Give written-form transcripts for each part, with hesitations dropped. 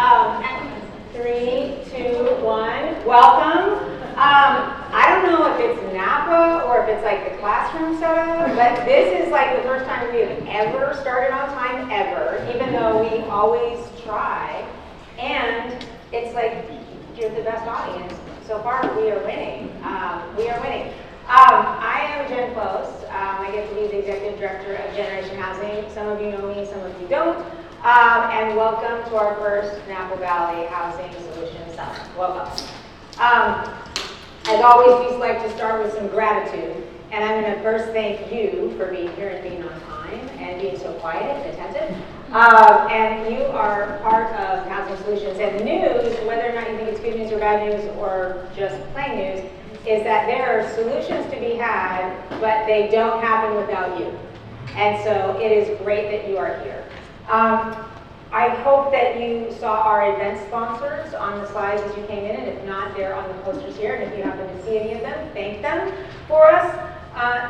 And 3, 2, 1. Welcome. I don't know if it's Napa or if it's like the classroom setup, but this is like the first time we have ever started on time ever, even though we always try. And it's like you're the best audience. So far, we are winning. We are winning. I am Jen Close. I get to be the Executive Director of Generation Housing. Some of you know me, some of you don't. And welcome to our first Napa Valley Housing Solutions Summit. Welcome. As always, we like to start with some gratitude. And I'm going to first thank you for being here and being on time and being so quiet and attentive. And you are part of Housing Solutions. And the news, whether or not you think it's good news or bad news or just plain news, is that there are solutions to be had, but they don't happen without you. And so it is great that you are here. I hope that you saw our event sponsors on the slides as you came in, and if not, they're on the posters here, and if you happen to see any of them, thank them for us.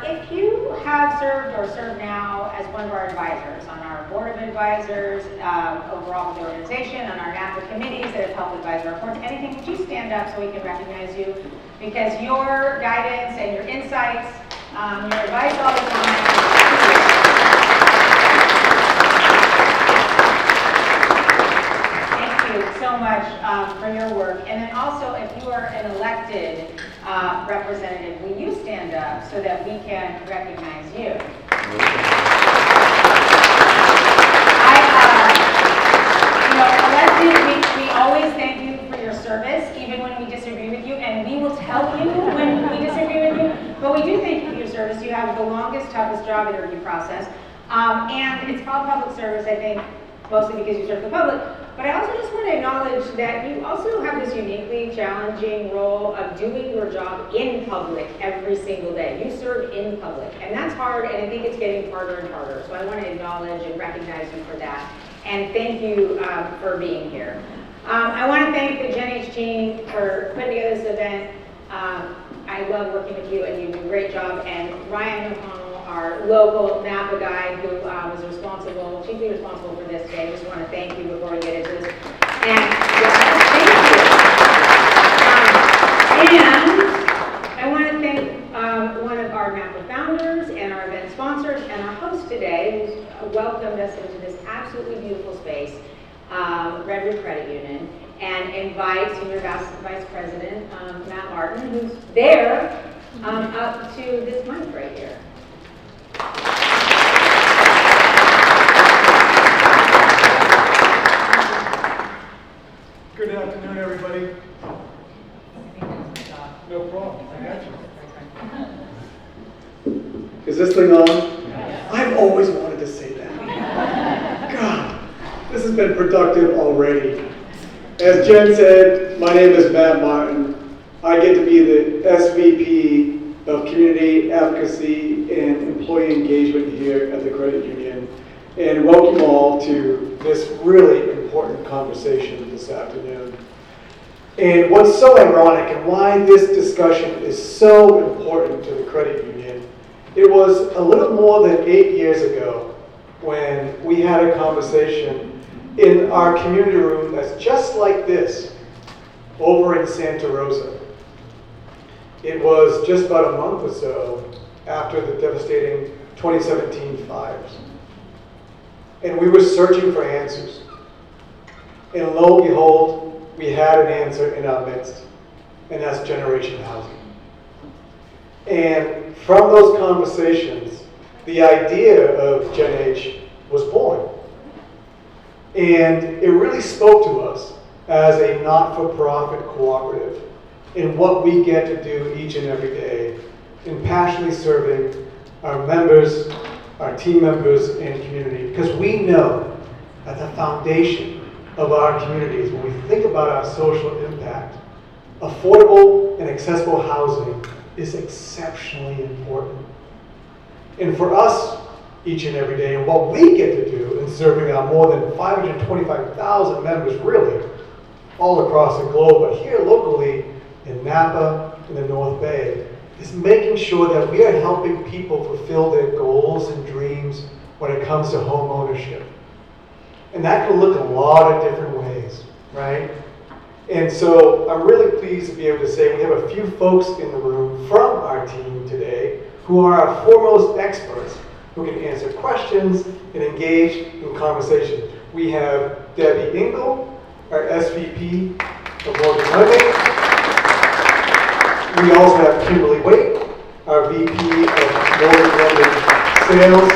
If you have served or serve now as one of our advisors on our board of advisors, overall with the organization, on our Napa committees that have helped advise our reports, anything, would you stand up so we can recognize you? Because your guidance and your insights, your advice all the time. So much for your work. And then also, if you are an elected representative, will you stand up so that we can recognize you? Elected, we always thank you for your service, even when we disagree with you, and we will tell you when we disagree with you, but we do thank you for your service. You have the longest, toughest job interview process, and it's called public service, I think, mostly because you serve the public. But I also just want to acknowledge that you also have this uniquely challenging role of doing your job in public every single day. You serve in public, and that's hard, and I think it's getting harder and harder. So I want to acknowledge and recognize you for that, and thank you for being here. I want to thank the Gen H team for putting together this event. I love working with you, and you do a great job. And Ryan O'Connell, our local Napa guy who was chiefly responsible for this day. I just want to thank you before we get into this. And thank you. And I want to thank one of our Napa founders and our event sponsors and our host today, who's welcomed us into this absolutely beautiful space, Redwood Credit Union, and invite Senior Vice President Matt Martin, who's there, up to this mic right here. Good afternoon, everybody. No problem. I got you. Is this thing on? I've always wanted to say that. God, this has been productive already. As Jen said, my name is Matt Martin. I get to be the SVP of Community Advocacy and Employee Engagement here at the Credit Union, and welcome all to this really important conversation this afternoon. And what's so ironic and why this discussion is so important to the credit union, it was a little more than 8 years ago when we had a conversation in our community room that's just like this over in Santa Rosa. It was just about a month or so after the devastating 2017 fires. And we were searching for answers. And lo and behold, we had an answer in our midst, and that's Generation Housing. And from those conversations, the idea of Gen H was born. And it really spoke to us as a not-for-profit cooperative in what we get to do each and every day in passionately serving our members, our team members, and community. Because we know that the foundation of our communities, when we think about our social impact, affordable and accessible housing is exceptionally important. And for us, each and every day, and what we get to do in serving our more than 525,000 members, really, all across the globe, but here locally in Napa, in the North Bay, is making sure that we are helping people fulfill their goals and dreams when it comes to home ownership. And that can look a lot of different ways. right? And so I'm really pleased to be able to say we have a few folks in the room from our team today who are our foremost experts who can answer questions and engage in conversation. We have Debbie Engel, our SVP of Mortgage Lending. We also have Kimberly Waite, our VP of Mortgage Lending Sales.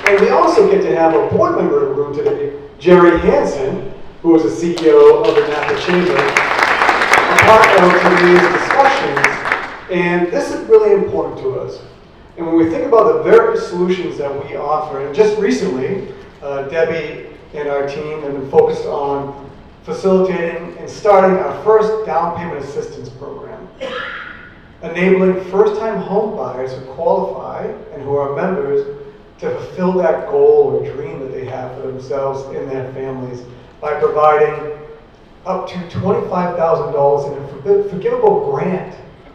And we also get to have a board member in the room today, Jerry Hansen, who is the CEO of the Napa Chamber, a part of today's discussions. And this is really important to us. And when we think about the various solutions that we offer, and just recently, Debbie and our team have been focused on facilitating and starting our first down payment assistance program, enabling first-time home buyers who qualify and who are members to fulfill that goal or dream that they have for themselves and their families by providing up to $25,000 in a forgivable grant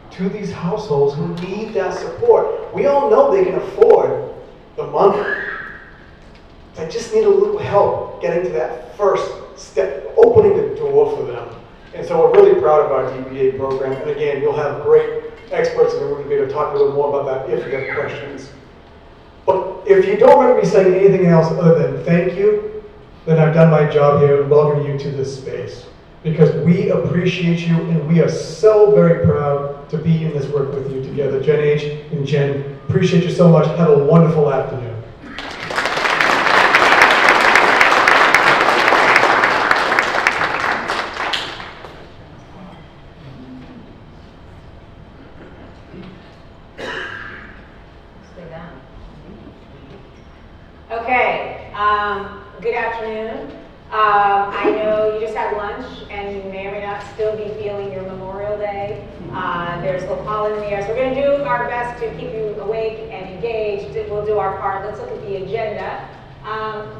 to these households who need that support. We all know they can afford the money. They just need a little help getting to that first step, opening the door for them. And so we're really proud of our DBA program. And again, you'll have great experts in the room to be able to talk a little more about that if you have questions. But if you don't remember me saying anything else other than thank you, then I've done my job here in welcoming you to this space. Because we appreciate you and we are so very proud to be in this work with you together. Jen H. and Jen, appreciate you so much. Have a wonderful afternoon. Okay, good afternoon. I know you just had lunch and you may or may not still be feeling your Memorial Day. There's a little pollen in the air, so we're going to do our best to keep you awake and engaged. We'll do our part. Let's look at the agenda.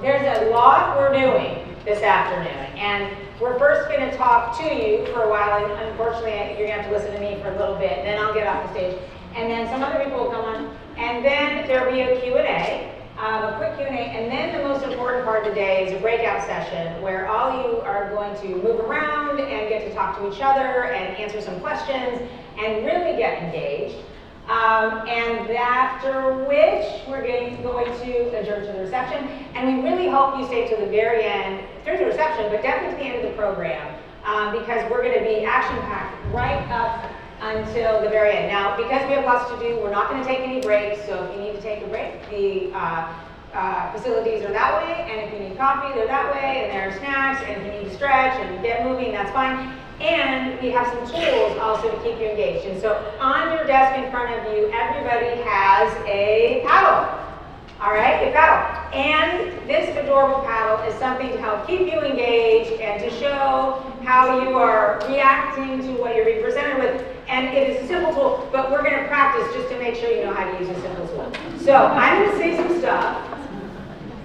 There's a lot we're doing this afternoon, and we're first going to talk to you for a while, and unfortunately you're going to have to listen to me for a little bit, and then I'll get off the stage, and then some other people will come on, and then there'll be a Q&A. A quick Q&A, and then the most important part of the day is a breakout session where all you are going to move around and get to talk to each other and answer some questions and really get engaged. And after which, we're going to adjourn to the reception. And we really hope you stay to the very end, through the reception, but definitely to the end of the program, because we're going to be action-packed right up until the very end. Now, because we have lots to do, we're not going to take any breaks, so if you need to take a break, the facilities are that way, and if you need coffee, they're that way, and there are snacks, and if you need to stretch and get moving, that's fine. And we have some tools also to keep you engaged. And so on your desk in front of you, everybody has a paddle. All right, a paddle. And this adorable paddle is something to help keep you engaged and to show how you are reacting to what you're being presented with. And it is a simple tool, but we're going to practice just to make sure you know how to use a simple tool. So I'm going to say some stuff,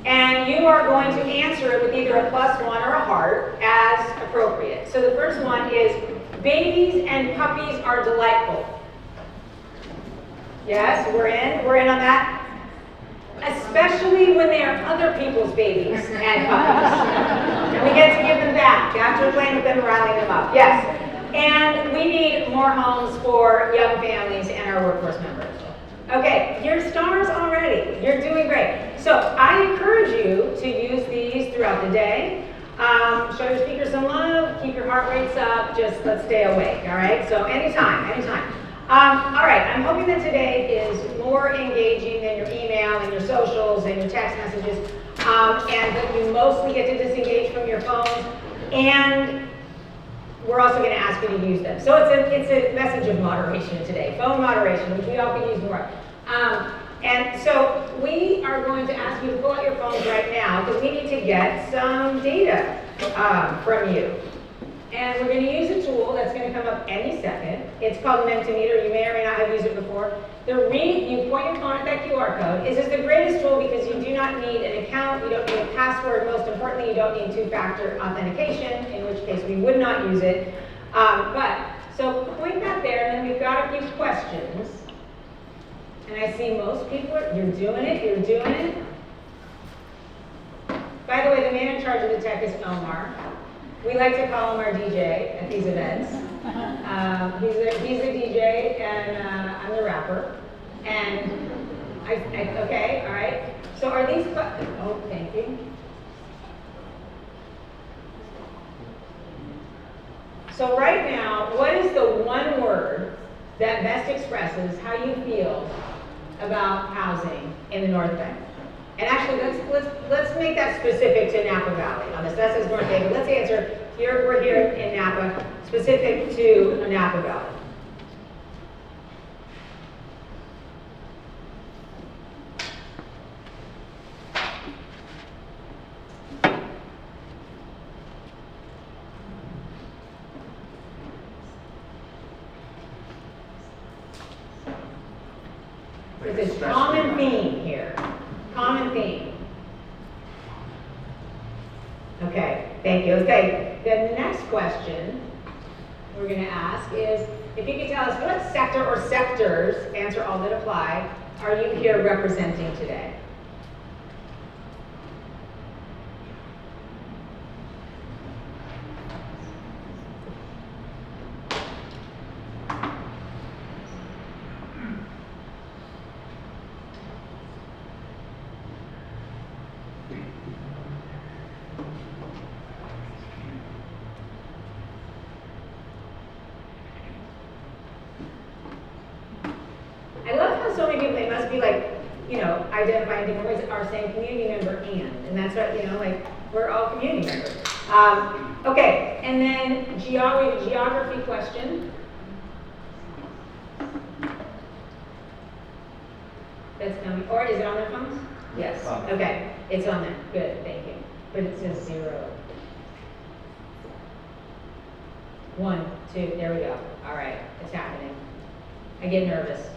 and you are going to answer it with either a +1 or a heart as appropriate. So the first one is, babies and puppies are delightful. Yes, we're in on that. Especially when they are other people's babies and puppies. And we get to give them back after playing with them and rallying them up. Yes. And we need more homes for young families and our workforce members. Okay, you're stars already. You're doing great. So I encourage you to use these throughout the day. Show your speakers some love, keep your heart rates up, just let's stay awake, all right? So anytime. All right, I'm hoping that today is more engaging than your email and your socials and your text messages, and that you mostly get to disengage from your phones, and we're also going to ask you to use them. So it's a message of moderation today, phone moderation, which we all can use more. And so we are going to ask you to pull out your phones right now because we need to get some data from you. And we're going to use a tool that's going to come up any second. It's called Mentimeter. You may or may not have used it before. You point your phone at that QR code. This is the greatest tool because you do not need an account. You don't need a password. Most importantly, you don't need two-factor authentication, in which case we would not use it. So point that there, and then we've got a few questions. And I see most people, you're doing it. By the way, the man in charge of the tech is Omar. We like to call him our DJ at these events. He's the DJ, and I'm the rapper. And okay, all right. So are these? Oh, thank you. So right now, what is the one word that best expresses how you feel about housing in the North Bay? And actually, let's make that specific to Napa Valley on this. That's his North Bay, but let's answer here. We're here in Napa, specific to Napa Valley. There's a common theme here. Common theme. Okay, thank you. Okay, the next question we're going to ask is, if you could tell us what sector or sectors, answer all that apply, are you here representing today? I love how so many people, they must be like, you know, identifying different ways, are saying community member and that's what, you know, like, we're all community members. Okay, and then geography question. That's coming, or is it on their phones? Yes, okay, it's on there, good, thank you. But it says 0. 1, 2, there we go. All right, it's happening. I get nervous.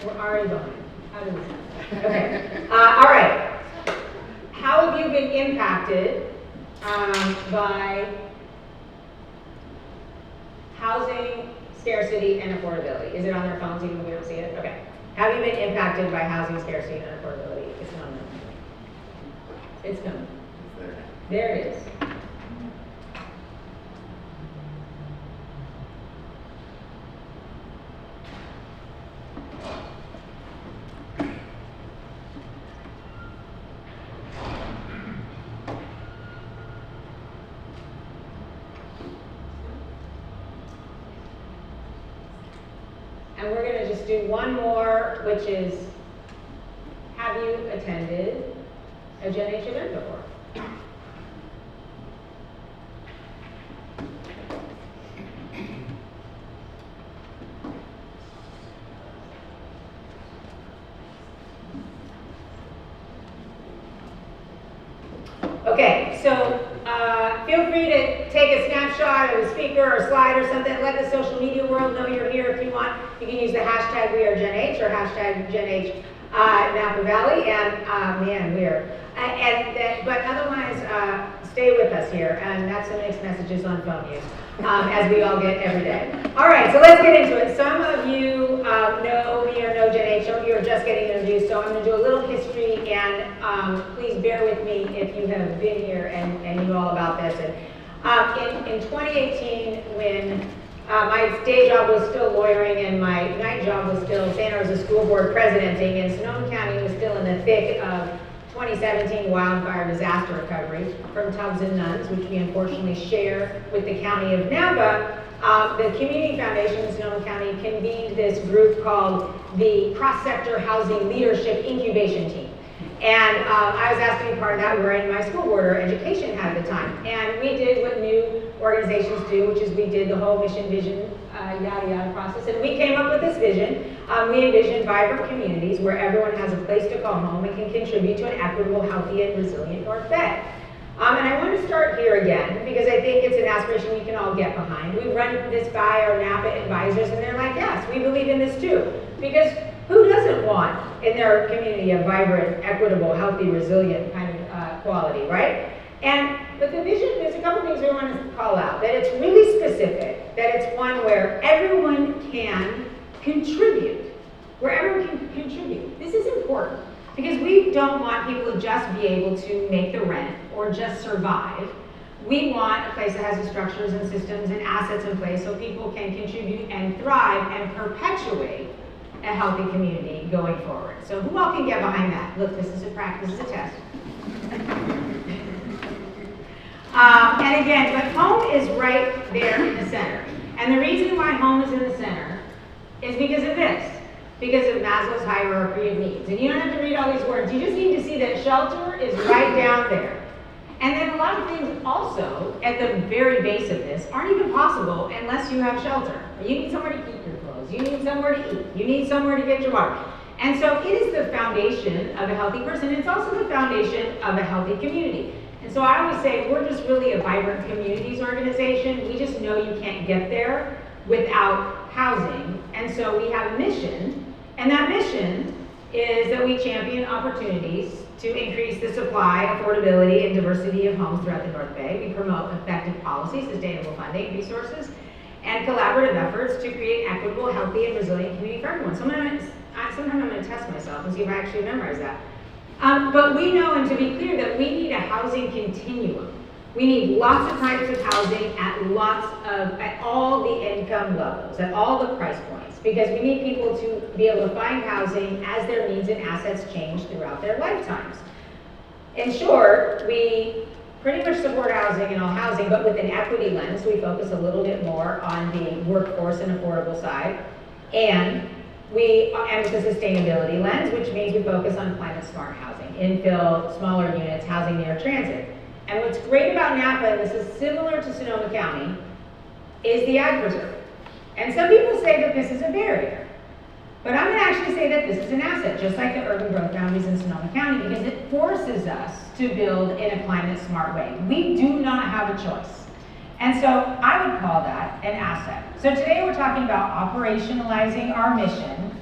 We're already going. How do we sound? Okay. All right. How have you been impacted by housing scarcity and affordability? Is it on their phones even if we don't see it? Okay. Have you been impacted by housing scarcity and affordability? It's coming. It's coming. There it is. And we're going to just do one more, which is, have you attended a Gen H event before? Okay, so feel free to take a snapshot of a speaker or slide or something. Let the social media world know you're here if you want. You can use the hashtag #WeAreGenH or hashtag GenH Napa Valley, and man, we're but otherwise stay with us here, and that's some mixed messages on phone use, as we all get every day. All right, so let's get into it. Some of you know me or know GenH, some of you are just getting introduced, so I'm going to do a little history, and please bear with me if you have been here and knew all about this. And in 2018, when my day job was still lawyering and my night job was still Santa Rosa School Board presidenting, and Sonoma County was still in the thick of 2017 wildfire disaster recovery from Tubbs and Nuns, which we unfortunately share with the County of Napa. The Community Foundation in Sonoma County convened this group called the Cross-Sector Housing Leadership Incubation Team. And I was asked to be part of that. We were in my school board or education had at the time. And we did what new organizations do, which is we did the whole mission, vision, yada yada process. And we came up with this vision. We envision vibrant communities where everyone has a place to call home and can contribute to an equitable, healthy, and resilient North Bay. And I want to start here again because I think it's an aspiration we can all get behind. We run this by our Napa advisors. we believe in this too. Because who doesn't want in their community a vibrant, equitable, healthy, resilient kind of quality, right? But the vision, there's a couple things we want to call out. That it's really specific, that it's one where everyone can contribute, where everyone can contribute. This is important, because we don't want people to just be able to make the rent or just survive. We want a place that has the structures and systems and assets in place so people can contribute and thrive and perpetuate a healthy community going forward. So who all can get behind that? Look, this is a practice, this is a test. And again, but home is right there in the center. And the reason why home is in the center is because of this. Because of Maslow's hierarchy of needs. And you don't have to read all these words. You just need to see that shelter is right down there. And then a lot of things also, at the very base of this, aren't even possible unless you have shelter. You need somewhere to keep your clothes. You need somewhere to eat. You need somewhere to get your water. And so it is the foundation of a healthy person. It's also the foundation of a healthy community. And so I always say we're just really a vibrant communities organization. We just know you can't get there without housing. And so we have a mission. And that mission is that we champion opportunities to increase the supply, affordability, and diversity of homes throughout the North Bay. We promote effective policies, sustainable funding, resources, and collaborative efforts to create equitable, healthy, and resilient community for everyone. Sometime I'm going to test myself and see if I actually memorize that. But we know, and to be clear, that we need a housing continuum. We need lots of types of housing at all the income levels, at all the price points, because we need people to be able to find housing as their needs and assets change throughout their lifetimes. In short, we pretty much support housing and all housing, but with an equity lens. We focus a little bit more on the workforce and affordable side, and with a sustainability lens, which means we focus on climate smart housing, infill, smaller units, housing near transit. And what's great about Napa, and this is similar to Sonoma County, is the ag preserve. And some people say that this is a barrier. But I'm going to actually say that this is an asset, just like the urban growth boundaries in Sonoma County, because it forces us to build in a climate smart way. We do not have a choice. And so I would call that an asset. So today we're talking about operationalizing our mission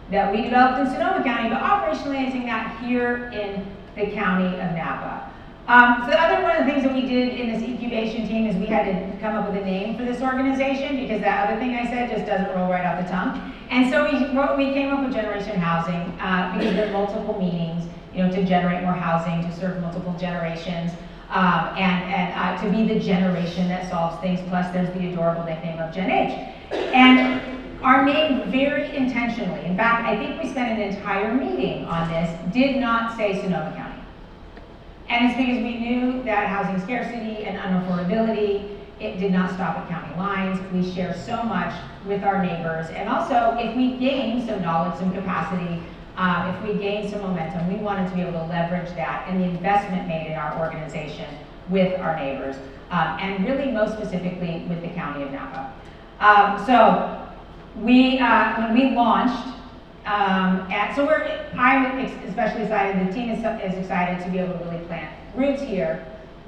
that we developed in Sonoma County, but operationalizing that here in the county of Napa. So one of the things that we did in this incubation team is we had to come up with a name for this organization, because that other thing I said just doesn't roll right off the tongue. And so we came up with Generation Housing because there are multiple meanings, to generate more housing, to serve multiple generations, and to be the generation that solves things. Plus, there's the adorable nickname of Gen H. And our name very intentionally, in fact, I think we spent an entire meeting on this, did not say Sonoma County. And it's because we knew that housing scarcity and unaffordability, it did not stop at county lines. We share so much with our neighbors. And also, if we gain some knowledge, some capacity, if we gain some momentum, we wanted to be able to leverage that and the investment made in our organization with our neighbors, and really most specifically with the county of Napa. When we launched, I'm especially excited, the team is excited to be able to really plant roots here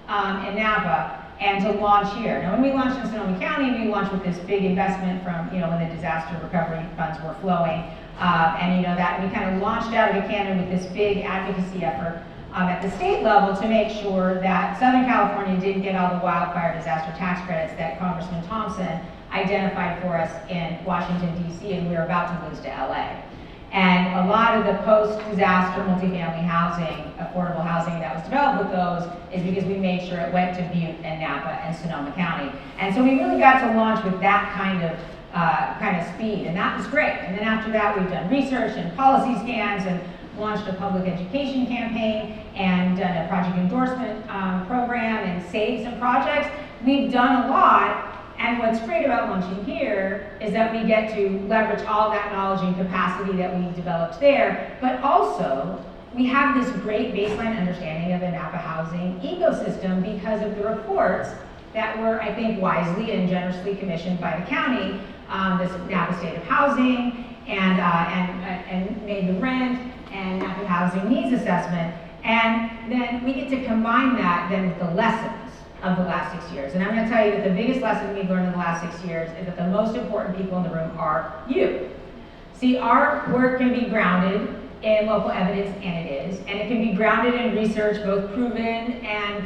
in Napa and to launch here. Now, when we launched in Sonoma County, we launched with this big investment from, when the disaster recovery funds were flowing. That we kind of launched out of a cannon with this big advocacy effort at the state level to make sure that Southern California didn't get all the wildfire disaster tax credits that Congressman Thompson identified for us in Washington, D.C., and we were about to lose to LA. And a lot of the post-disaster multifamily housing, affordable housing that was developed with those is because we made sure it went to Butte and Napa and Sonoma County. And so we really got to launch with that kind of speed, and that was great. And then after that, we've done research and policy scans and launched a public education campaign and done a project endorsement program and saved some projects. We've done a lot. And what's great about launching here is that we get to leverage all that knowledge and capacity that we developed there, but also we have this great baseline understanding of the Napa housing ecosystem because of the reports that were, I think, wisely and generously commissioned by the county, this Napa State of Housing and Made the Rent and Napa Housing Needs Assessment. And then we get to combine that then with the lessons of the last 6 years. And I'm going to tell you that the biggest lesson we've learned in the last 6 years is that the most important people in the room are you. See, our work can be grounded in local evidence, and it is, and it can be grounded in research, both proven and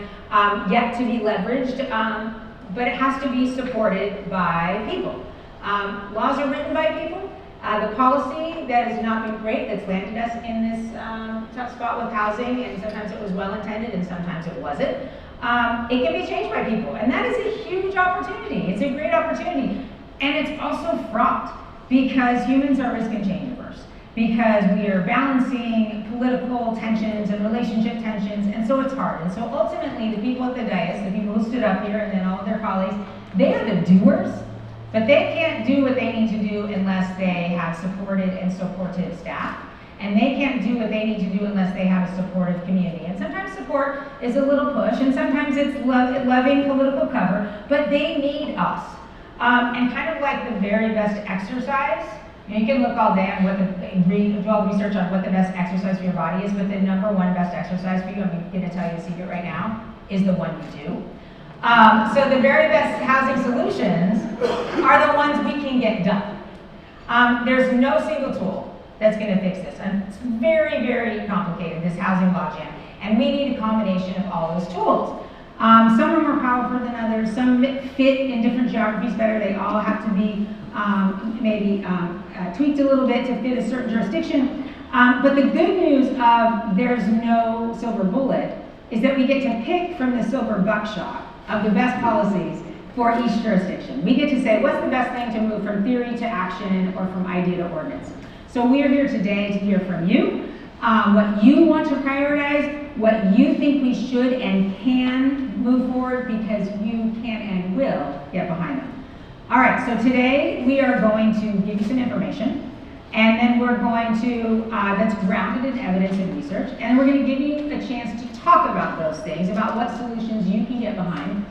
yet to be leveraged, but it has to be supported by people. Laws are written by people. The policy that has not been great, that's landed us in this tough spot with housing, and sometimes it was well-intended and sometimes it wasn't, it can be changed by people, and that is a huge opportunity. It's a great opportunity, and it's also fraught because humans are risk and change averse, because we are balancing political tensions and relationship tensions, and so it's hard. And so ultimately, the people at the dais, the people who stood up here and then all of their colleagues, they are the doers, but they can't do what they need to do unless they have supported and supportive staff. And they can't do what they need to do unless they have a supportive community. And sometimes support is a little push, and sometimes it's loving political cover, but they need us. And kind of like the very best exercise, you can look all day on do all the research on what the best exercise for your body is, but the number one best exercise for you, I'm going to tell you a secret right now, is the one you do. So the very best housing solutions are the ones we can get done. There's no single tool that's going to fix this. And it's very, very complicated, this housing logjam. And we need a combination of all those tools. Some are more powerful than others. Some fit in different geographies better. They all have to be maybe tweaked a little bit to fit a certain jurisdiction. But the good news of there's no silver bullet is that we get to pick from the silver buckshot of the best policies for each jurisdiction. We get to say, what's the best thing to move from theory to action or from idea to ordinance? So we are here today to hear from you, what you want to prioritize, what you think we should and can move forward, because you can and will get behind them. All right, so today we are going to give you some information, and then we're going to, that's grounded in evidence and research, and we're going to give you a chance to talk about those things, about what solutions you can get behind,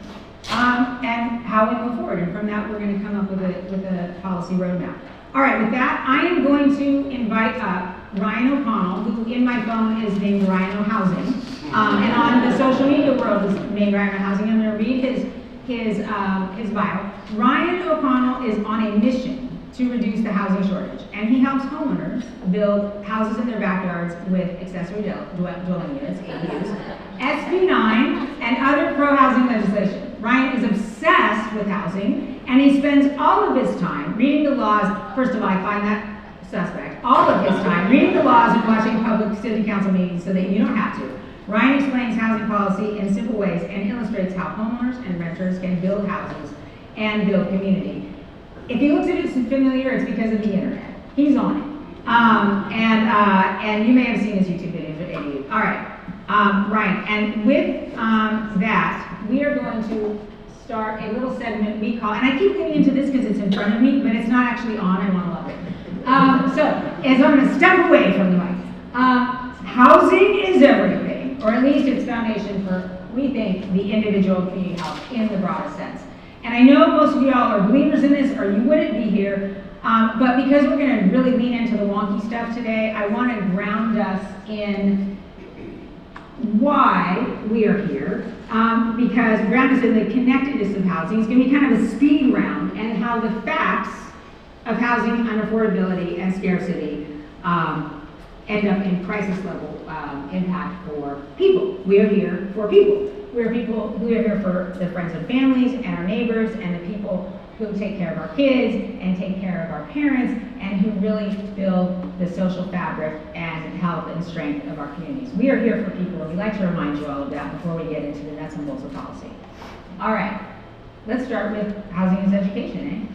and how we move forward. And from that, we're going to come up with a policy roadmap. All right, with that, I am going to invite up Ryan O'Connell, who in my phone is named Ryan O'Housing, and on the social media world is named Ryan O'Housing. I'm going to read his bio. Ryan O'Connell is on a mission to reduce the housing shortage, and he helps homeowners build houses in their backyards with accessory dwelling units, ADUs, SB 9, and other pro-housing legislation. Ryan is obsessed with housing, and he spends all of his time reading the laws. First of all, I find that suspect. All of his time reading the laws and watching public city council meetings so that you don't have to. Ryan explains housing policy in simple ways and illustrates how homeowners and renters can build houses and build community. If he looks at it as familiar, it's because of the internet. He's on it. And you may have seen his YouTube videos at ADU. All right, Ryan, and with that, we are going to start a little segment we call, and I keep getting into this because it's in front of me, but it's not actually on. I want to love it. So I'm going to step away from the mic. Housing is everything, or at least it's foundation for, we think, the individual community health in the broadest sense. And I know most of y'all are believers in this, or you wouldn't be here, but because we're going to really lean into the wonky stuff today, I want to ground us in why we are here, because ground us in the connectedness of housing. It's going to be kind of a speed round, and how the facts of housing unaffordability and scarcity end up in crisis level impact for people. We are here for people. We are here for the friends and families and our neighbors and the people who take care of our kids and take care of our parents and who really build the social fabric and health and strength of our communities. We are here for people, and we like to remind you all of that before we get into the nuts and bolts of policy. All right, let's start with housing as education,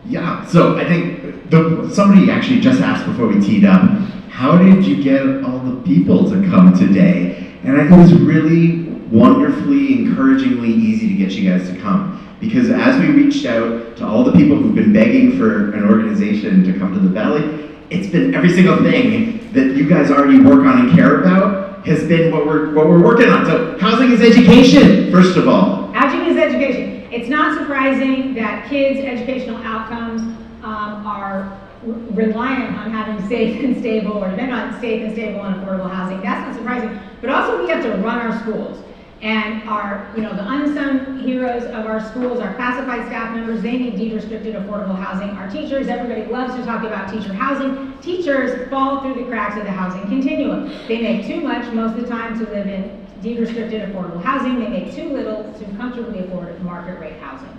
Yeah, so I think somebody actually just asked before we teed up, how did you get all the people to come today? And I think it was really wonderfully, encouragingly easy to get you guys to come. Because as we reached out to all the people who've been begging for an organization to come to the Valley, it's been every single thing that you guys already work on and care about has been what we're working on. So housing is education, first of all. Housing is education. It's not surprising that kids' educational outcomes are reliant on having safe and stable, or depend on safe and stable and affordable housing. That's not surprising. But also we have to run our schools. And our, the unsung heroes of our schools, our classified staff members, they need deed-restricted affordable housing. Our teachers, everybody loves to talk about teacher housing. Teachers fall through the cracks of the housing continuum. They make too much most of the time to live in deed-restricted affordable housing. They make too little to comfortably afford market rate housing.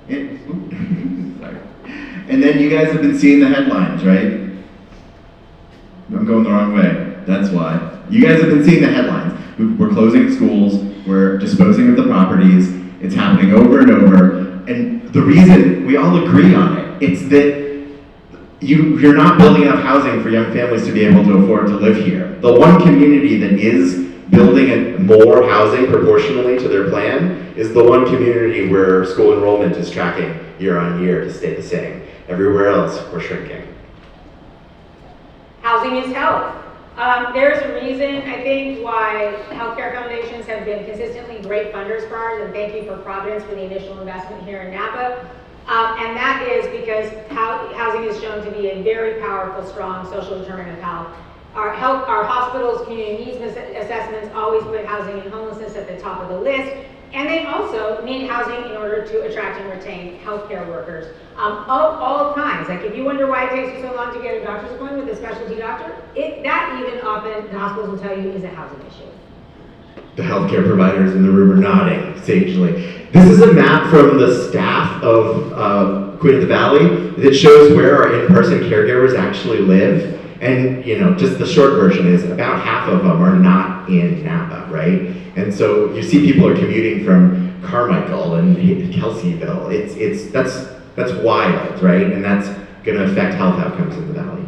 Sorry. And then you guys have been seeing the headlines, right? I'm going the wrong way. That's why. You guys have been seeing the headlines. We're closing schools, we're disposing of the properties, it's happening over and over, and the reason, we all agree on it, it's that you're not building enough housing for young families to be able to afford to live here. The one community that is building more housing proportionally to their plan is the one community where school enrollment is tracking year on year to stay the same. Everywhere else, we're shrinking. Housing is health. There's a reason, I think, why healthcare foundations have been consistently great funders for ours, and thank you for Providence for the initial investment here in Napa. And that is because housing is shown to be a very powerful, strong social determinant of health. Our hospitals' community needs assessments always put housing and homelessness at the top of the list. And they also need housing in order to attract and retain healthcare workers of all kinds. Like if you wonder why it takes you so long to get a doctor's appointment with a specialty doctor, that even often the hospitals will tell you is a housing issue. The healthcare providers in the room are nodding sagely. This is a map from the staff of Napa Valley that shows where our in-person caregivers actually live. And just the short version is about half of them are not in Napa, right? And so you see people are commuting from Carmichael and Kelseyville. That's wild, right? And that's going to affect health outcomes in the valley.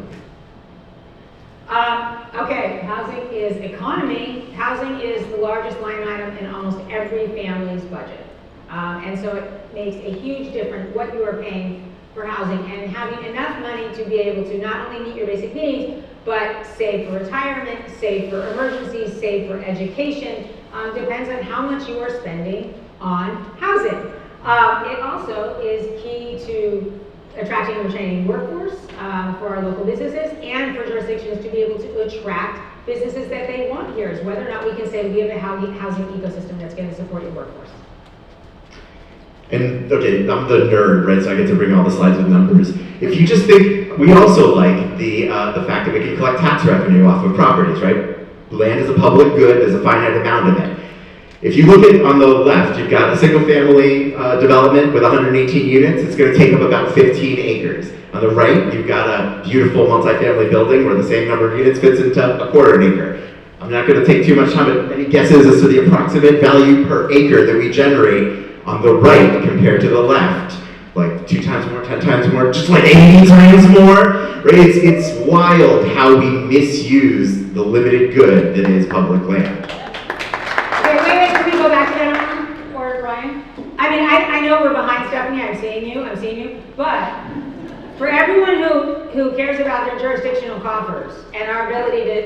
Okay, housing is economy. Housing is the largest line item in almost every family's budget. And so it makes a huge difference what you are paying for housing, and having enough money to be able to not only meet your basic needs, but save for retirement, save for emergencies, save for education, depends on how much you are spending on housing. It also is key to attracting and retaining workforce for our local businesses and for jurisdictions to be able to attract businesses that they want here, is whether or not we can say we have a housing ecosystem that's going to support your workforce. And okay, I'm the nerd, right? So I get to bring all the slides with numbers. If you just think, we also like the fact that we can collect tax revenue off of properties, right? Land is a public good, there's a finite amount of it. If you look at on the left, you've got a single family development with 118 units. It's going to take up about 15 acres. On the right, you've got a beautiful multifamily building where the same number of units fits into a quarter an acre. I'm not going to take too much time, but any guesses as to the approximate value per acre that we generate on the right compared to the left? Like 2 times more, 10 times more, just like 80 times more, right? It's wild how we misuse the limited good that is public land. Okay, wait, can we go back to that or Ryan? I mean, I know we're behind Stephanie, I'm seeing you, but for everyone who cares about their jurisdictional coffers and our ability to,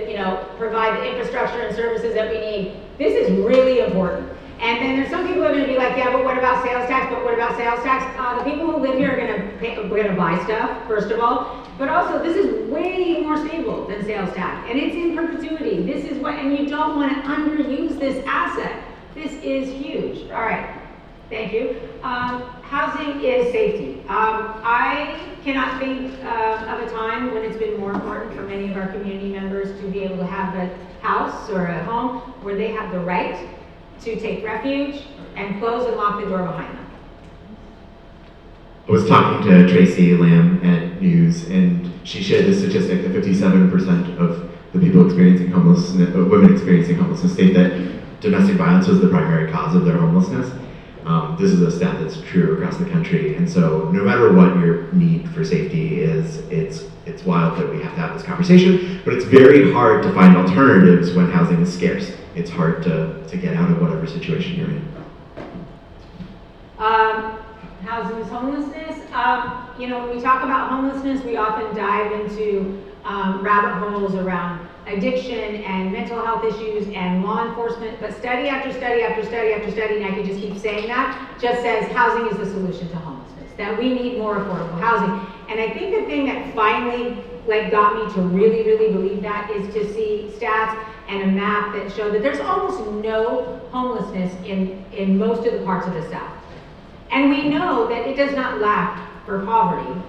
provide the infrastructure and services that we need, this is really important. And then there's some people who are going to be like, yeah, but what about sales tax? But what about sales tax? The people who live here are going to buy stuff, first of all. But also, this is way more stable than sales tax, and it's in perpetuity. This is what, and you don't want to underuse this asset. This is huge. All right, thank you. Housing is safety. I cannot think of a time when it's been more important for many of our community members to be able to have a house or a home where they have the right to take refuge and close and lock the door behind them. I was talking to Tracy Lamb at News, and she shared the statistic that 57% of the people experiencing homelessness, women experiencing homelessness, state that domestic violence was the primary cause of their homelessness. This is a stat that's true across the country, and so no matter what your need for safety is, it's wild that we have to have this conversation, but it's very hard to find alternatives when housing is scarce. It's hard to get out of whatever situation you're in. Housing is homelessness. When we talk about homelessness, we often dive into rabbit holes around addiction and mental health issues and law enforcement, but study after study after study after study, and I can just keep saying that, just says housing is the solution to homelessness, that we need more affordable housing. And I think the thing that finally like got me to really, really believe that is to see stats and a map that showed that there's almost no homelessness in most of the parts of the South. And we know that it does not lack for poverty.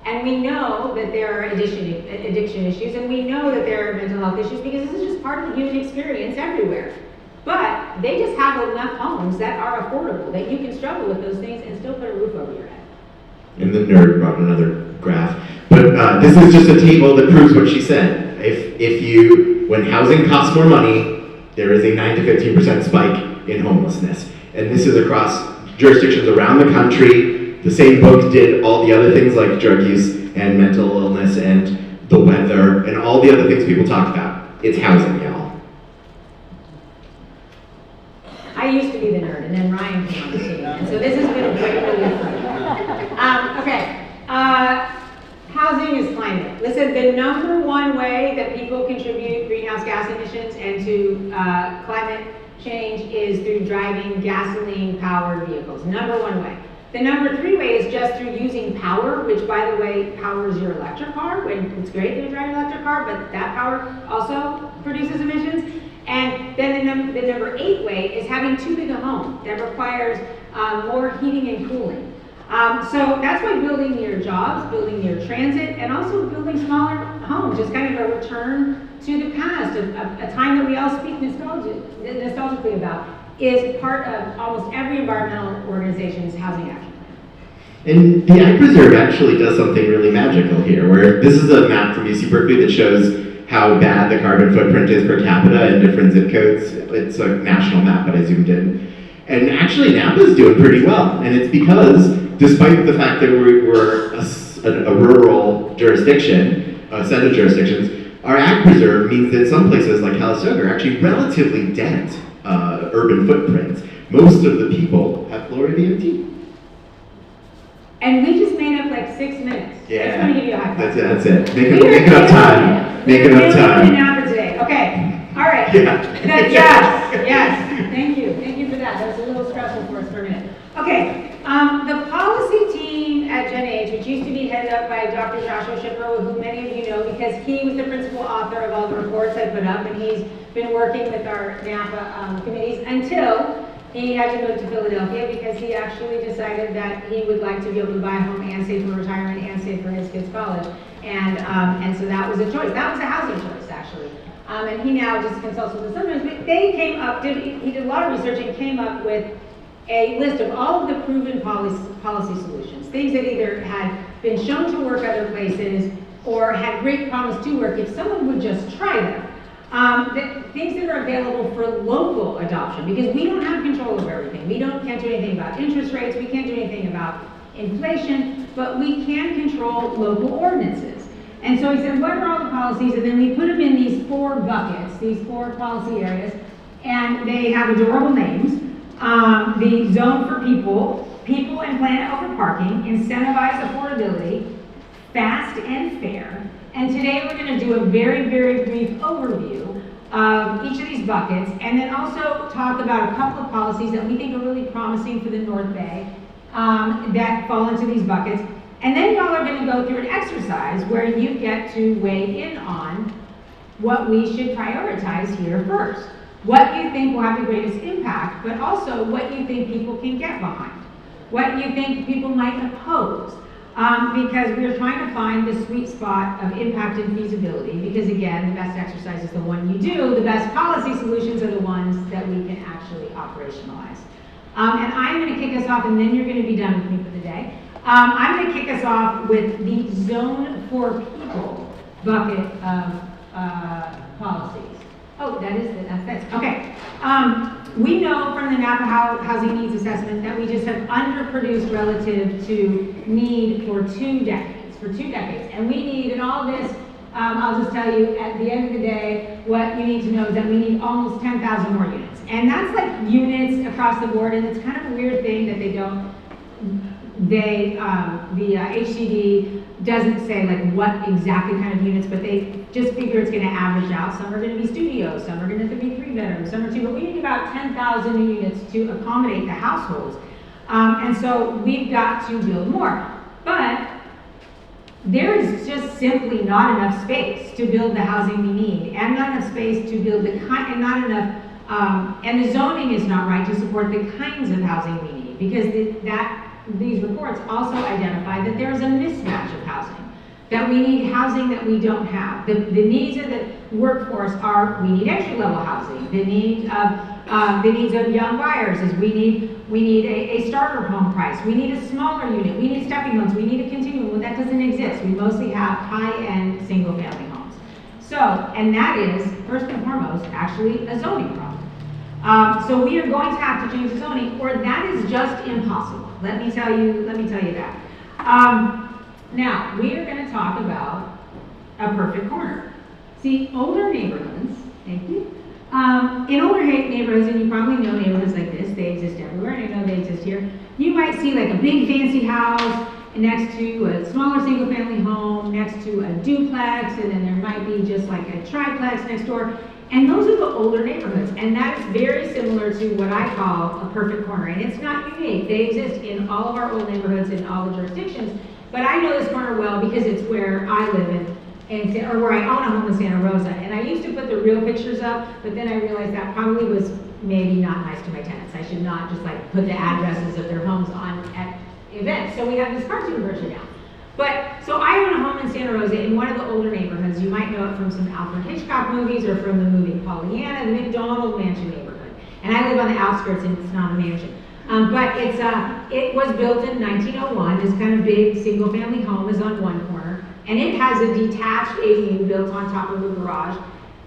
And we know that there are addiction issues, and we know that there are mental health issues, because this is just part of the human experience everywhere. But they just have enough homes that are affordable, that you can struggle with those things and still put a roof over your head. And the nerd brought another graph. But this is just a table that proves what she said. When housing costs more money, there is a 9 to 15% spike in homelessness. And this is across jurisdictions around the country. The same book did all the other things like drug use and mental illness and the weather and all the other things people talk about. It's housing, y'all. I used to be the nerd, and then Ryan came on the team, and so this has been a great relief for me. Okay, housing is climate. Listen, the number one way that people contribute greenhouse gas emissions and to climate change is through driving gasoline-powered vehicles. Number one way. The number 3 way is just through using power, which, by the way, powers your electric car. When it's great that you drive an electric car, but that power also produces emissions. And then the number 8 way is having too big a home that requires more heating and cooling. So that's why building your jobs, building your transit, and also building smaller homes, just kind of a return to the past, a time that we all speak nostalgically about, is part of almost every environmental organization's housing action plan. And the Ag Preserve actually does something really magical here, where this is a map from UC Berkeley that shows how bad the carbon footprint is per capita in different zip codes. It's a national map, but I zoomed in. And actually Napa's doing pretty well, and it's because, despite the fact that we're a rural jurisdiction, a set of jurisdictions, our Ag Preserve means that some places like Calistoga are actually relatively dense urban footprints. Most of the people have lower VMT. And we just made up like 6 minutes. Yeah. I just want to give you a high five. That's it. Make it up time. Make it up time. Napa today. Okay. All right. Yeah. Yes. Thank you. Thank you for that. That was a little stressful for us for a minute. Okay. The policy team at Gen Age, which used to be headed up by Dr. Joshua Shipper, who many of you know because he was the principal author of all the reports I put up, and he's been working with our Napa committees until he had to move to Philadelphia because he actually decided that he would like to be able to buy a home and save for retirement and save for his kids' college. And so that was a choice. That was a housing choice, actually. And he now just consults with us sometimes. But they came up, he did a lot of research and came up with a list of all of the proven policy solutions, things that either had been shown to work other places or had great promise to work if someone would just try them. Things that are available for local adoption, because we don't have control over everything. We can't do anything about interest rates, we can't do anything about inflation, but we can control local ordinances. And so he said, what are all the policies? And then we put them in these 4 buckets, these 4 policy areas, and they have adorable names. The zone for people and planet over parking, incentivize affordability, fast and fair. And today we're going to do a very, very brief overview of each of these buckets, and then also talk about a couple of policies that we think are really promising for the North Bay that fall into these buckets. And then y'all are going to go through an exercise where you get to weigh in on what we should prioritize here first. What you think will have the greatest impact, but also what you think people can get behind. What you think people might oppose. Because we're trying to find the sweet spot of impact and feasibility, because again, the best exercise is the one you do, the best policy solutions are the ones that we can actually operationalize. And I'm going to kick us off, and then you're going to be done with me for the day. I'm going to kick us off with the Zone for People bucket of policies. Oh, that's okay. We know from the Napa Housing Needs Assessment that we just have underproduced relative to need for 2 decades. And we need, in all this, I'll just tell you, at the end of the day, what you need to know is that we need almost 10,000 more units. And that's like units across the board, and it's kind of a weird thing that the HCD doesn't say like what exactly kind of units, but they just figure it's going to average out. Some are going to be studios, some are going to be 3 bedrooms, some are 2, but we need about 10,000 units to accommodate the households. And so we've got to build more. But there is just simply not enough space to build the housing we need, and not enough space to build the kind, and not enough, and the zoning is not right to support the kinds of housing we need, because these reports also identify that there is a mismatch of housing. That we need housing that we don't have. The needs of the workforce are, we need entry-level housing. The needs of young buyers is we need a starter home price. We need a smaller unit. We need stepping loans. We need a continuum. Well, that doesn't exist. We mostly have high-end single-family homes. So, and that is, first and foremost, actually a zoning problem. So we are going to have to change the zoning, or that is just impossible. Let me tell you that. Now, we are going to talk about a perfect corner. See, older neighborhoods, thank you. In older neighborhoods, and you probably know neighborhoods like this, they exist everywhere, and I know they exist here. You might see like a big fancy house next to a smaller single family home, next to a duplex, and then there might be just like a triplex next door. And those are the older neighborhoods, and that is very similar to what I call a perfect corner. And it's not unique. They exist in all of our old neighborhoods in all the jurisdictions. But I know this corner well because it's where I live or where I own a home in Santa Rosa. And I used to put the real pictures up, but then I realized that probably was maybe not nice to my tenants. I should not just like put the addresses of their homes on at events. So we have this cartoon version now. But, so I own a home in Santa Rosa in one of the older neighborhoods. You might know it from some Alfred Hitchcock movies or from the movie Pollyanna, the McDonald Mansion neighborhood. And I live on the outskirts and it's not a mansion. But it was built in 1901. This kind of big single-family home is on one corner, and it has a detached ADU built on top of a garage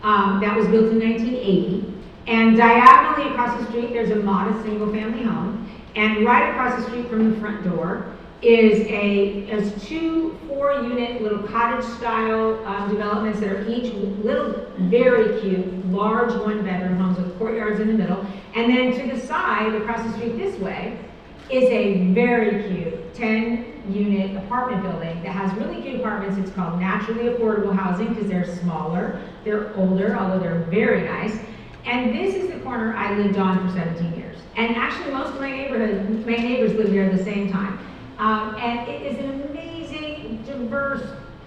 that was built in 1980. And diagonally across the street, there's a modest single-family home, and right across the street from the front door is two 4-unit little cottage-style developments that are each little, very cute, large 1-bedroom homes with courtyards in the middle. And then to the side, across the street this way, is a very cute 10-unit apartment building that has really cute apartments. It's called naturally affordable housing because they're smaller, they're older, although they're very nice. And this is the corner I lived on for 17 years. And actually most of my neighbors live here at the same time. And it is an amazing, diverse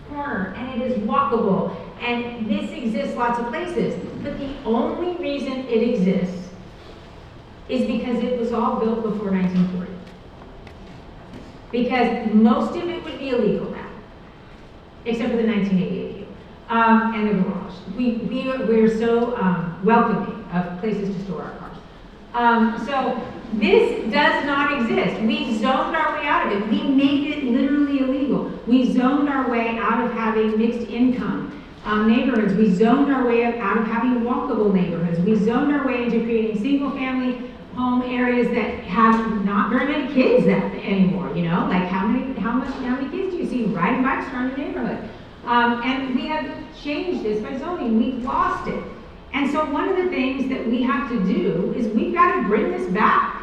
corner, and it is walkable. And this exists lots of places. But the only reason it exists is because it was all built before 1940. Because most of it would be illegal now, except for the 1980 ADU and the garage. We're so welcoming of places to store our cars. So this does not exist. We zoned our way out of it. We made it literally illegal. We zoned our way out of having mixed income neighborhoods. We zoned our way out of having walkable neighborhoods. We zoned our way into creating single-family home areas that have not very many kids anymore. You know, like how many kids do you see riding bikes around the neighborhood? And we have changed this by zoning. We've lost it. And so one of the things that we have to do is we've got to bring this back.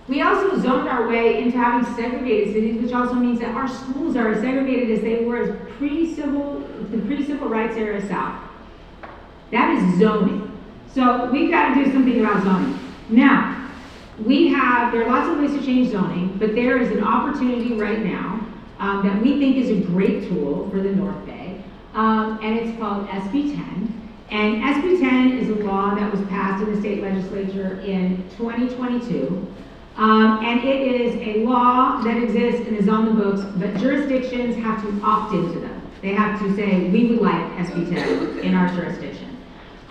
We also zoned our way into having segregated cities, which also means that our schools are as segregated as they were as the pre-civil rights era South. That is zoning. So we've got to do something about zoning. Now, there are lots of ways to change zoning, but there is an opportunity right now that we think is a great tool for the North Bay, and it's called SB 10. And SB 10 is a law that was passed in the state legislature in 2022. And it is a law that exists and is on the books, but jurisdictions have to opt into them. They have to say, we would like SB 10 in our jurisdiction.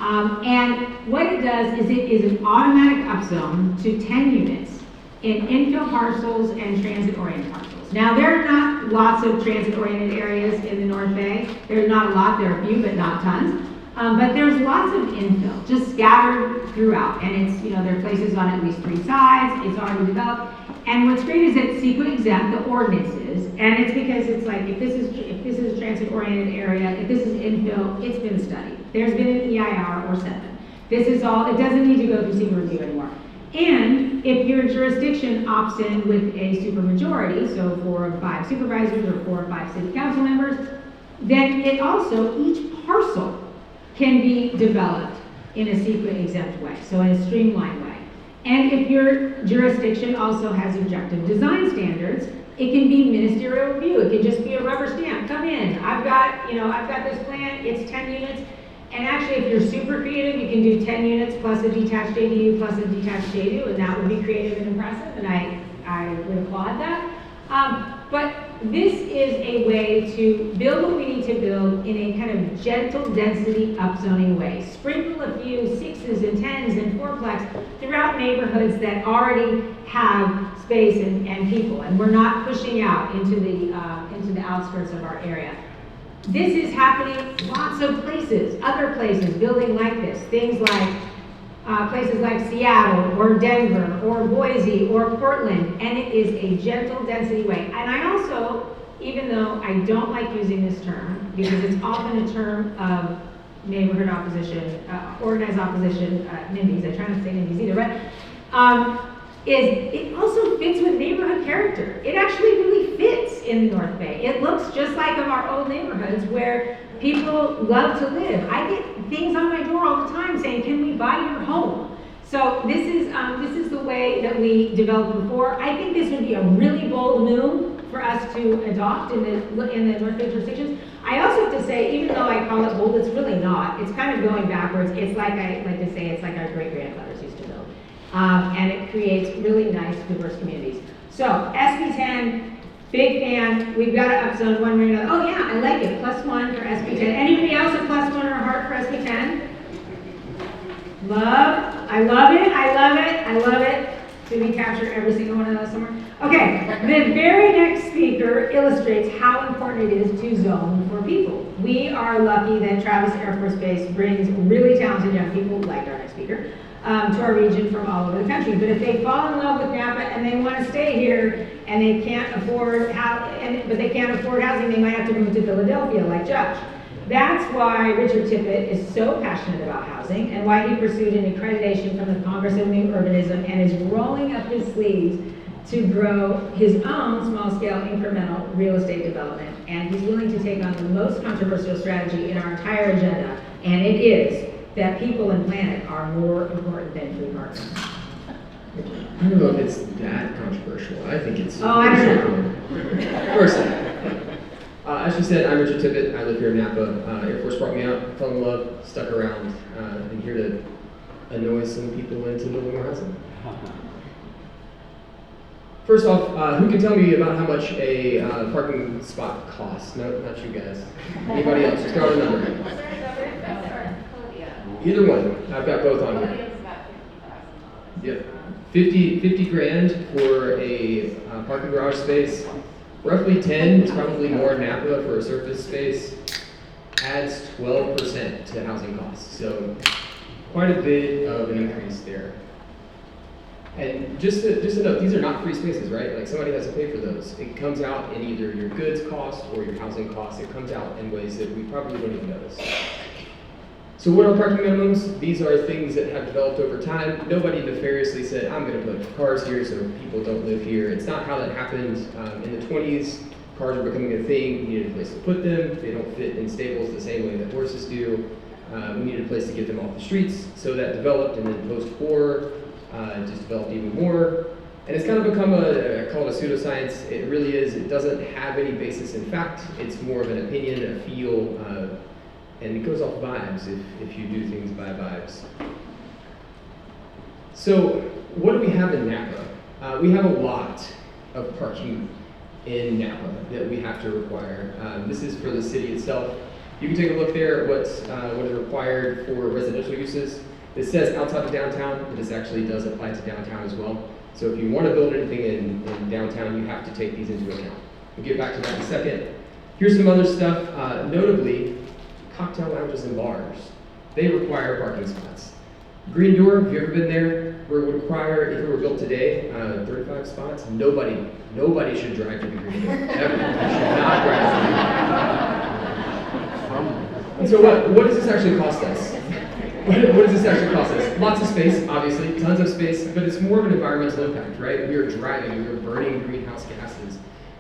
And what it does is it is an automatic upzone to 10 units in infill parcels and transit-oriented parcels. Now, there are not lots of transit-oriented areas in the North Bay. There's not a lot, there are a few, but not tons. But there's lots of infill, just scattered throughout. And it's, there are places on at least 3 sides, it's already developed. And what's great is that CEQA exempt the ordinances, and it's because it's like, if this is a transit-oriented area, if this is infill, it's been studied. There's been an EIR or 7. This is all, it doesn't need to go through CEQA review anymore. And if your jurisdiction opts in with a supermajority, so 4 of 5 supervisors or 4 or 5 city council members, then it also, each parcel can be developed in a CEQA exempt way, so in a streamlined way. And if your jurisdiction also has objective design standards, It can be ministerial review. It can just be a rubber stamp. Come in. I've got this plan. It's 10 units. And actually, if you're super creative, you can do 10 units plus a detached ADU plus a detached ADU, and that would be creative and impressive, and I would applaud that. But this is a way to build what we need to build in a kind of gentle density upzoning way. Sprinkle a few 6s and 10s and 4plex throughout neighborhoods that already have space and people, and we're not pushing out into the outskirts of our area. This is happening lots of places, other places building like this, things like places like Seattle or Denver or Boise or Portland, and it is a gentle density way. And I also, even though I don't like using this term, because it's often a term of neighborhood opposition, organized opposition, NIMBYs, I try not to say NIMBYs either, but it also fits with neighborhood character. It actually really fits in the North Bay. It looks just like of our old neighborhoods where people love to live. I get things on my door all the time saying, "Can we buy your home?" So this is the way that we developed before. I think this would be a really bold move for us to adopt in the North Bay jurisdictions. I also have to say, even though I call it bold, it's really not. It's kind of going backwards. It's like I like to say, it's like our great-grandfathers used to build. And it creates really nice, diverse communities. So, SB10, big fan. We've got to upzone one way or another. Oh yeah, I like it. +1 for SB10. Anybody else a +1 or a heart for SB10? Love. I love it. I love it. I love it. Did we capture every single one of those somewhere? Okay. The very next speaker illustrates how important it is to zone for people. We are lucky that Travis Air Force Base brings really talented young people, like our next speaker, to our region from all over the country. But if they fall in love with Napa and they want to stay here and they can't afford but they can't afford housing, they might have to move to Philadelphia like Josh. That's why Richard Tippett is so passionate about housing and why he pursued an accreditation from the Congress of New Urbanism and is rolling up his sleeves to grow his own small-scale incremental real estate development. And he's willing to take on the most controversial strategy in our entire agenda, and it is that people and planet are more important than free parking. I don't know if it's that controversial. I think it's... Oh, I don't know. Personally. As you said, I'm Richard Tippett. I live here in Napa. Air Force brought me out, fell in love, stuck around, and here to annoy some people into building more housing. First off, who can tell me about how much a parking spot costs? No, not you guys. Anybody else? Just throw out a number. Either one. I've got both on here. Yep. 50 grand for a parking garage space. Roughly 10, it's probably more Napa for a surface space. Adds 12% to housing costs. So quite a bit of an increase there. And just to note, these are not free spaces, right? Like somebody has to pay for those. It comes out in either your goods cost or your housing cost. It comes out in ways that we probably don't even notice. So what are parking minimums? These are things that have developed over time. Nobody nefariously said, I'm going to put cars here so people don't live here. It's not how that happened. In the 20s, cars were becoming a thing. We needed a place to put them. They don't fit in stables the same way that horses do. We needed a place to get them off the streets. So that developed, and then post-war, just developed even more. And it's kind of become I call it a pseudoscience. It really is. It doesn't have any basis in fact. It's more of an opinion, a feel, and it goes off vibes if you do things by vibes. So what do we have in Napa? We have a lot of parking in Napa that we have to require. This is for the city itself. You can take a look there at what is required for residential uses. It says outside of downtown, but this actually does apply to downtown as well. So if you want to build anything in downtown, you have to take these into account. We'll get back to that in a second. Here's some other stuff, notably cocktail lounges and bars. They require parking spots. Green Door, have you ever been there? Would require, if it were built today, 35 spots. Nobody should drive to the Green Door. Ever. You should not drive to the Green Door. And so what does this actually cost us? What does this actually cost us? Lots of space, obviously, tons of space, but it's more of an environmental impact, right? We are driving, we are burning greenhouse gases.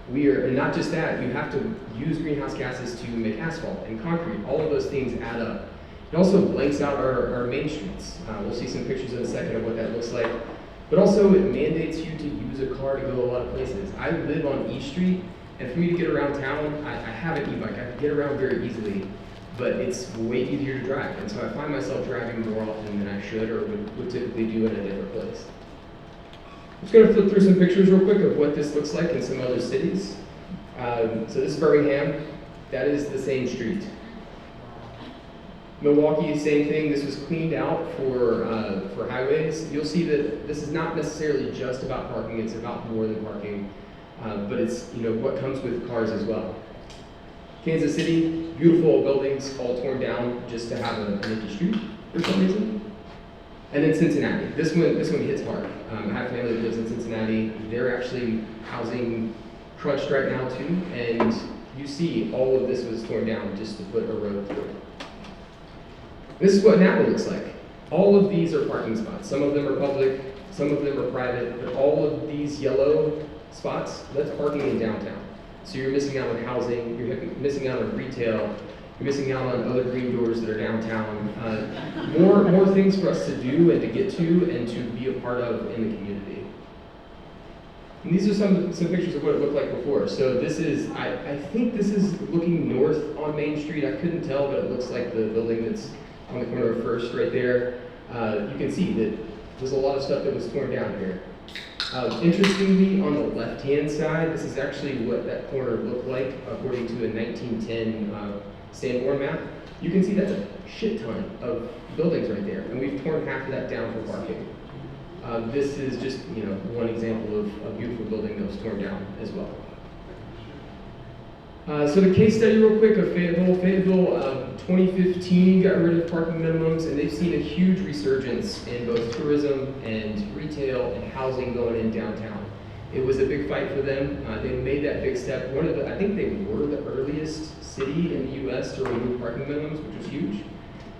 And not just that, you have to use greenhouse gases to make asphalt and concrete. All of those things add up. It also blanks out our main streets. We'll see some pictures in a second of what that looks like. But also it mandates you to use a car to go a lot of places. I live on E Street, and for me to get around town, I have an e-bike. I can get around very easily, but it's way easier to drive. And so I find myself driving more often than I should or would typically do in a different place. I'm just going to flip through some pictures real quick of what this looks like in some other cities. So this is Birmingham. That is the same street. Milwaukee, same thing. This was cleaned out for highways. You'll see that this is not necessarily just about parking. It's about more than parking, but it's what comes with cars as well. Kansas City, beautiful buildings all torn down just to have an empty street for some reason. And then Cincinnati. This one hits hard. I have family that lives in Cincinnati. They're actually housing crunched right now too, and you see all of this was torn down just to put a road through it. This is what Napa looks like. All of these are parking spots. Some of them are public, some of them are private, but all of these yellow spots, that's parking in downtown. So you're missing out on housing, you're missing out on retail, you're missing out on other green doors that are downtown. More things for us to do and to get to and to be a part of in the community. And these are some pictures of what it looked like before. So this is, I think this is looking north on Main Street. I couldn't tell, but it looks like the building that's on the corner of First right there. You can see that there's a lot of stuff that was torn down here. Interestingly, on the left-hand side, this is actually what that corner looked like according to a 1910 Sanborn map. You can see that's a shit ton of buildings right there, and we've torn half of that down for parking. This is just one example of a beautiful building that was torn down as well. So the case study real quick of Fayetteville. Fayetteville, 2015 got rid of parking minimums, and they've seen a huge resurgence in both tourism and retail and housing going in downtown. It was a big fight for them. They made that big step. I think they were the earliest city in the U.S. to remove parking minimums, which was huge.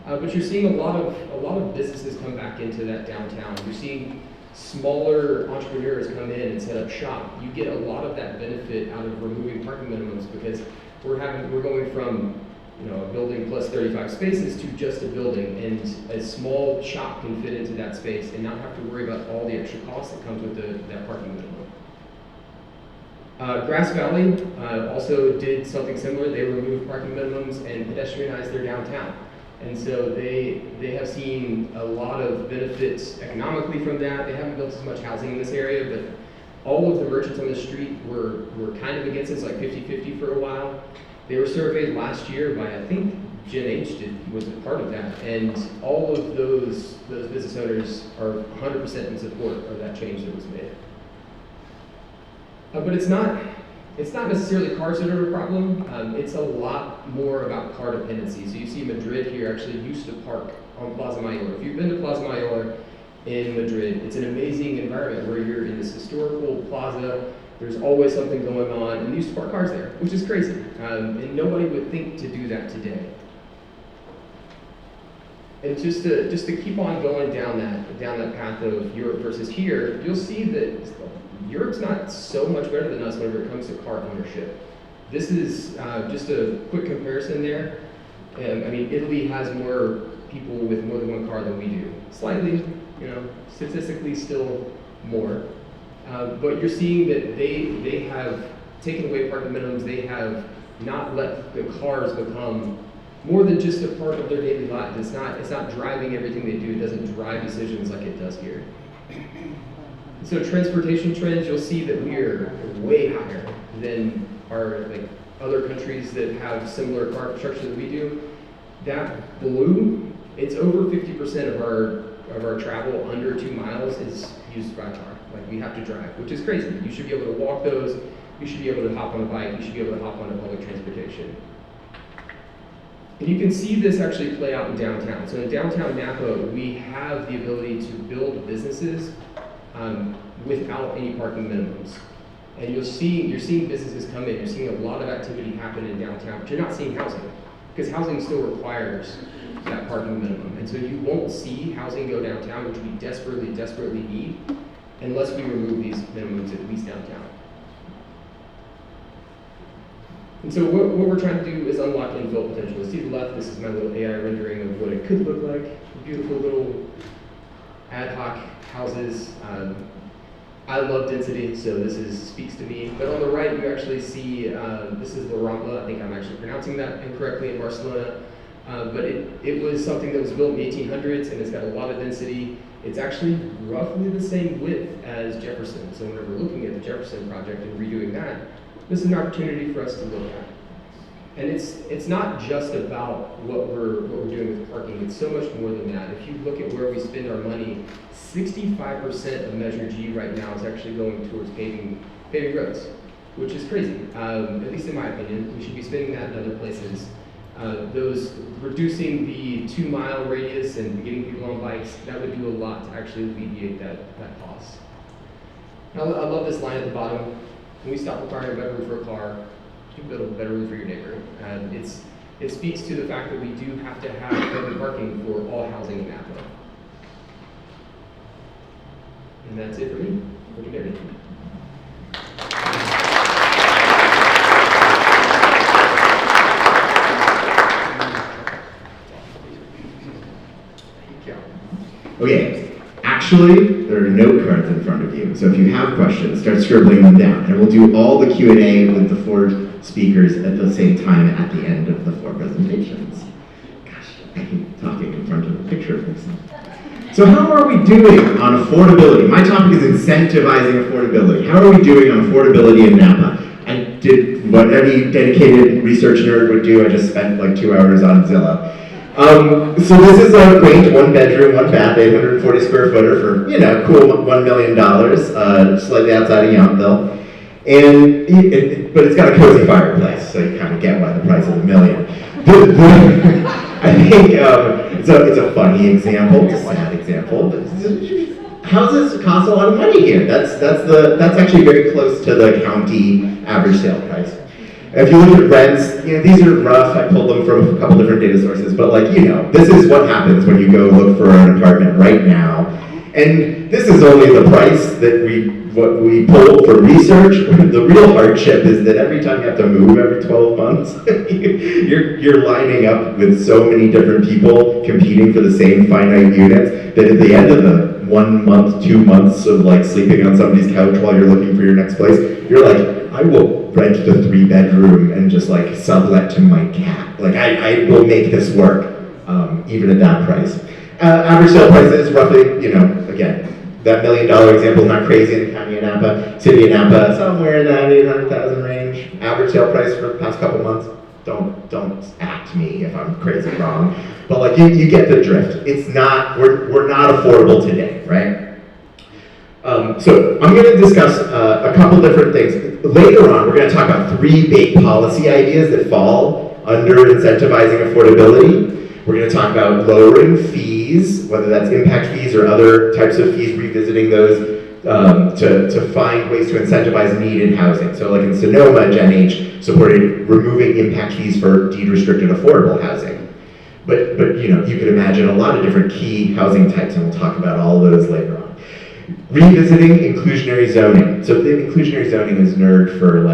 But you're seeing a lot of businesses come back into that downtown. You're seeing smaller entrepreneurs come in and set up shop. You get a lot of that benefit out of removing parking minimums because we're going from a building plus 35 spaces to just a building, and a small shop can fit into that space and not have to worry about all the extra costs that comes with that parking minimum. Grass Valley also did something similar. They removed parking minimums and pedestrianized their downtown. And so they have seen a lot of benefits economically from that. They haven't built as much housing in this area, but all of the merchants on the street were kind of against this, like 50-50 for a while. They were surveyed last year by, I think, Gen H was a part of that, and all of those business owners are 100% in support of that change that was made. But it's not necessarily cars that are a problem. It's a lot more about car dependency. So you see Madrid here actually used to park on Plaza Mayor. If you've been to Plaza Mayor in Madrid, it's an amazing environment where you're in this historical plaza. There's always something going on, and they used to park cars there, which is crazy. And nobody would think to do that today. And just to keep on going down that path of Europe versus here, you'll see that Europe's not so much better than us whenever it comes to car ownership. This is just a quick comparison there. I mean, Italy has more people with more than one car than we do. Slightly, statistically still more. But you're seeing that they have taken away parking minimums. They have not let the cars become more than just a part of their daily lives. It's not driving everything they do. It doesn't drive decisions like it does here. So transportation trends, you'll see that we are way higher than our other countries that have similar car infrastructure that we do. That blue, it's over 50% of our travel under 2 miles is used by car. Like, we have to drive, which is crazy. You should be able to walk those. You should be able to hop on a bike. You should be able to hop on a public transportation. And you can see this actually play out in downtown. So in downtown Napa, we have the ability to build businesses without any parking minimums. And you're seeing businesses come in. You're seeing a lot of activity happen in downtown, but you're not seeing housing, because housing still requires that parking minimum. And so you won't see housing go downtown, which we desperately, desperately need, unless we remove these minimums at least downtown. And so what we're trying to do is unlock infill potential. See the left, this is my little AI rendering of what it could look like. Beautiful little ad hoc houses. I love density, so this speaks to me. But on the right, you actually see, this is La Rambla. I think I'm actually pronouncing that incorrectly in Barcelona. But it was something that was built in the 1800s, and it's got a lot of density. It's actually roughly the same width as Jefferson. So whenever we're looking at the Jefferson project and redoing that, this is an opportunity for us to look at. And it's not just about what we're doing with parking. It's so much more than that. If you look at where we spend our money, 65% of Measure G right now is actually going towards paving roads, which is crazy. At least in my opinion, we should be spending that in other places. Those reducing the 2-mile radius and getting people on bikes, that would do a lot to actually alleviate that cost. I love this line at the bottom. When we stop requiring a better roof for a car, you build a better roof for your neighbor. It speaks to the fact that we do have to have public parking for all housing in Napa. And that's it for me. Legendary. Okay, actually, there are note cards in front of you, so if you have questions, start scribbling them down, and we'll do all the Q&A with the 4 speakers at the same time at the end of the 4 presentations. Gosh, I keep talking in front of a picture of myself. So how are we doing on affordability? My topic is incentivizing affordability. How are we doing on affordability in Napa? I did what any dedicated research nerd would do. I just spent like 2 hours on Zillow. So this is a quaint 1-bedroom, 1-bath, 840 square footer for, cool $1 million, slightly outside of Yountville. But it's got a cozy fireplace, so you kind of get why the price is $1 million. I think it's a funny example, it's a sad example, but houses cost a lot of money here. That's actually very close to the county average sale price. If you look at rents, these are rough. I pulled them from a couple different data sources, but this is what happens when you go look for an apartment right now. And this is only the price that what we pulled for research. The real hardship is that every time you have to move every 12 months, you're lining up with so many different people competing for the same finite units that at the end of the 1 month, 2 months of sleeping on somebody's couch while you're looking for your next place, you're like, I will rent the 3-bedroom and just sublet to my cat. I will make this work, even at that price. Average sale price is roughly, again, that $1 million example is not crazy in the county of Napa. City of Napa, somewhere in that 800,000 range. Average sale price for the past couple months. Don't at me if I'm crazy wrong. But you get the drift. It's not, we're not affordable today, right? So I'm going to discuss a couple different things. Later on, we're going to talk about 3 big policy ideas that fall under incentivizing affordability. We're going to talk about lowering fees, whether that's impact fees or other types of fees, revisiting those to find ways to incentivize needed housing. So in Sonoma, Gen H supported removing impact fees for deed-restricted affordable housing. But you could imagine a lot of different key housing types, and we'll talk about all those later on. Revisiting inclusionary zoning. So the inclusionary zoning is nerd for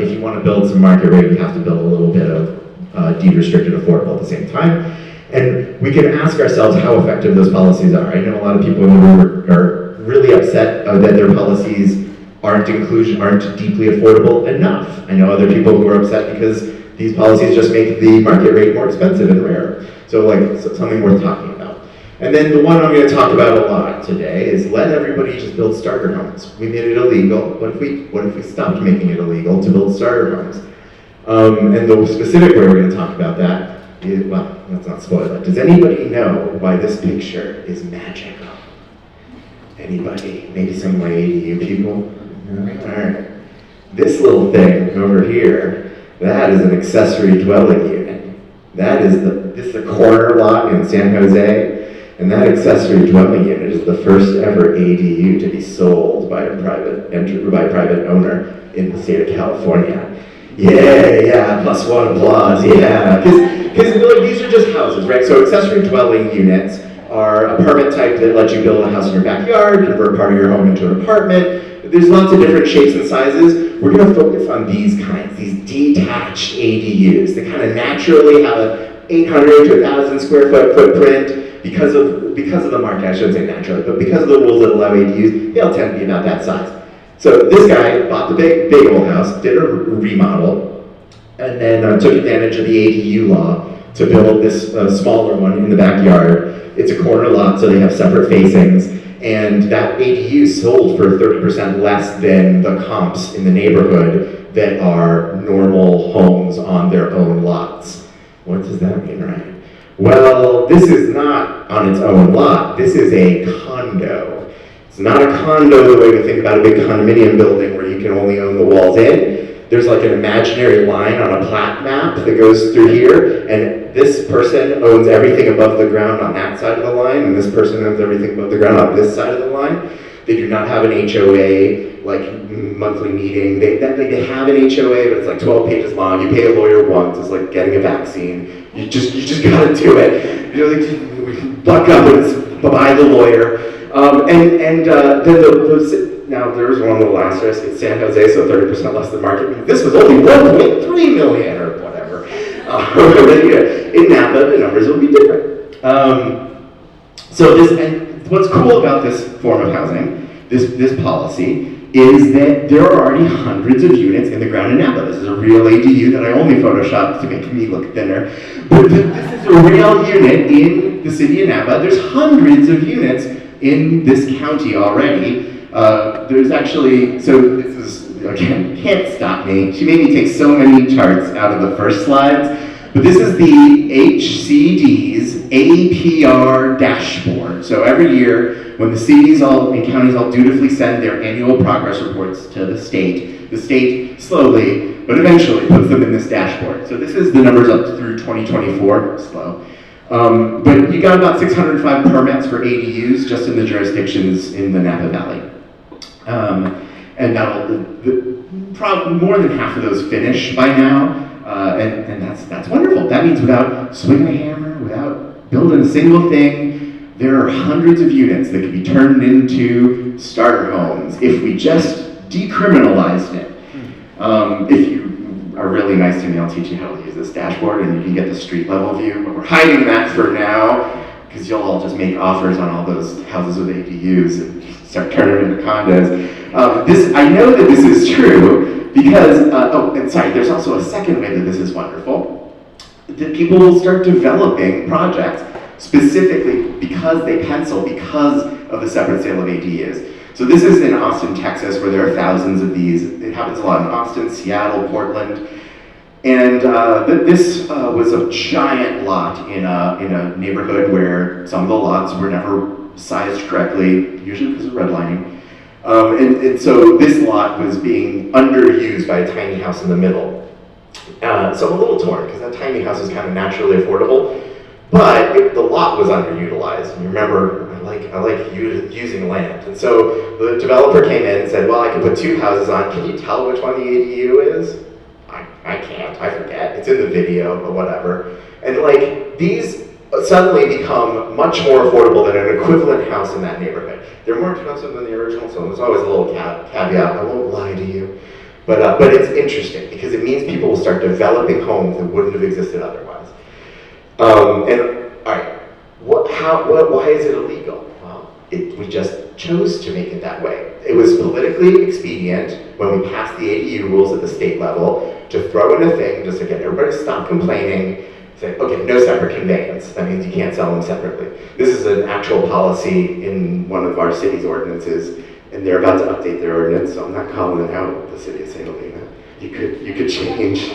if you want to build some market rate, you have to build a little bit of deed-restricted affordable at the same time. And we can ask ourselves how effective those policies are. I know a lot of people in the room are really upset that their policies aren't deeply affordable enough. I know other people who are upset because these policies just make the market rate more expensive and rare. So something worth talking about. And then the one I'm going to talk about a lot today is let everybody just build starter homes. We made it illegal. What if we stopped making it illegal to build starter homes? And the specific way we're going to talk about that is, well, let's not spoil it. Does anybody know why this picture is magical? Anybody? Maybe some ADU people? No? All right. This little thing over here, that is an accessory dwelling unit. This is a corner lot in San Jose, and that accessory dwelling unit is the first ever ADU to be sold by a private owner in the state of California. Yeah, +1 applause, yeah. Because these are just houses, right? So accessory dwelling units are a permit type that lets you build a house in your backyard, convert part of your home into an apartment. There's lots of different shapes and sizes. We're going to focus on these detached ADUs that kind of naturally have an 800 to 1,000 square foot footprint. because of the market, I shouldn't say naturally, but because of the rules that allow ADUs, they all tend to be about that size. So this guy bought the big old house, did a remodel, and then took advantage of the ADU law to build this smaller one in the backyard. It's a corner lot, so they have separate facings, and that ADU sold for 30% less than the comps in the neighborhood that are normal homes on their own lots. What does that mean, right? Well, this is not on its own lot. This is a condo. It's not a condo the way we think about a big condominium building where you can only own the walls in. There's like an imaginary line on a plat map that goes through here, and this person owns everything above the ground on that side of the line, and this person owns everything above the ground on this side of the line. They do not have an HOA, like monthly meeting. They have an HOA, but it's like 12 pages long. You pay a lawyer once. It's like getting a vaccine. You just gotta do it. You know, like, buck up and buy the lawyer. Then now there's one little asterisk. It's San Jose, so 30% less than market. This was only 1.3 million or whatever. In Napa, the numbers will be different. What's cool about this form of housing, this policy, is that there are already hundreds of units in the ground in Napa. This is a real ADU that I only photoshopped to make me look thinner. But this is a real unit in the city of Napa. There's hundreds of units in this county already. There's actually, so this is, again, can't stop me. She made me take so many charts out of the first slides. But this is the HCD's APR dashboard. So every year, when the cities and counties all dutifully send their annual progress reports to the state slowly, but eventually puts them in this dashboard. So this is the numbers up through 2024, slow. But you got about 605 permits for ADUs just in the jurisdictions in the Napa Valley. And more than half of those finish by now. And that's wonderful. That means without swinging a hammer, without building a single thing, there are hundreds of units that could be turned into starter homes if we just decriminalized it. If you are really nice to me, I'll teach you how to use this dashboard and you can get the street level view, but we're hiding that for now because you'll all just make offers on all those houses with ADUs and start turning them into condos. I know that this is true because, there's also a second way that this is wonderful. That people will start developing projects specifically because they pencil, because of the separate sale of ADUs. So this is in Austin, Texas, where there are thousands of these. It happens a lot in Austin, Seattle, Portland. And this was a giant lot in a neighborhood where some of the lots were never sized correctly, usually because of redlining. And so this lot was being underused by a tiny house in the middle. So I'm a little torn, because that tiny house is kind of naturally affordable, but the lot was underutilized. And you remember, I like using land. And so the developer came in and said, well, I can put two houses on. Can you tell which one the ADU is? I can't, I forget. It's in the video, or whatever. And these suddenly become much more affordable than an equivalent house in that neighborhood. They're more expensive than the original, so there's always a little caveat. I won't lie to you. But it's interesting because it means people will start developing homes that wouldn't have existed otherwise. All right, why is it illegal? Well, we just chose to make it that way. It was politically expedient when we passed the ADU rules at the state level to throw in a thing just to get everybody to stop complaining. Say, okay, no separate conveyance. That means you can't sell them separately. This is an actual policy in one of our city's ordinances, and they're about to update their ordinance, so I'm not calling out the city of St. Helena. You could change.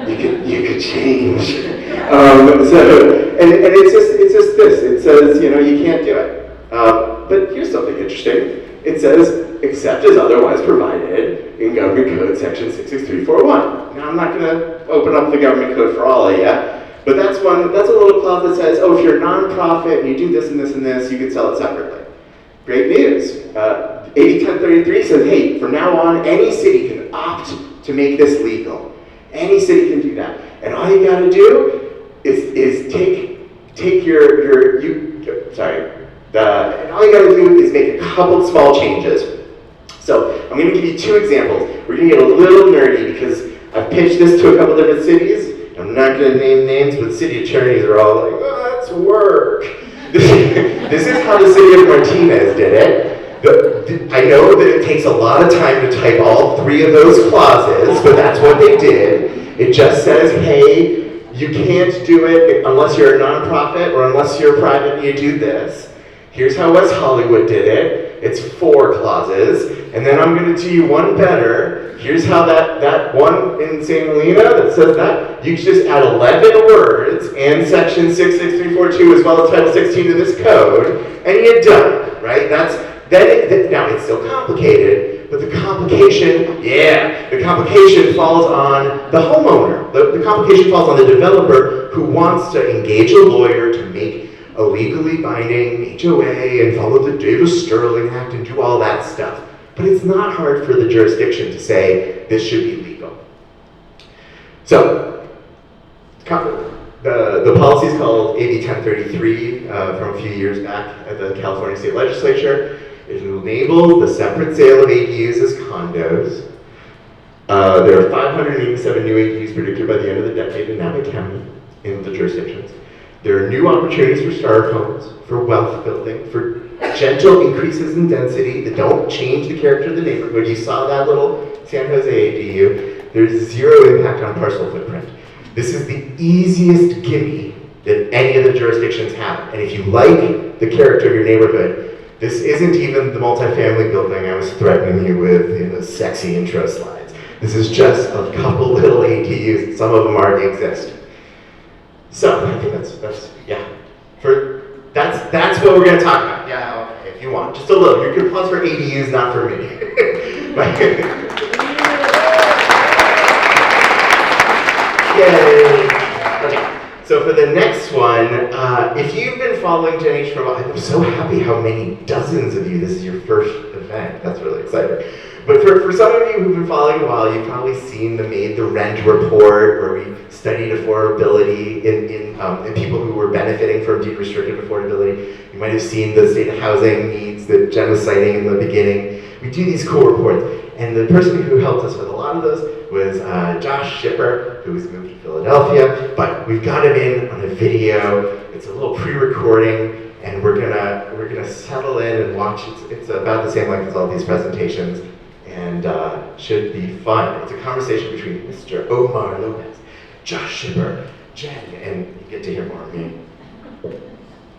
You could change. And it's just this. It says, you can't do it. But here's something interesting. It says, except as otherwise provided in Government Code Section 66341. Now I'm not going to open up the government code for all of you, but that's a little clause that says, if you're a nonprofit and you do this and this and this, you can sell it separately. Great news. AB 1033 says, hey, from now on, any city can opt to make this legal. Any city can do that. And all you gotta do is and all you gotta do is make a couple small changes. So I'm gonna give you two examples. We're gonna get a little nerdy because I've pitched this to a couple different cities. I'm not gonna name names, but city attorneys are all like, oh, that's work. This is how the city of Martinez did it. I know that it takes a lot of time to type all 3 of those clauses, but that's what they did. It just says, hey, you can't do it unless you're a nonprofit or unless you're private and you do this. Here's how West Hollywood did it. It's 4 clauses. And then I'm going to do you one better. Here's how that one in St. Helena that says that, you just add 11 words and section 66342 as well as title 16 of this code, and you're done, right? Now it's still complicated, but the complication falls on the homeowner. The complication falls on the developer who wants to engage a lawyer to make a legally binding HOA and follow the Davis-Sterling Act and do all that stuff. But it's not hard for the jurisdiction to say this should be legal. So, the policy is called AB 1033 from a few years back at the California State Legislature. It enables the separate sale of ADUs as condos. There are 587 new ADUs predicted by the end of the decade in Napa County in the jurisdictions. There are new opportunities for starter homes, for wealth building, for gentle increases in density that don't change the character of the neighborhood. You saw that little San Jose ADU. There's 0 impact on parcel footprint. This is the easiest gimme that any of the jurisdictions have. And if you like the character of your neighborhood, this isn't even the multifamily building I was threatening you with in the sexy intro slides. This is just a couple little ADUs. Some of them already exist. So I think that's what we're going to talk about. Yeah, okay, if you want, just a little. You can pause for ADUs, not for me. Yay! Okay. So for the next one, if you've been following Gen H for a while, I'm so happy how many dozens of you, this is your first event. That's really exciting. But for some of you who've been following a while, you've probably seen the Made the Rent report, where we studied affordability in people who were benefiting from deed-restricted affordability. You might have seen the state of housing needs that Jen was citing in the beginning. We do these cool reports. And the person who helped us with a lot of those was Josh Shipper, who's moved to Philadelphia. But we've got him in on a video. It's a little pre-recording, and we're gonna settle in and watch. It's about the same length as all these presentations, and should be fun. It's a conversation between Mr. Omar Lopez, Josh Shipper, Jen, and you get to hear more of me.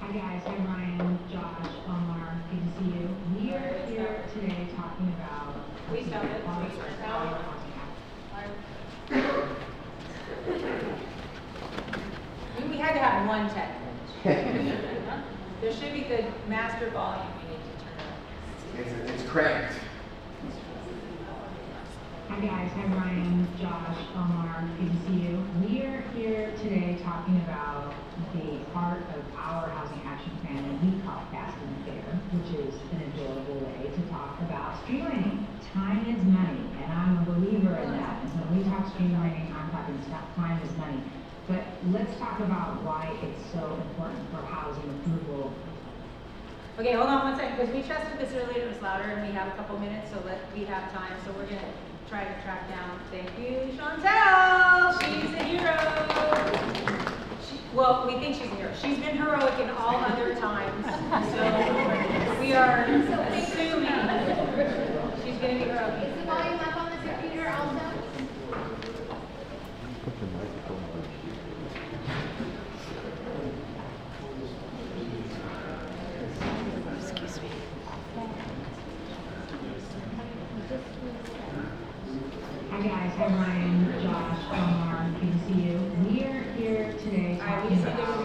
Hi guys, I'm Ryan, Josh, Omar, good to see you. We are here today talking about We had to have one tech. There should be the master volume we need to turn on. It's cranked. Hi guys, I'm Ryan, Josh, Omar, good to see you. We are here today talking about the part of our housing action plan that we call Fast and Fair, which is an adorable way to talk about streamlining. Time is money, and I'm a believer in that. And when we talk streamlining, I'm talking time is money. But let's talk about why it's so important for housing approval. Okay, hold on one second, because we tested this earlier, it was louder, and we have a couple minutes, so we have time, so we're gonna try to track down. Thank you, Chantel. She's a hero. Well, we think she's a hero. She's been heroic in all other times, so we are assuming she's gonna be heroic. Is the volume up on the computer also? Hi guys, I'm Ryan, Josh, Omar, good to see you. We are here today talking about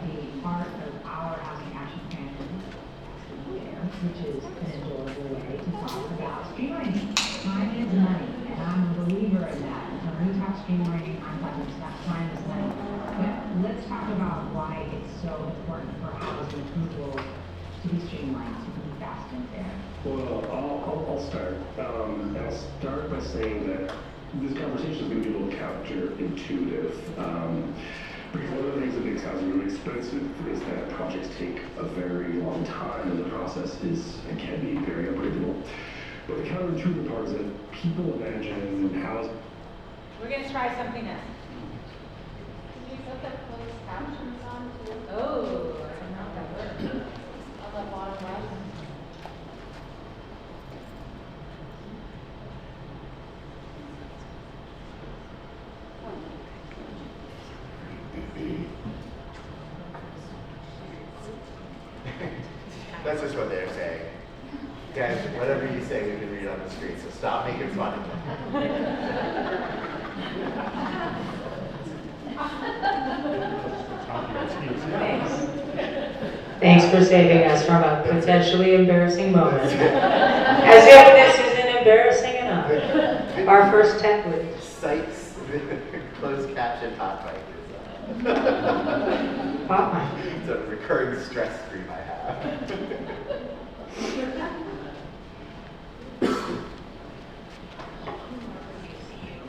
the part of our housing action plan, which is an adorable way to talk about streamlining. Time is money, and I'm a believer in that. And when we talk streamlining, I'm talking about time is money. But let's talk about why it's so important for housing approval to be streamlined, to be fast and fair. Well, I'll start. And I'll start by saying that this conversation is going to be a little counterintuitive. Because one of the things that makes housing really expensive is that projects take a very long time, and the process is and can be very unpredictable. But the counterintuitive part is that people imagine housing. We're gonna try something else. Did you put the closed captions on too? Oh, I don't know if that works. That's just what they're saying. Guys, whatever you say, we can read on the screen, so stop making fun of them. Thanks for saving us from a potentially embarrassing moment. As if this isn't embarrassing enough. Our first tech week. Sykes, closed caption hot mic is Pop mic. it's a recurring stress stream I have.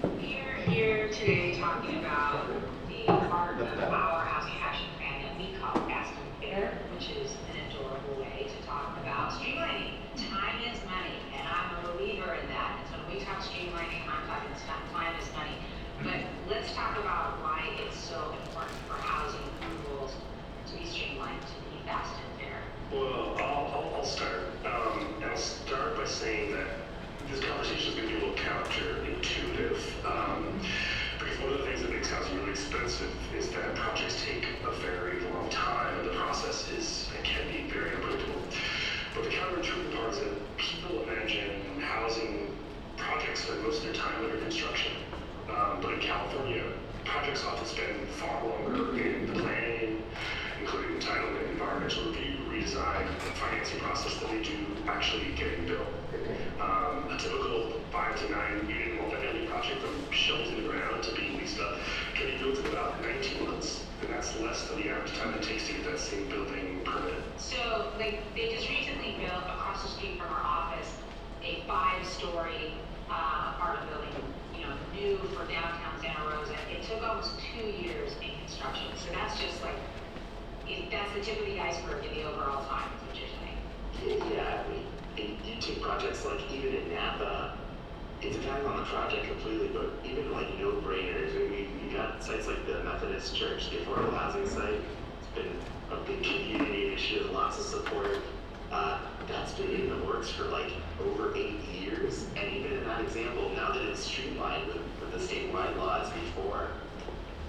We're here today talking about the part of our housing action plan that we call Fast and Fair, which is an adorable way to talk about streamlining. Time is money, and I'm a believer in that. And so when we talk streamlining, I'm talking time is money. But let's talk about why it's so important for housing approvals to be streamlined, to be fast and fair. Well, I'll start. And I'll start by saying that this conversation is going to be a little counterintuitive. Because one of the things that makes housing really expensive is that projects take a very long time and the process is and can be very unpredictable. But the counterintuitive part is that people imagine housing projects spend most of their time under construction. But in California, projects often spend far longer in the planning, including entitlement, environmental review, redesign, and financing process than they do actually getting built. A typical 5 to 9 unit multifamily project from shovels in the ground to being leased up can be built in about 19 months, and that's less than the average time it takes to get that same building permitted. So, like, they just recently built across the street from our office a 5-story apartment building, new for downtown Santa Rosa. It took almost 2 years in construction. So that's just like, that's the tip of the iceberg in the overall time, is what you're saying. Yeah, you take projects like even in Napa, it depends on the project completely, but even like no-brainers. I mean, you got sites like the Methodist Church, the affordable housing site. It's been a big community initiative, lots of support. That's been in the works for like over 8 years, and even in that example, now that it's streamlined with the statewide laws before,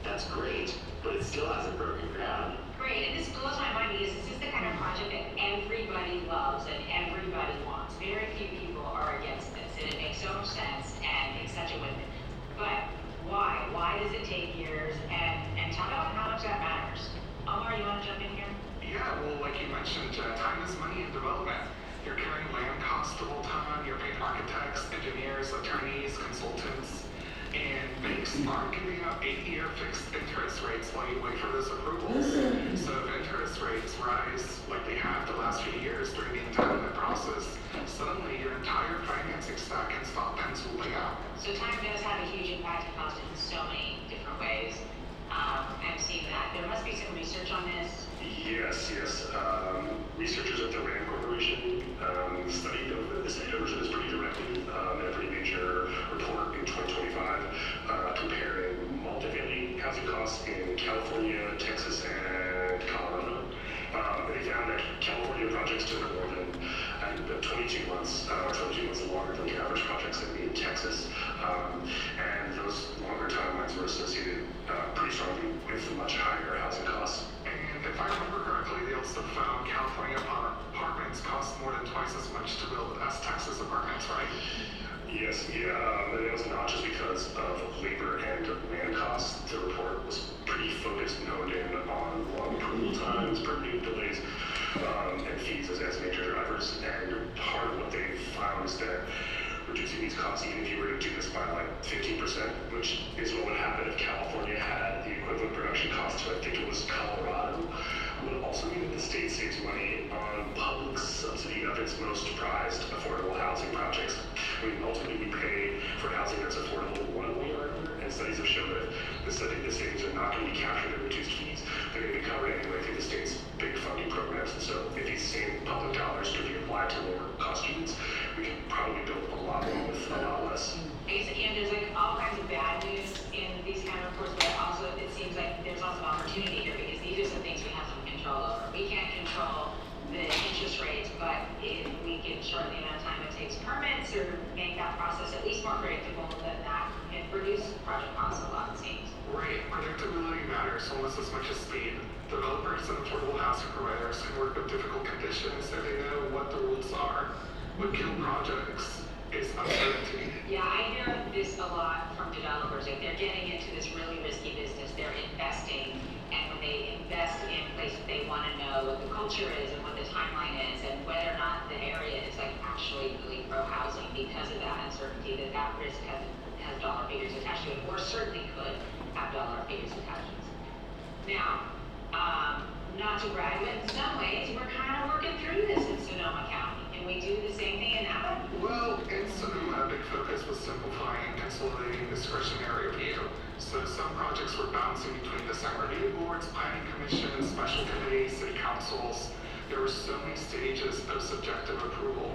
that's great, but it still hasn't broken ground. Great, and this blows my mind because this is the kind of project that everybody loves and everybody wants. Very few people are against this, and it makes so much sense, and it's such a win-win. But why? Why does it take years? And talk about how much that matters. Omar, you want to jump in here? Yeah, well, like you mentioned, time is money in development. You're carrying land costs the whole time, you're paying architects, engineers, attorneys, consultants, and banks aren't giving out 8-year fixed interest rates while you wait for those approvals. So if interest rates rise like they have the last few years during the entitlement process, suddenly your entire financing stack can stop penciling out. So time does have a huge impact on cost in so many different ways. I've seen that. There must be some research on this. Yes. Researchers at the RAND Corporation studied the state version is pretty directly in a pretty major report in 2025 comparing multifamily housing costs in California, Texas, and Colorado. They found that California projects took more than 22 months longer than the average projects in Texas. And those longer timelines were associated pretty strongly with much higher housing costs. And if I remember correctly, they also found California apartments cost more than twice as much to build as Texas apartments, right? Yes, but it was not just because of labor and land costs. The report was pretty focused and honed in on long approval times, permitting delays, and fees as major drivers. And part of what they found is that reducing these costs, even if you were to do this by like 15%, which is what would happen if California had the equivalent production cost to, I think it was Colorado, would also mean that the state saves money on public subsidy of its most prized affordable housing projects. I mean, ultimately we pay for housing that's affordable one way or another, and studies have shown that the savings are not going to be captured in reduced fees. They're going to be covered anyway through the state's big funding programs. And so if these same public dollars could be applied to lower cost units, we can probably build a lot more with a lot less. I guess, there's like all kinds of bad news in these kind of reports, but also it seems like there's lots of opportunity here because these are some things we have some control over. We can't control the interest rates, but if we can shorten the amount of time it takes permits or make that process at least more predictable, then that can reduce project costs a lot, it seems. Right. Are there predictability matters almost as much as speed. Developers and affordable housing providers can work with difficult conditions if they know what the rules are. What kills projects is uncertainty. Yeah, I hear this a lot from developers. If they're getting into this really risky business, they're investing, and when they invest in places, they want to know what the culture is and what the timeline is, and whether or not the area is like actually really pro-housing because of that uncertainty, that risk has dollar figures attached to it, or certainly could have dollar figures attached to it. Now, not to brag, but in some ways, we're kind of working through this in Sonoma County. Can we do the same thing in Napa? Well, in Sonoma, a big focus was simplifying and consolidating discretionary review. So some projects were bouncing between design review boards, planning commissions, special committees, city councils. There were so many stages of subjective approval.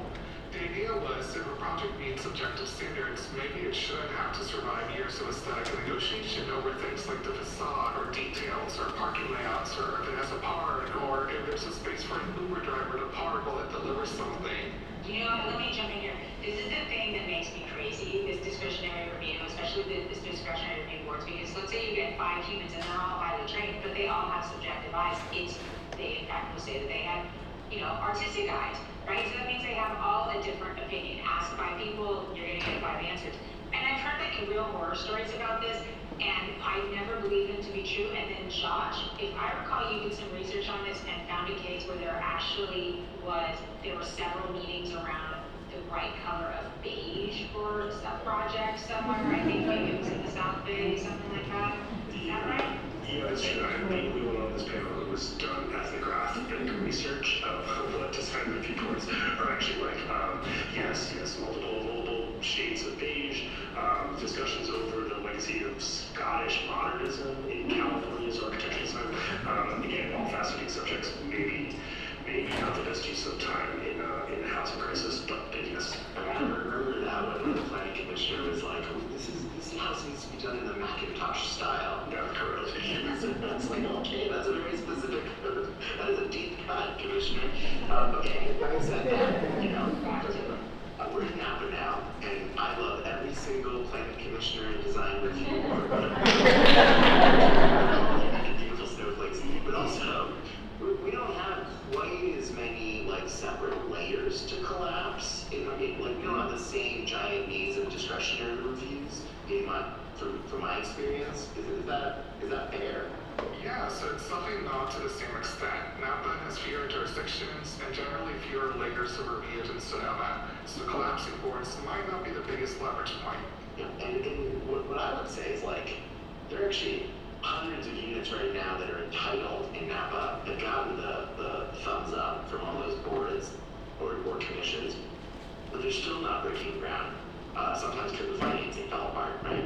The idea was if a project meets objective standards, maybe it shouldn't have to survive years of aesthetic negotiation over things like the facade or details or parking layouts or if it has a park or if there's a space for an Uber driver to park while it delivers something. You know, let me jump in here. This is the thing that makes me crazy, this discretionary review, especially this discretionary review boards, because let's say you get 5 humans and they're all highly trained, but they all have subjective eyes. They in fact will say that they have, artistic eyes, right? So that means they have all a different opinion. Asked 5 people, you're gonna get 5 answers. And I've heard like real horror stories about this, and I never believed them to be true. And then Josh, if I recall, you did some research on this and found a case where there were several meetings around the right color of beige for a project somewhere. I think maybe it was in the South Bay, something like that. Is that right? Yeah, that's true. I think we went on this panel that was done ethnographic research of what design review boards are actually like. Yes, multiple shades of beige. Discussions over the legacy of Scottish modernism in California's architecture design. Again, all fascinating subjects. Maybe not the best use of time in the housing crisis, but yes. I remember that when the planning commissioner was like, this house needs to be done in the Macintosh style. Yeah, correct. That's like, okay, that's a very specific, that is a deep cut, Commissioner. Okay, having said that, back to we're in Napa now, and I love every single planning commissioner and design review board. Beautiful snowflakes, but also, we don't have quite as many like separate layers to collapse. We don't have the same giant needs of discretionary reviews. From my experience, is that fair? Yeah, so it's something not to the same extent. Napa has fewer jurisdictions and generally fewer layers of review than Sonoma, so collapsing boards might not be the biggest leverage point. Yeah, and what I would say is there are actually hundreds of units right now that are entitled in Napa that gotten the thumbs up from all those boards or commissions, but they're still not breaking ground. Sometimes because the financing fell apart, right?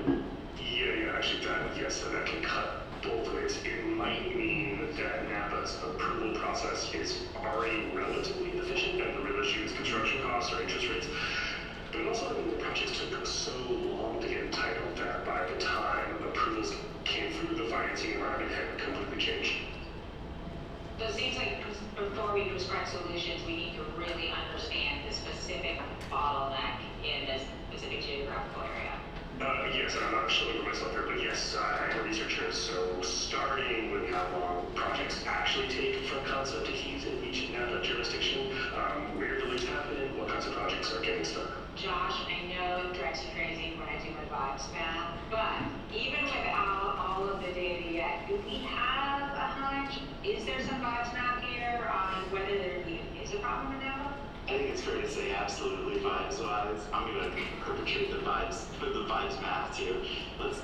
Yeah, actually that can cut both ways. It might mean that Napa's approval process is already relatively inefficient, and the real issue is construction costs or interest rates. But it also means the projects took so long to get entitled that by the time approvals came through, the financing environment had completely changed. So it seems like before we prescribe solutions, we need to really understand the specific bottleneck in this specific geographical area. Yes, and I'm not showing for myself here, but yes, I'm a researcher, so starting with how long projects actually take from concept to heat in each Napa jurisdiction, where delays happen, what kinds of projects are getting stuck. Josh, I know it drives you crazy when I do my vibes math, but even without all of the data yet, do we have a hunch? Is there some vibes math here on whether there even is a problem in Napa? I think it's fair to say absolutely vibes-wise. I'm gonna perpetrate the vibes math too. Let's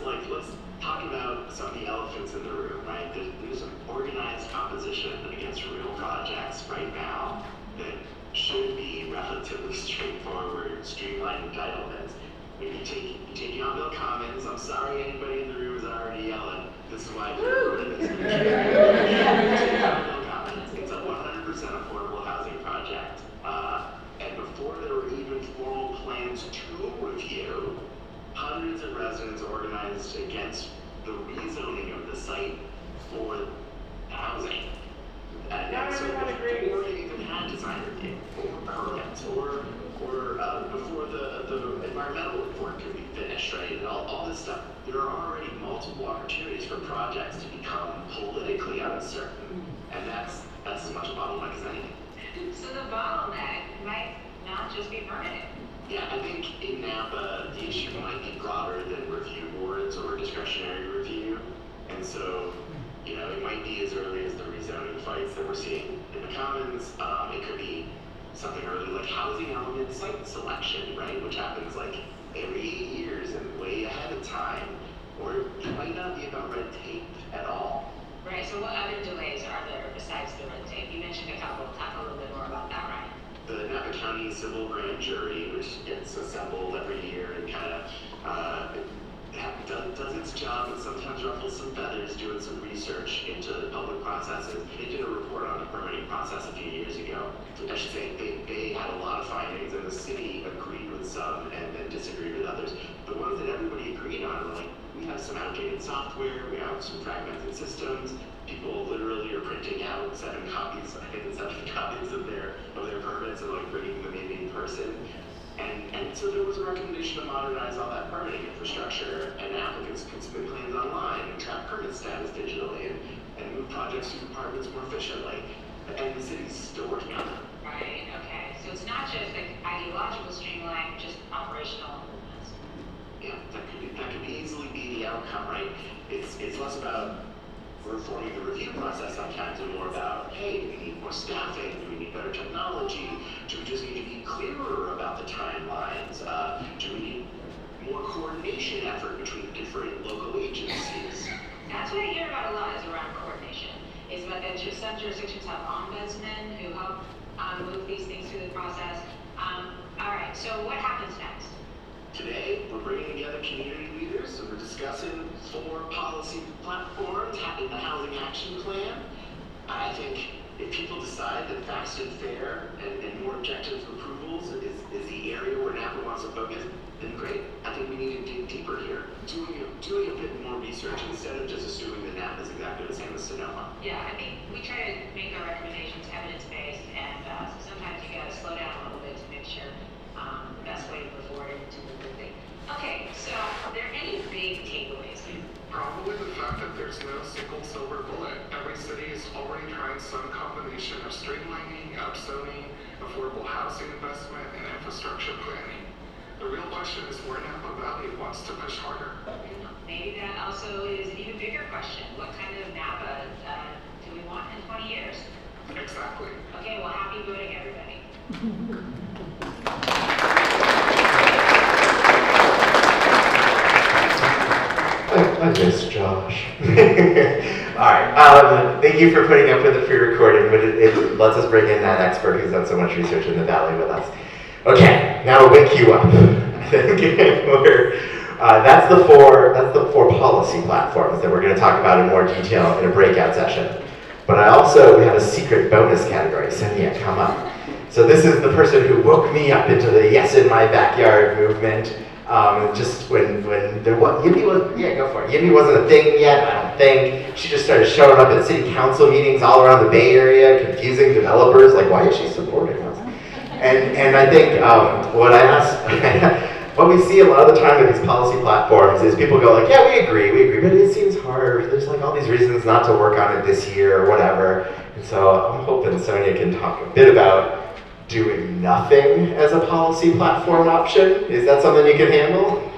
talk about some of the elephants in the room, right? There's an organized opposition against real projects right now that should be relatively straightforward, streamlined entitlements. When you take Yountville Commons, I'm sorry anybody in the room is already yelling. This is why I recorded this. Yountville Commons, it's a 100% affordable housing project. And before there were even formal plans to review, hundreds of residents organized against the rezoning of the site for housing. And so before they even had design review, or permits, or before the environmental report could be finished, right? And all this stuff, there are already multiple opportunities for projects uncertain. And that's as much a bottleneck as anything. So the bottleneck might not just be permitting. Yeah, I think in Napa, the issue might be broader than review boards or discretionary review. And so, it might be as early as the rezoning fights that we're seeing in the Commons. It could be something early like housing element site selection, right? Which happens like every 8 years and way ahead of time. Or it might not be about red tape at all. Right, so what other delays are there besides the red tape? You mentioned a couple. Talk a little bit more about that, Ryan. The Napa County Civil Grand Jury, which gets assembled every year and kind of does its job and sometimes ruffles some feathers doing some research into the public processes. They did a report on the permitting process a few years ago. I should say they had a lot of findings and the city agreed with some and then disagreed with others. The ones that everybody agreed on were like, we have some outdated software, we have some fragmented systems, people literally are printing out 7 copies of their permits and like bringing them in person. And so there was a recommendation to modernize all that permitting infrastructure, and applicants can submit plans online and track permit status digitally and move projects through departments more efficiently. And the city's still working on that. Right, okay. So it's not just like ideological streamline, just operational improvements. Yeah, that could easily be the outcome, right? It's less about reforming the review process sometimes and more about, hey, we need more staffing, do we need better technology, do we just need to be clearer about the timelines, do we need more coordination effort between different local agencies? That's what I hear about a lot is around coordination. Is that some jurisdictions have ombudsmen who help move these things through the process. All right, so what happens next? Today, we're bringing together community leaders and we're discussing 4 policy platforms in the Housing Action Plan. I think if people decide that fast and fair and more objective approvals is the area where Napa wants to focus, then great. I think we need to dig deeper here. Doing a bit more research instead of just assuming that Napa is exactly the same as Sonoma. Yeah, I mean, we try to make our recommendations evidence-based, and sometimes you gotta slow down a little bit to make sure the best way to move forward into the good thing. Okay, so are there any big takeaways? Probably the fact that there's no single silver bullet. Every city is already trying some combination of streamlining, upzoning, affordable housing investment, and infrastructure planning. The real question is where Napa Valley wants to push harder. Maybe that also is an even bigger question. What kind of Napa do we want in 20 years? Exactly. Okay, well, happy voting, everybody. I miss Josh. Alright, thank you for putting up with the pre-recording, but it lets us bring in that expert who's done so much research in the Valley with us. Okay, now we'll wake you up. I think that's the four policy platforms that we're going to talk about in more detail in a breakout session. But we have a secret bonus category. Senia, come up. So this is the person who woke me up into the Yes in My Backyard movement. Just when there was, Yippee was, yeah, go for it. Yippee wasn't a thing yet, I don't think. She just started showing up at city council meetings all around the Bay Area, confusing developers, like, why is she supporting us? And I think what I asked, what we see a lot of the time with these policy platforms is people go like, yeah, we agree, but it seems hard. There's like all these reasons not to work on it this year or whatever. And so I'm hoping Sonia can talk a bit about doing nothing as a policy platform option. Is that something you can handle?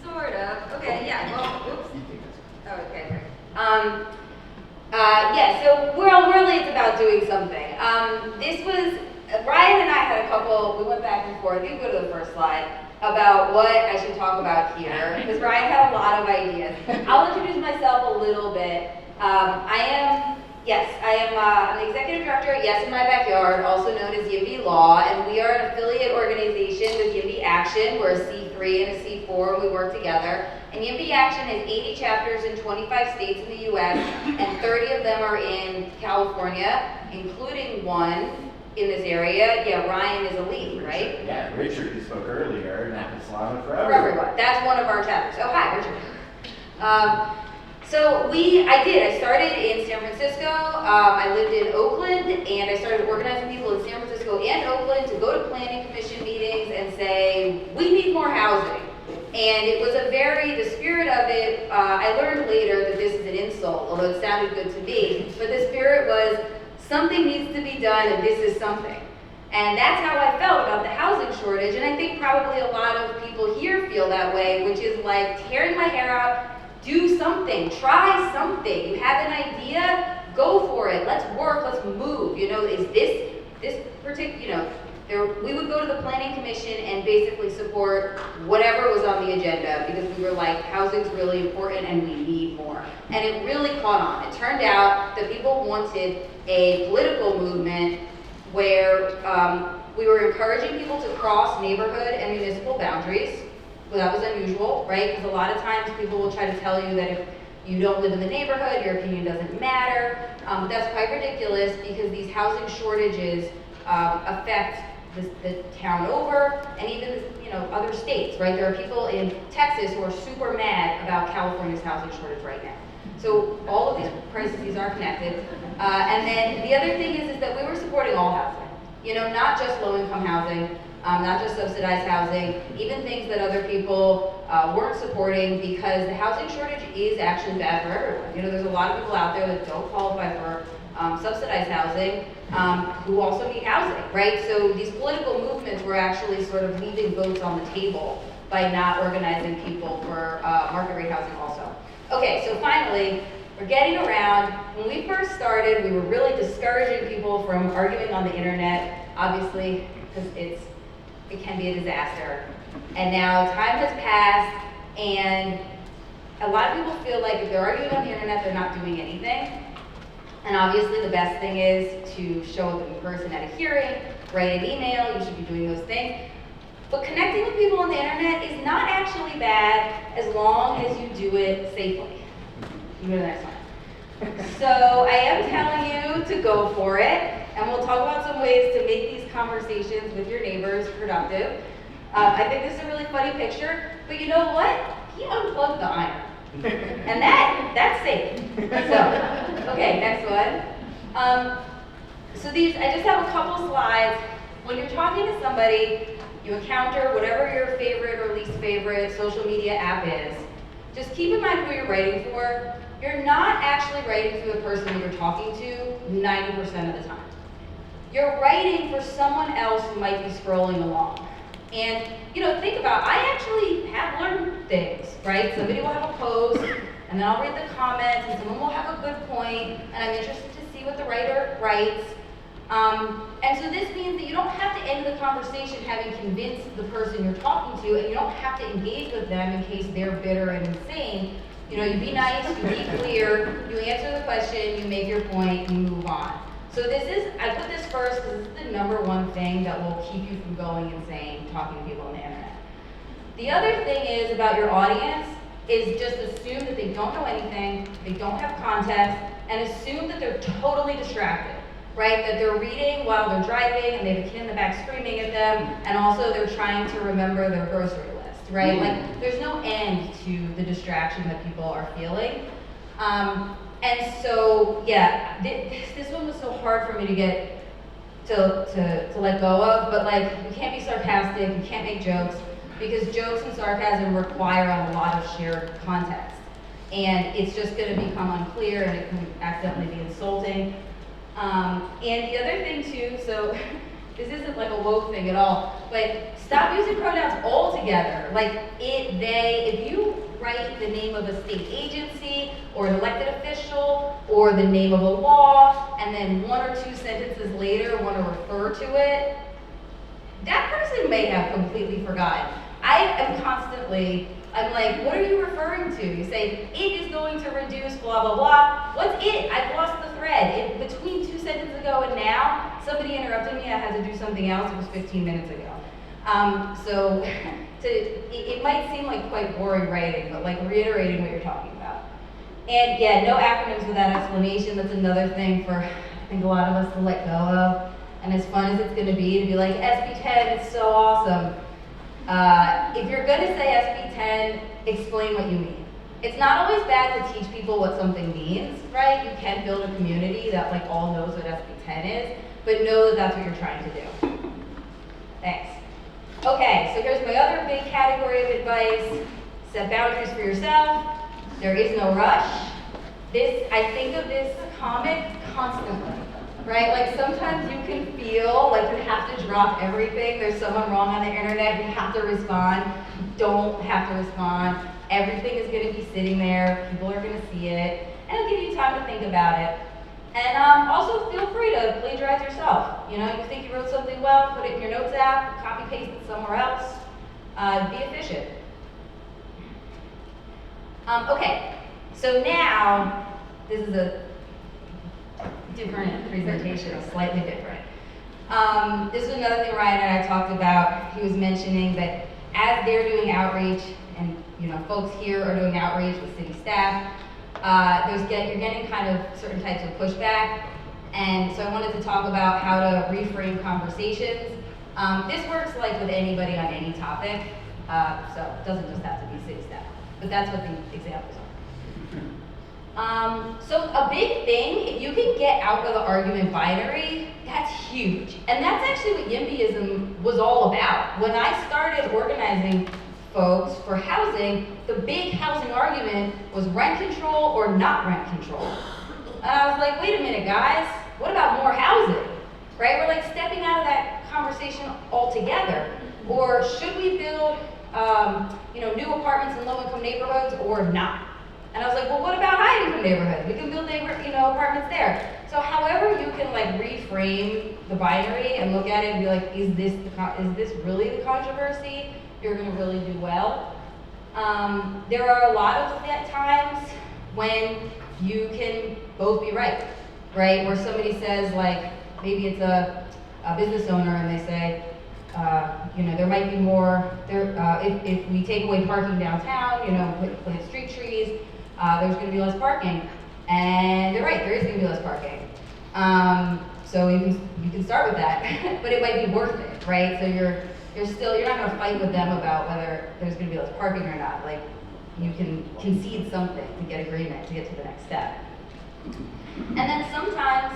Sort of. Okay, yeah, well, oops. Oh, okay. So really it's about doing something. Ryan and I had a couple, we went back and forth, you can go to the first slide, about what I should talk about here, because Ryan had a lot of ideas. I'll introduce myself a little bit. I'm the executive director at Yes in My Backyard, also known as YIMBY Law, and we are an affiliate organization with YIMBY Action. We're a C3 and a C4, and we work together. And YIMBY Action has 80 chapters in 25 states in the US, and 30 of them are in California, including one in this area. Yeah, Ryan is a lead, right? Yeah, Richard, who spoke earlier, Napa Salama for everyone. That's one of our chapters. Oh, hi, Richard. I started in San Francisco, I lived in Oakland, and I started organizing people in San Francisco and Oakland to go to planning commission meetings and say, we need more housing. And it was the spirit of it, I learned later that this is an sold, although it sounded good to me. But the spirit was, something needs to be done and this is something. And that's how I felt about the housing shortage, and I think probably a lot of people here feel that way, which is like tearing my hair out, do something, try something. You have an idea, go for it, let's work, let's move. You know, is this particular, you know, we would go to the planning commission and basically support whatever was on the agenda because we were like, housing's really important and we need more. And it really caught on. It turned out that people wanted a political movement where we were encouraging people to cross neighborhood and municipal boundaries. Well, that was unusual, right? Because a lot of times people will try to tell you that if you don't live in the neighborhood, your opinion doesn't matter. But that's quite ridiculous because these housing shortages affect the town over and even other states, right? There are people in Texas who are super mad about California's housing shortage right now. So all of these crises are connected. And then the other thing is that we were supporting all housing. You know, not just low-income housing, not just subsidized housing, even things that other people weren't supporting because the housing shortage is actually bad for everyone. You know, there's a lot of people out there that don't qualify for subsidized housing who also need housing, right? So these political movements were actually sort of leaving votes on the table by not organizing people for market rate housing also. Okay, so finally, we're getting around. When we first started, we were really discouraging people from arguing on the internet, obviously, because it can be a disaster. And now time has passed, and a lot of people feel like if they're arguing on the internet, they're not doing anything. And obviously the best thing is to show up in person at a hearing, write an email, you should be doing those things. But connecting with people on the internet is not actually bad as long as you do it safely. You go to the next one. So I am telling you to go for it, and we'll talk about some ways to make these conversations with your neighbors productive. I think this is a really funny picture, but you know what? He unplugged the iron. And that's safe. So, okay, next one. So I just have a couple slides. When you're talking to somebody, you encounter whatever your favorite or least favorite social media app is, just keep in mind who you're writing for. You're not actually writing for the person that you're talking to 90% of the time. You're writing for someone else who might be scrolling along. And, think about, I actually have learned things, right? Somebody will have a post, and then I'll read the comments, and someone will have a good point, and I'm interested to see what the writer writes. And so this means that you don't have to end the conversation having convinced the person you're talking to, and you don't have to engage with them in case they're bitter and insane. You be nice, you be clear, you answer the question, you make your point, you move on. So I put this first because this is the number one thing that will keep you from going insane talking to people on the internet. The other thing is about your audience is just assume that they don't know anything, they don't have context, and assume that they're totally distracted, right? That they're reading while they're driving and they have a kid in the back screaming at them, and also they're trying to remember their grocery list, right? Like there's no end to the distraction that people are feeling. And so, yeah, this one was so hard for me to get to let go of, but like, you can't be sarcastic, you can't make jokes, because jokes and sarcasm require a lot of shared context. And it's just gonna become unclear and it can accidentally be insulting. And the other thing too, so this isn't like a woke thing at all, but stop using pronouns altogether. Like it, they, if you write the name of a state agency or an elected official or the name of a law and then one or two sentences later want to refer to it, that person may have completely forgotten. I am constantly, I'm like, what are you referring to? You say, it is going to reduce blah, blah, blah. What's it? I've lost the thread. Between 2 sentences ago and now, somebody interrupted me, I had to do something else, it was 15 minutes ago. So it might seem like quite boring writing, but like reiterating what you're talking about. And yeah, no acronyms without explanation. That's another thing for, I think, a lot of us to let go of. And as fun as it's gonna be like, SB10, it's so awesome. If you're gonna say SB10, explain what you mean. It's not always bad to teach people what something means, right? You can build a community that like all knows what SB10 is, but know that that's what you're trying to do. Thanks. Okay, so here's my other big category of advice. Set boundaries for yourself. There is no rush. I think of this comic constantly, right? Like sometimes you can feel like you have to drop everything. There's someone wrong on the internet, you have to respond. You don't have to respond. Everything is gonna be sitting there. People are gonna see it. And it'll give you time to think about it. And also feel free to plagiarize yourself. You know, you think you wrote something well, put it in your notes app, copy paste it somewhere else. Be efficient. Okay, so now, this is a different presentation, slightly different. This is another thing Ryan and I talked about. He was mentioning that as they're doing outreach, and you know, folks here are doing outreach with city staff, you're getting kind of certain types of pushback. And so I wanted to talk about how to reframe conversations. This works like with anybody on any topic, so it doesn't just have to be city staff, but that's what the examples are. So a big thing, if you can get out of the argument binary, that's huge. And that's actually what YIMBYism was all about. When I started organizing folks for housing, the big housing argument was rent control or not rent control. And I was like, wait a minute, guys, what about more housing? Right? We're like stepping out of that conversation altogether. Or should we build new apartments in low-income neighborhoods or not? And I was like, well, what about high-income neighborhoods? We can build apartments there. So however you can like reframe the binary and look at it and be like, is this really the controversy? You're gonna really do well. There are a lot of times when you can both be right? Where somebody says like, maybe it's a business owner and they say, there might be more, if we take away parking downtown, plant street trees, there's going to be less parking. And they're right, there is going to be less parking. So you can start with that, but it might be worth it, right? So you're not going to fight with them about whether there's going to be less parking or not. Like, you can concede something to get agreement, to get to the next step. And then sometimes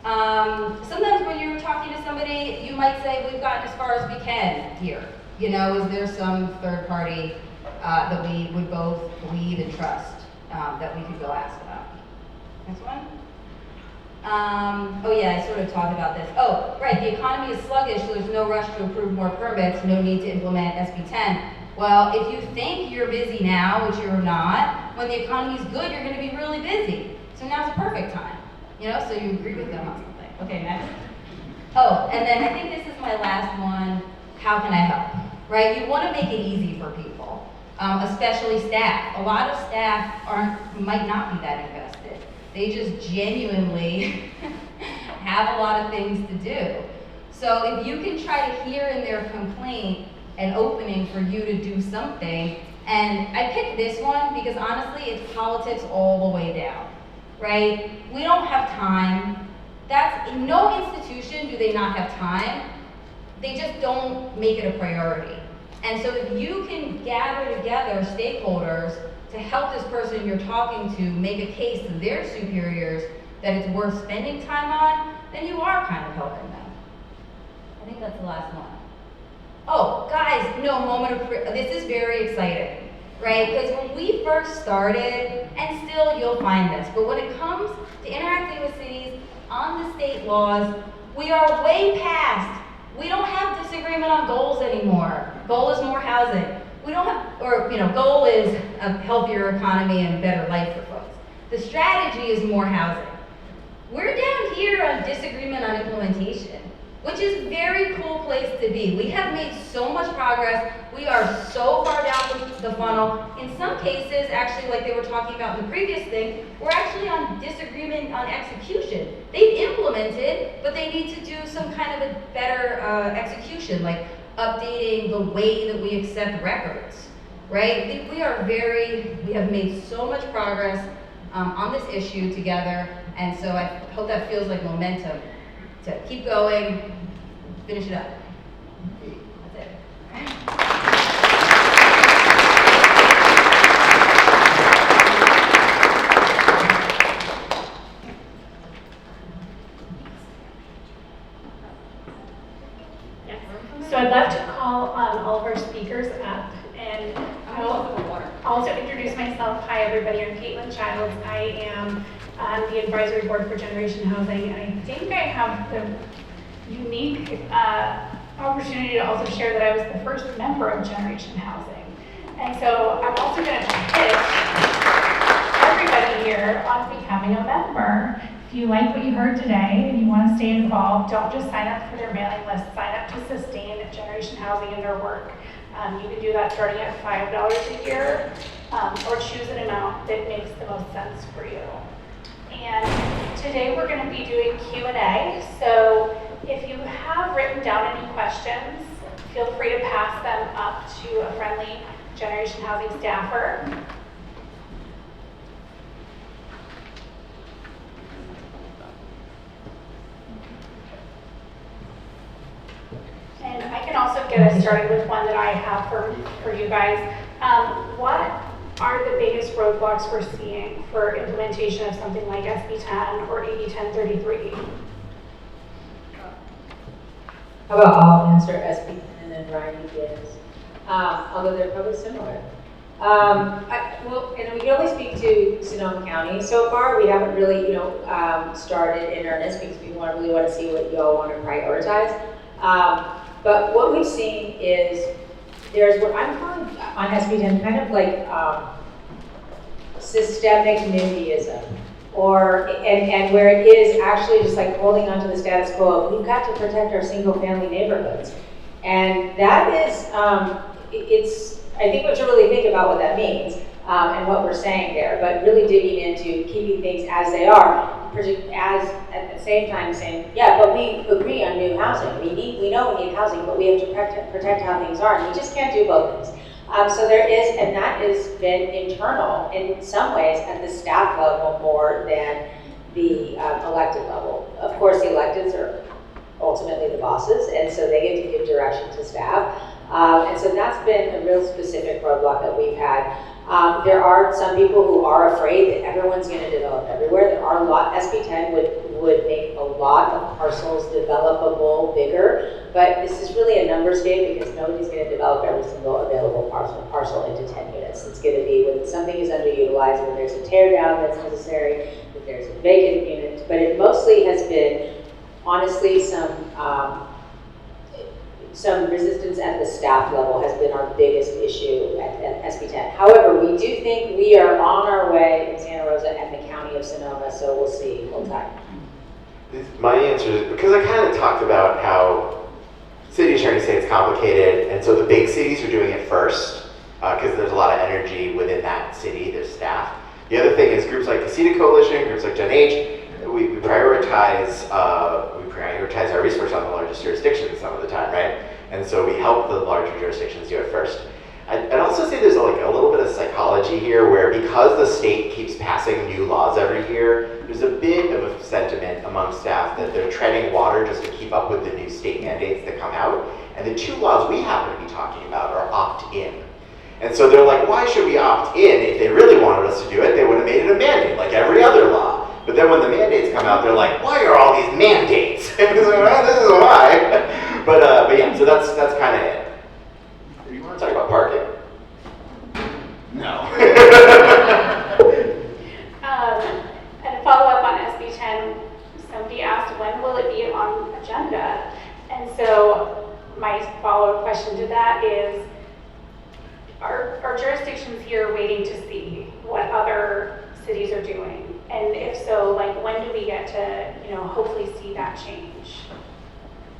when you're talking to somebody, you might say, we've gotten as far as we can here. Is there some third party that we would both believe and trust that we could go ask about? Next one. I sort of talked about this. Oh, right, the economy is sluggish, so there's no rush to approve more permits, no need to implement SB 10. Well, if you think you're busy now, which you're not, when the economy is good, you're going to be really busy. So now's the perfect time. So you agree with them on something. Okay, next. Oh, and then I think this is my last one. How can I help? Right? You want to make it easy for people, especially staff. A lot of staff might not be that invested. They just genuinely have a lot of things to do. So if you can try to hear in their complaint an opening for you to do something, and I picked this one because honestly, it's politics all the way down. Right? We don't have time. In no institution do they not have time. They just don't make it a priority. And so if you can gather together stakeholders to help this person you're talking to make a case to their superiors that it's worth spending time on, then you are kind of helping them. I think that's the last one. Oh, guys, this is very exciting. Right? Because when we first started, and still you'll find this, but when it comes to interacting with cities on the state laws, we are way past. We don't have disagreement on goals anymore. Goal is more housing. Goal is a healthier economy and better life for folks. The strategy is more housing. We're down here on disagreement on implementation, which is a very cool place to be. We have made so much progress. We are so far down the funnel. In some cases, actually, like they were talking about in the previous thing, we're actually on disagreement on execution. They've implemented, but they need to do some kind of a better execution, like updating the way that we accept records, right? We have made so much progress on this issue together, and so I hope that feels like momentum to keep going, finish it up. That's it. So I'd love to call all of our speakers up, and I'll also introduce myself. Hi, everybody. I'm Caitlin Childs. I am on the advisory board for Generation Housing, and I think I have the unique opportunity to also share that I was the first member of Generation Housing. And so I'm also going to pitch everybody here on becoming a member. If you like what you heard today and you want to stay involved, don't just sign up for their mailing list, sign up to sustain Generation Housing and their work. You can do that starting at $5 a year, or choose an amount that makes the most sense for you. And today we're going to be doing Q&A. So if you have written down any questions, feel free to pass them up to a friendly Generation Housing staffer. And I can also get us started with one that I have for you guys. What are the biggest roadblocks we're seeing for implementation of something like SB 10 or AB 1033? How about I'll answer SB 10 and then Ryan gives, although they're probably similar. Well, and we can only speak to Sonoma County. So far, we haven't really, started in earnest because we really want to see what y'all want to prioritize. But what we've seen is there's what I'm calling on SB 10 kind of like systemic NIMBYism, and where it is actually just like holding on to the status quo of we've got to protect our single-family neighborhoods, and that is I think we have to really think about what that means and what we're saying there, but really digging into keeping things as they are. As at the same time saying, yeah, but we agree on new housing. We know we need housing, but we have to protect how things are, and we just can't do both things. So there is, and that has been internal in some ways at the staff level more than the elected level. Of course, the electeds are ultimately the bosses, and so they get to give direction to staff. And so that's been a real specific roadblock that we've had. There are some people who are afraid that everyone's going to develop everywhere. There are a lot, SB 10 would make a lot of parcels developable bigger, but this is really a numbers game because nobody's going to develop every single available parcel into 10 units. It's going to be when something is underutilized, when there's a tear down that's necessary, when there's a vacant unit, but it mostly has been, honestly, some resistance at the staff level has been our biggest issue at SB 10. However, we do think we are on our way in Santa Rosa and the county of Sonoma, so we'll see. Hold tight. My answer is, because I kind of talked about how city attorneys say it's complicated, and so the big cities are doing it first, because there's a lot of energy within that city, their staff. The other thing is groups like the CETA Coalition, groups like Gen H, we prioritize our resources on the largest jurisdictions some of the time, right? And so we help the larger jurisdictions do it first. I'd also say there's a little bit of psychology here where because the state keeps passing new laws every year, there's a bit of a sentiment among staff that they're treading water just to keep up with the new state mandates that come out. And the two laws we happen to be talking about are opt-in. And so they're like, why should we opt in? If they really wanted us to do it, they would have made it a mandate like every other law. But then when the mandates come out, they're like, why are all these mandates? And it's like, well, this is why. But yeah, so that's kind of it. You want to talk about parking? No. And a follow-up on SB 10, somebody asked when will it be on agenda? And so my follow-up question to that is, are jurisdictions here waiting to see what other cities are doing? And if so, like, when do we get to, hopefully see that change?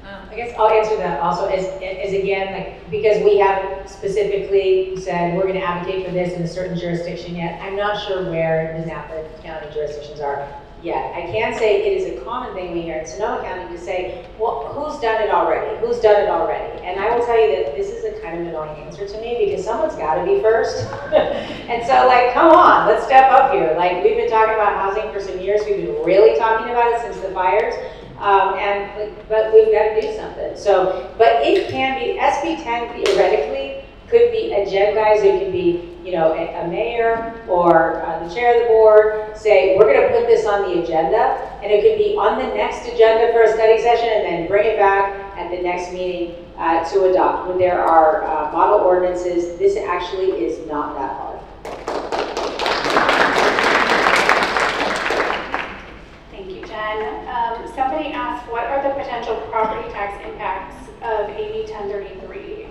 I guess I'll answer that also as again, like, because we haven't specifically said we're going to advocate for this in a certain jurisdiction yet. I'm not sure where the Napa County jurisdictions are yet. I can say it is a common thing we hear in Sonoma County to say, well, who's done it already? Who's done it already? And I will tell you that this is a kind of annoying answer to me because someone's got to be first. And so, like, come on, let's step up here. Like, we've been talking about housing for some years. We've been really talking about it since the fires. But we've got to do something. So, but it can be, SB 10 theoretically could be agendized. It could be, a mayor or the chair of the board say, we're going to put this on the agenda, and it could be on the next agenda for a study session and then bring it back at the next meeting to adopt. When there are model ordinances, this actually is not that hard. Thank you, Jen. Somebody asked, what are the potential property tax impacts of AB 1033?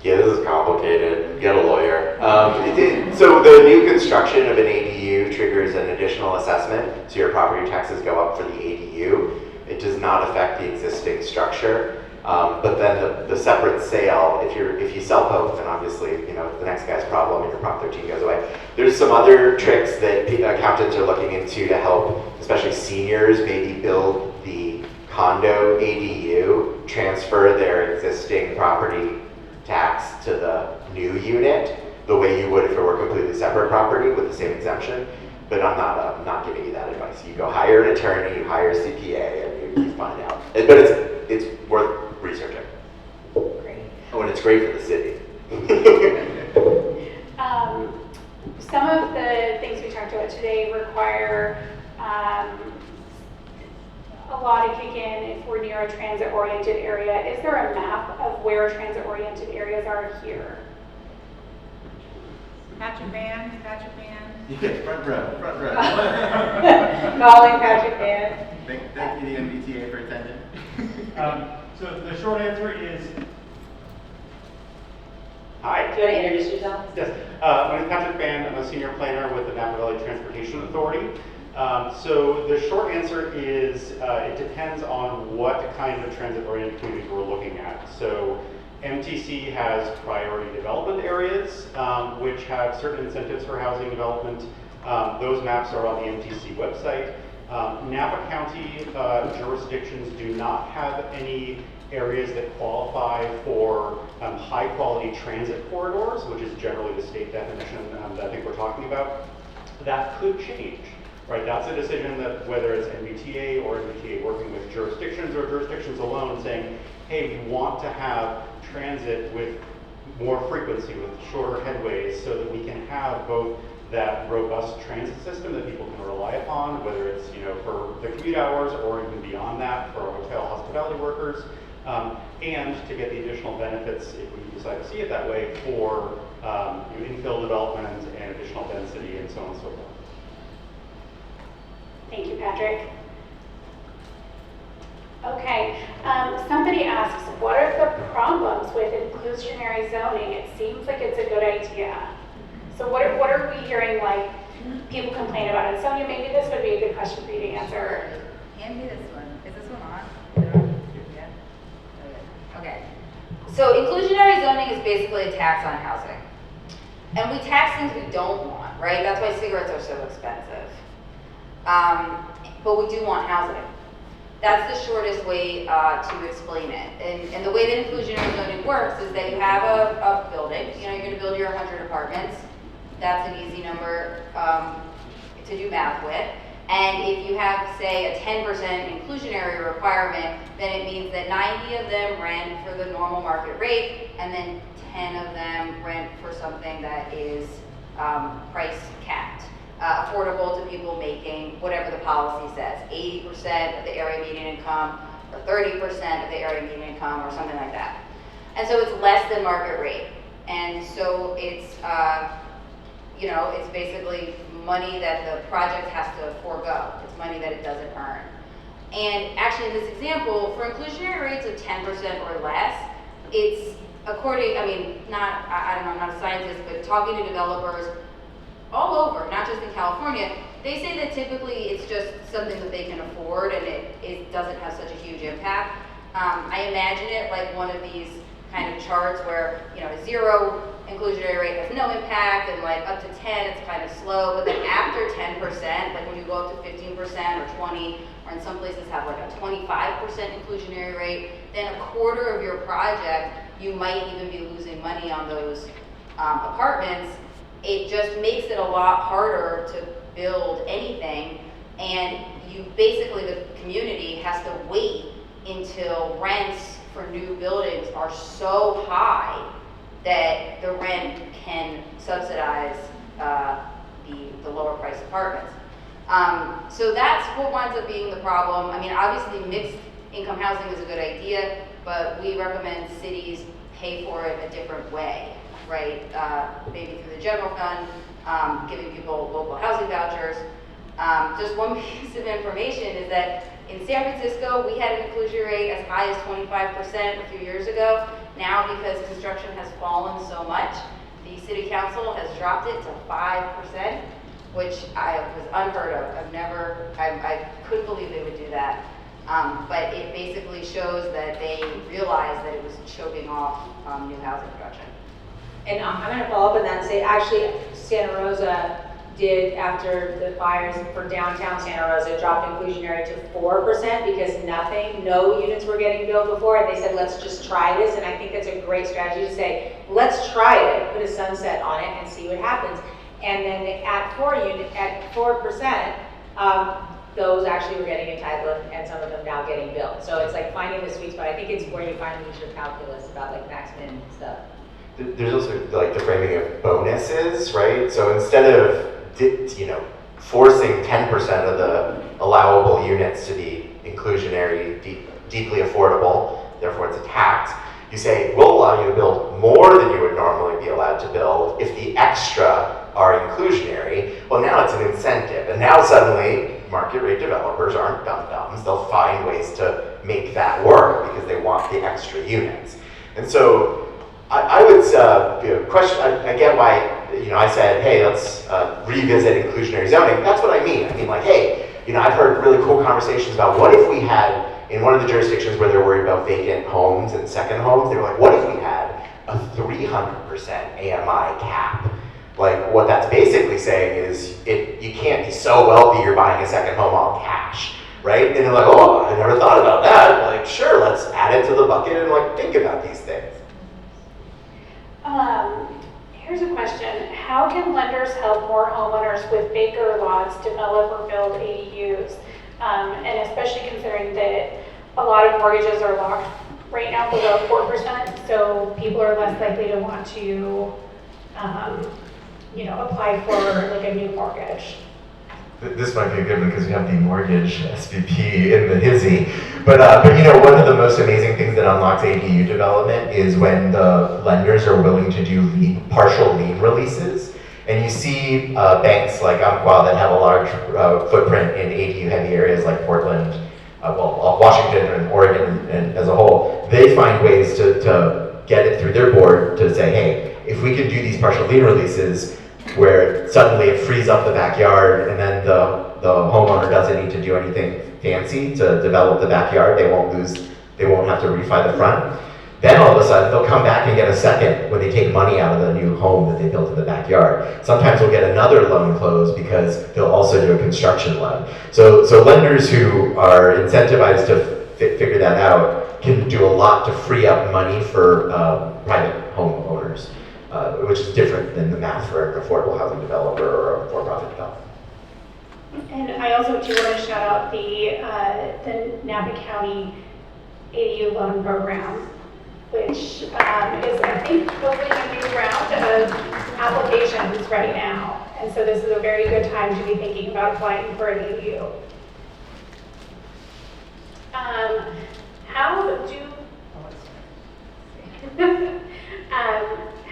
Yeah, this is complicated. Get a lawyer. So the new construction of an ADU triggers an additional assessment, so your property taxes go up for the ADU. It does not affect the existing structure. But then the separate sale, if you sell both, then obviously the next guy's problem and your Prop 13 goes away. There's some other tricks that accountants are looking into to help, especially seniors, maybe build the condo ADU, transfer their existing property tax to the new unit, the way you would if it were completely separate property with the same exemption. But I'm not giving you that advice. You go hire an attorney, you hire a CPA, and you find out. But it's worth researching. Great. Oh, and it's great for the city. Some of the things we talked about today require a law to kick in if we're near a transit-oriented area. Is there a map of where transit-oriented areas are here? Patrick Van. Yeah, front row. Calling Patrick Van. Thank you, the MBTA, for attending. So the short answer is. Hi. Do you want to introduce yourself? Yes. My name is Patrick Van. I'm a senior planner with the Napa Valley Transportation Authority. So the short answer is it depends on what kind of transit-oriented communities we're looking at. So MTC has priority development areas, which have certain incentives for housing development. Those maps are on the MTC website. Napa County jurisdictions do not have any areas that qualify for high-quality transit corridors, which is generally the state definition that I think we're talking about. That could change, right? That's a decision that whether it's MBTA or MBTA working with jurisdictions or jurisdictions alone saying, hey, we want to have transit with more frequency, with shorter headways, so that we can have both that robust transit system that people can rely upon, whether it's for the commute hours or even beyond that for hotel hospitality workers, and to get the additional benefits if we decide to see it that way for infill development and additional density and so on and so forth. Thank you, Patrick. Okay, somebody asks, what are the problems with inclusionary zoning? It seems like it's a good idea. So what are we hearing, like, people complain about it? Sonia, maybe this would be a good question for you to answer. Hand me this one. Is this one on? Yeah. Okay. So inclusionary zoning is basically a tax on housing. And we tax things we don't want, right? That's why cigarettes are so expensive. But we do want housing. That's the shortest way to explain it. And the way that inclusionary zoning works is that you have a building. You're going to build your 100 apartments. That's an easy number to do math with. And if you have, say, a 10% inclusionary requirement, then it means that 90 of them rent for the normal market rate, and then 10 of them rent for something that is price capped. Affordable to people making whatever the policy says, 80% of the area median income, or 30% of the area median income, or something like that. And so it's less than market rate. And so it's, it's basically money that the project has to forego. It's money that it doesn't earn. And actually in this example, for inclusionary rates of 10% or less, it's according, I don't know, I'm not a scientist, but talking to developers all over, not just in California, they say that typically it's just something that they can afford and it doesn't have such a huge impact. I imagine it like one of these kind of charts where, zero inclusionary rate has no impact, and like up to 10 it's kind of slow, but then after 10%, like when you go up to 15% or 20, or in some places have like a 25% inclusionary rate, then a quarter of your project, you might even be losing money on those apartments. It just makes it a lot harder to build anything, and basically the community has to wait until rents for new buildings are so high that the rent can subsidize the lower priced apartments. So that's what winds up being the problem. Obviously mixed income housing is a good idea, but we recommend cities pay for it a different way, right? Maybe through the general fund, giving people local housing vouchers. Just one piece of information is that in San Francisco, we had an inclusion rate as high as 25% a few years ago. Now, because construction has fallen so much, the city council has dropped it to 5%, which was unheard of. I couldn't believe they would do that. But it basically shows that they realized that it was choking off new housing production. And I'm going to follow up on that and say, actually, Santa Rosa did, after the fires for downtown Santa Rosa, dropped inclusionary to 4% because no units were getting built before, and they said, let's just try this. And I think that's a great strategy to say, let's try it, put a sunset on it, and see what happens. And then at 4%, those actually were getting entitled, and some of them now getting built. So it's like finding the sweet spot. I think it's where you finally use your calculus about like max min stuff. There's also like the framing of bonuses, right? So instead of forcing 10% of the allowable units to be inclusionary, deeply affordable, therefore it's a tax, you say, we'll allow you to build more than you would normally be allowed to build if the extra are inclusionary. Well, now it's an incentive, and now suddenly market rate developers aren't dum-dums. They'll find ways to make that work because they want the extra units. And so I would question, I get why, I said, hey, let's revisit inclusionary zoning. That's what I mean. I mean, like, hey, I've heard really cool conversations about what if we had, in one of the jurisdictions where they're worried about vacant homes and second homes, they were like, what if we had a 300% AMI cap? Like, what that's basically saying is, you can't be so wealthy you're buying a second home all cash, right? And they're like, oh, I never thought about that. Like, sure, let's add it to the bucket and like think about these things. Here's a question. How can lenders help more homeowners with Baker lots develop or build ADUs? And especially considering that a lot of mortgages are locked right now below 4%, so people are less likely to want to, apply for like a new mortgage. This might be a good one because we have the mortgage SVP in the hizzy. But one of the most amazing things that unlocks ADU development is when the lenders are willing to do partial lien releases. And you see banks like Umpqua that have a large footprint in ADU heavy areas like Portland, Washington and Oregon and as a whole. They find ways to get it through their board to say, hey, if we can do these partial lien releases where suddenly it frees up the backyard and then the homeowner doesn't need to do anything fancy to develop the backyard, they won't have to refi the front. Then all of a sudden they'll come back and get a second when they take money out of the new home that they built in the backyard. Sometimes we'll get another loan closed because they'll also do a construction loan. So lenders who are incentivized to figure that out can do a lot to free up money for private homeowners. Which is different than the math for an affordable housing developer or a for-profit developer. And I also do want to shout out the Napa County ADU loan program, which is, I think, building a new round of applications right now. And so this is a very good time to be thinking about applying for an ADU.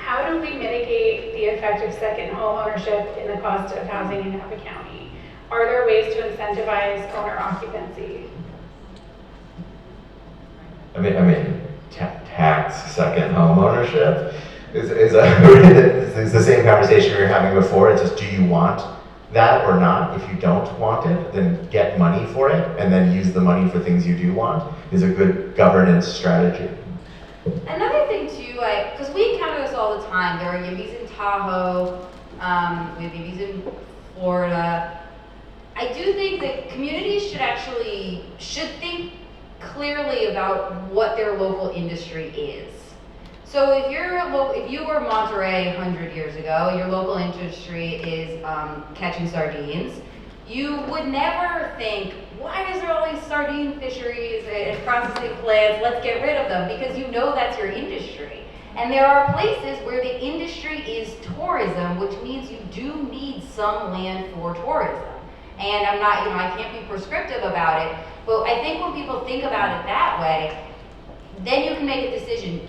How do we mitigate the effect of second home ownership in the cost of housing in Napa County? Are there ways to incentivize owner occupancy? I mean, tax second home ownership is the same conversation we were having before. It's just, do you want that or not? If you don't want it, then get money for it, and then use the money for things you do want, is a good governance strategy. Another thing too, because we encounter this all the time. There are yibbies in Tahoe, we have yibbies in Florida. I do think that communities should think clearly about what their local industry is. So if you were Monterey 100 years ago, your local industry is catching sardines, you would never think, why is there all these sardine fisheries and processing plants? Let's get rid of them, because you know that's your industry. And there are places where the industry is tourism, which means you do need some land for tourism. And I'm not, I can't be prescriptive about it, but I think when people think about it that way, then you can make a decision.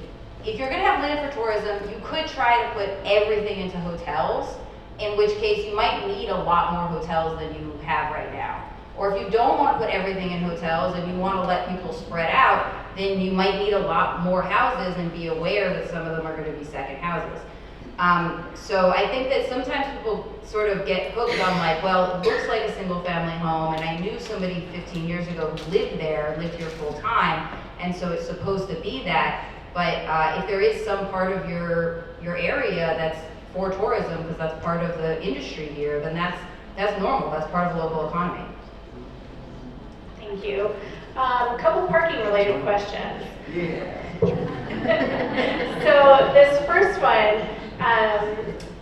If you're gonna have land for tourism, you could try to put everything into hotels, in which case you might need a lot more hotels than you have right now. Or if you don't want to put everything in hotels and you want to let people spread out, then you might need a lot more houses and be aware that some of them are going to be second houses. So I think that sometimes people sort of get hooked on like, well, it looks like a single family home, and I knew somebody 15 years ago who lived there, lived here full time, and so it's supposed to be that. But if there is some part of your area that's for tourism, because that's part of the industry here, then that's normal. That's part of the local economy. Thank you. A couple parking related questions. Yeah. So this first one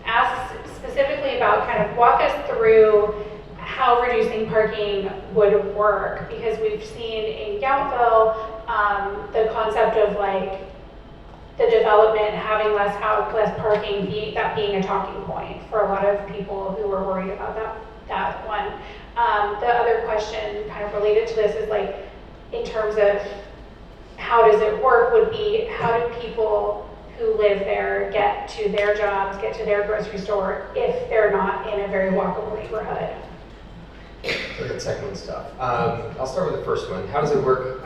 asks specifically about kind of walk us through how reducing parking would work, because we've seen in Yountville the concept of like the development having less parking, that being a talking point for a lot of people who are worried about that one. The other question kind of related to this is like, in terms of how does it work, would be how do people who live there get to their jobs, get to their grocery store if they're not in a very walkable neighborhood? Look at second one stuff. I'll start with the first one. How does it work?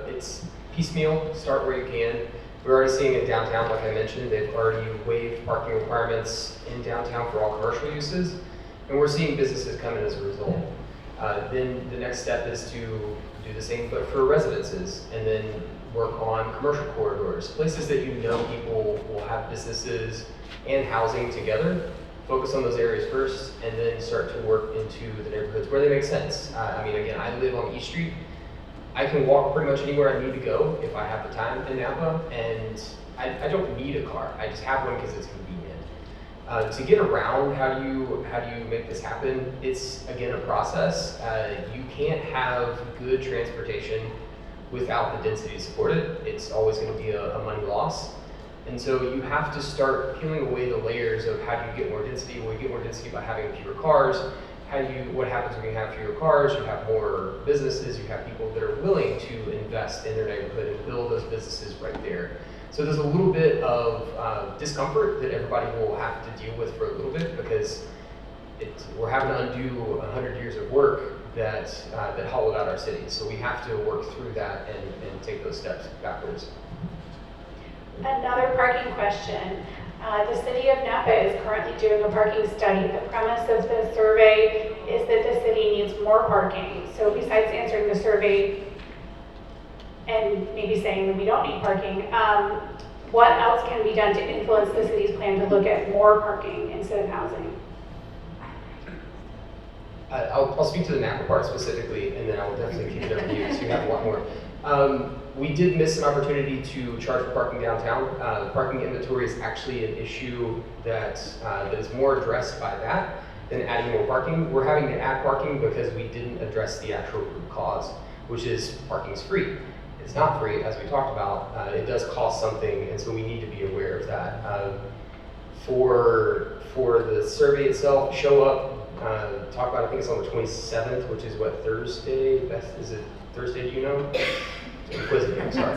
It's piecemeal, start where you can. We're already seeing in downtown, like I mentioned, they've already waived parking requirements in downtown for all commercial uses, and we're seeing businesses come in as a result. Then the next step is to do the same but for residences, and then work on commercial corridors, places that you know people will have businesses and housing together. Focus on those areas first, and then start to work into the neighborhoods where they make sense. I mean, again, I live on East Street. I can walk pretty much anywhere I need to go if I have the time in Napa, and I don't need a car. I just have one because it's convenient. To get around, how do you make this happen? It's, again, a process. You can't have good transportation without the density to support it. It's always going to be a money loss. And so you have to start peeling away the layers of how do you get more density. Well, you get more density by having fewer cars. What happens when you have fewer cars? You have more businesses, you have people that are willing to invest in their neighborhood and build those businesses right there. So there's a little bit of discomfort that everybody will have to deal with for a little bit, because we're having to undo 100 years of work that hollowed out our cities. So we have to work through that and take those steps backwards. Another parking question. The city of Napa is currently doing a parking study. The premise of the survey is that the city needs more parking. So besides answering the survey and maybe saying that we don't need parking, what else can be done to influence the city's plan to look at more parking instead of housing? I'll speak to the Napa part specifically, and then I will definitely keep it over to you, so you have a lot more. We did miss an opportunity to charge for parking downtown. Parking inventory is actually an issue that is more addressed by that than adding more parking. We're having to add parking because we didn't address the actual root cause, which is parking's free. It's not free, as we talked about. It does cost something, and so we need to be aware of that. For the survey itself, show up, talk about, I think it's on the 27th, which is what, Thursday? Is it Thursday, do you know? I'm sorry.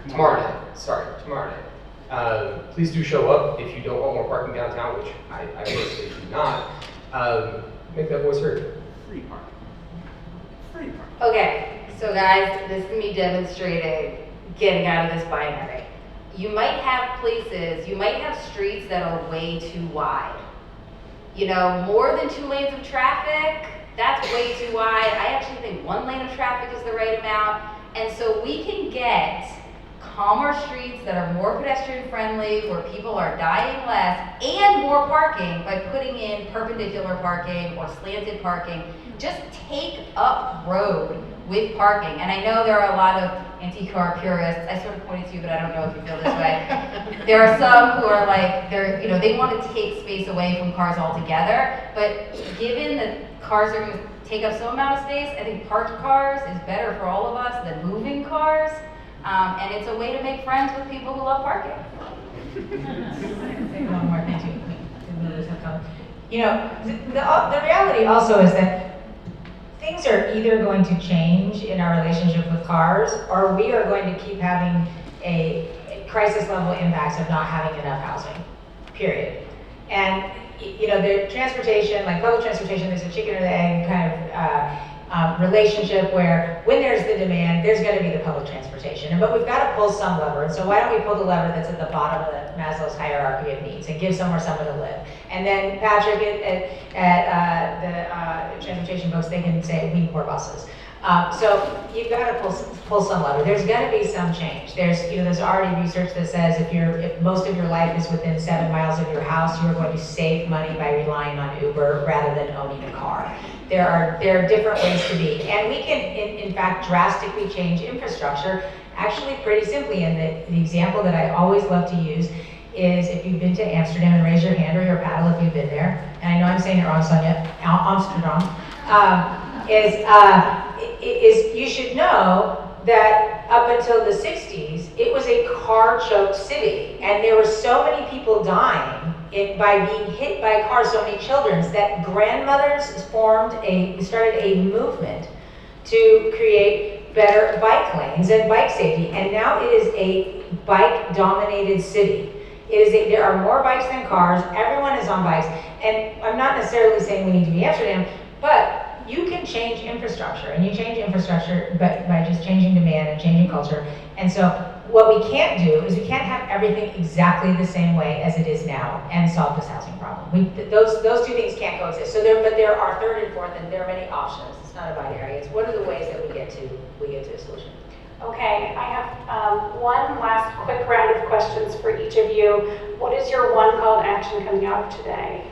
Tomorrow night. Sorry, tomorrow night. Please do show up. If you don't want more parking downtown, which I personally do not, make that voice heard. Free parking. Free parking. Okay, so guys, this is me demonstrating getting out of this binary. You might have streets that are way too wide. You know, more than 2 lanes of traffic, that's way too wide. I actually think 1 lane of traffic is the right amount. And so we can get calmer streets that are more pedestrian friendly, where people are dying less, and more parking by putting in perpendicular parking or slanted parking. Just take up road with parking. And I know there are a lot of anti-car purists. I sort of pointed to you, but I don't know if you feel this way. There are some who are like, they want to take space away from cars altogether. But given that cars are going to take up some amount of space, I think parked cars is better for all of us than moving cars. And it's a way to make friends with people who love parking. One more thing too. You know, the reality also is that things are either going to change in our relationship with cars, or we are going to keep having a crisis level impacts of not having enough housing, period. And you know, the transportation, like public transportation, there's a chicken or the egg kind of relationship where when there's the demand, there's going to be the public transportation. But we've got to pull some lever. And so why don't we pull the lever that's at the bottom of the Maslow's hierarchy of needs and give somewhere someone to live? And then Patrick at the transportation folks, they can say we need more buses. So you've got to pull some lever. There's going to be some change. There's already research that says if most of your life is within 7 miles of your house, you're going to save money by relying on Uber rather than owning a car. There are different ways to be, and we can in fact drastically change infrastructure actually pretty simply. And the example that I always love to use is if you've been to Amsterdam, and raise your hand or your paddle if you've been there. And I know I'm saying it wrong, Sonia. Amsterdam. Is you should know that up until the 60s, it was a car-choked city, and there were so many people dying by being hit by cars, so many children, that grandmothers started a movement to create better bike lanes and bike safety, and now it is a bike-dominated city. There are more bikes than cars. Everyone is on bikes, and I'm not necessarily saying we need to be Amsterdam, but you can change infrastructure, and you change infrastructure by just changing demand and changing culture. And so what we can't do is we can't have everything exactly the same way as it is now and solve this housing problem. Those two things can't coexist. But there are third and fourth, and there are many options. It's not a binary. It's what are the ways that we get to a solution. Okay, I have one last quick round of questions for each of you. What is your one call to action coming out of today?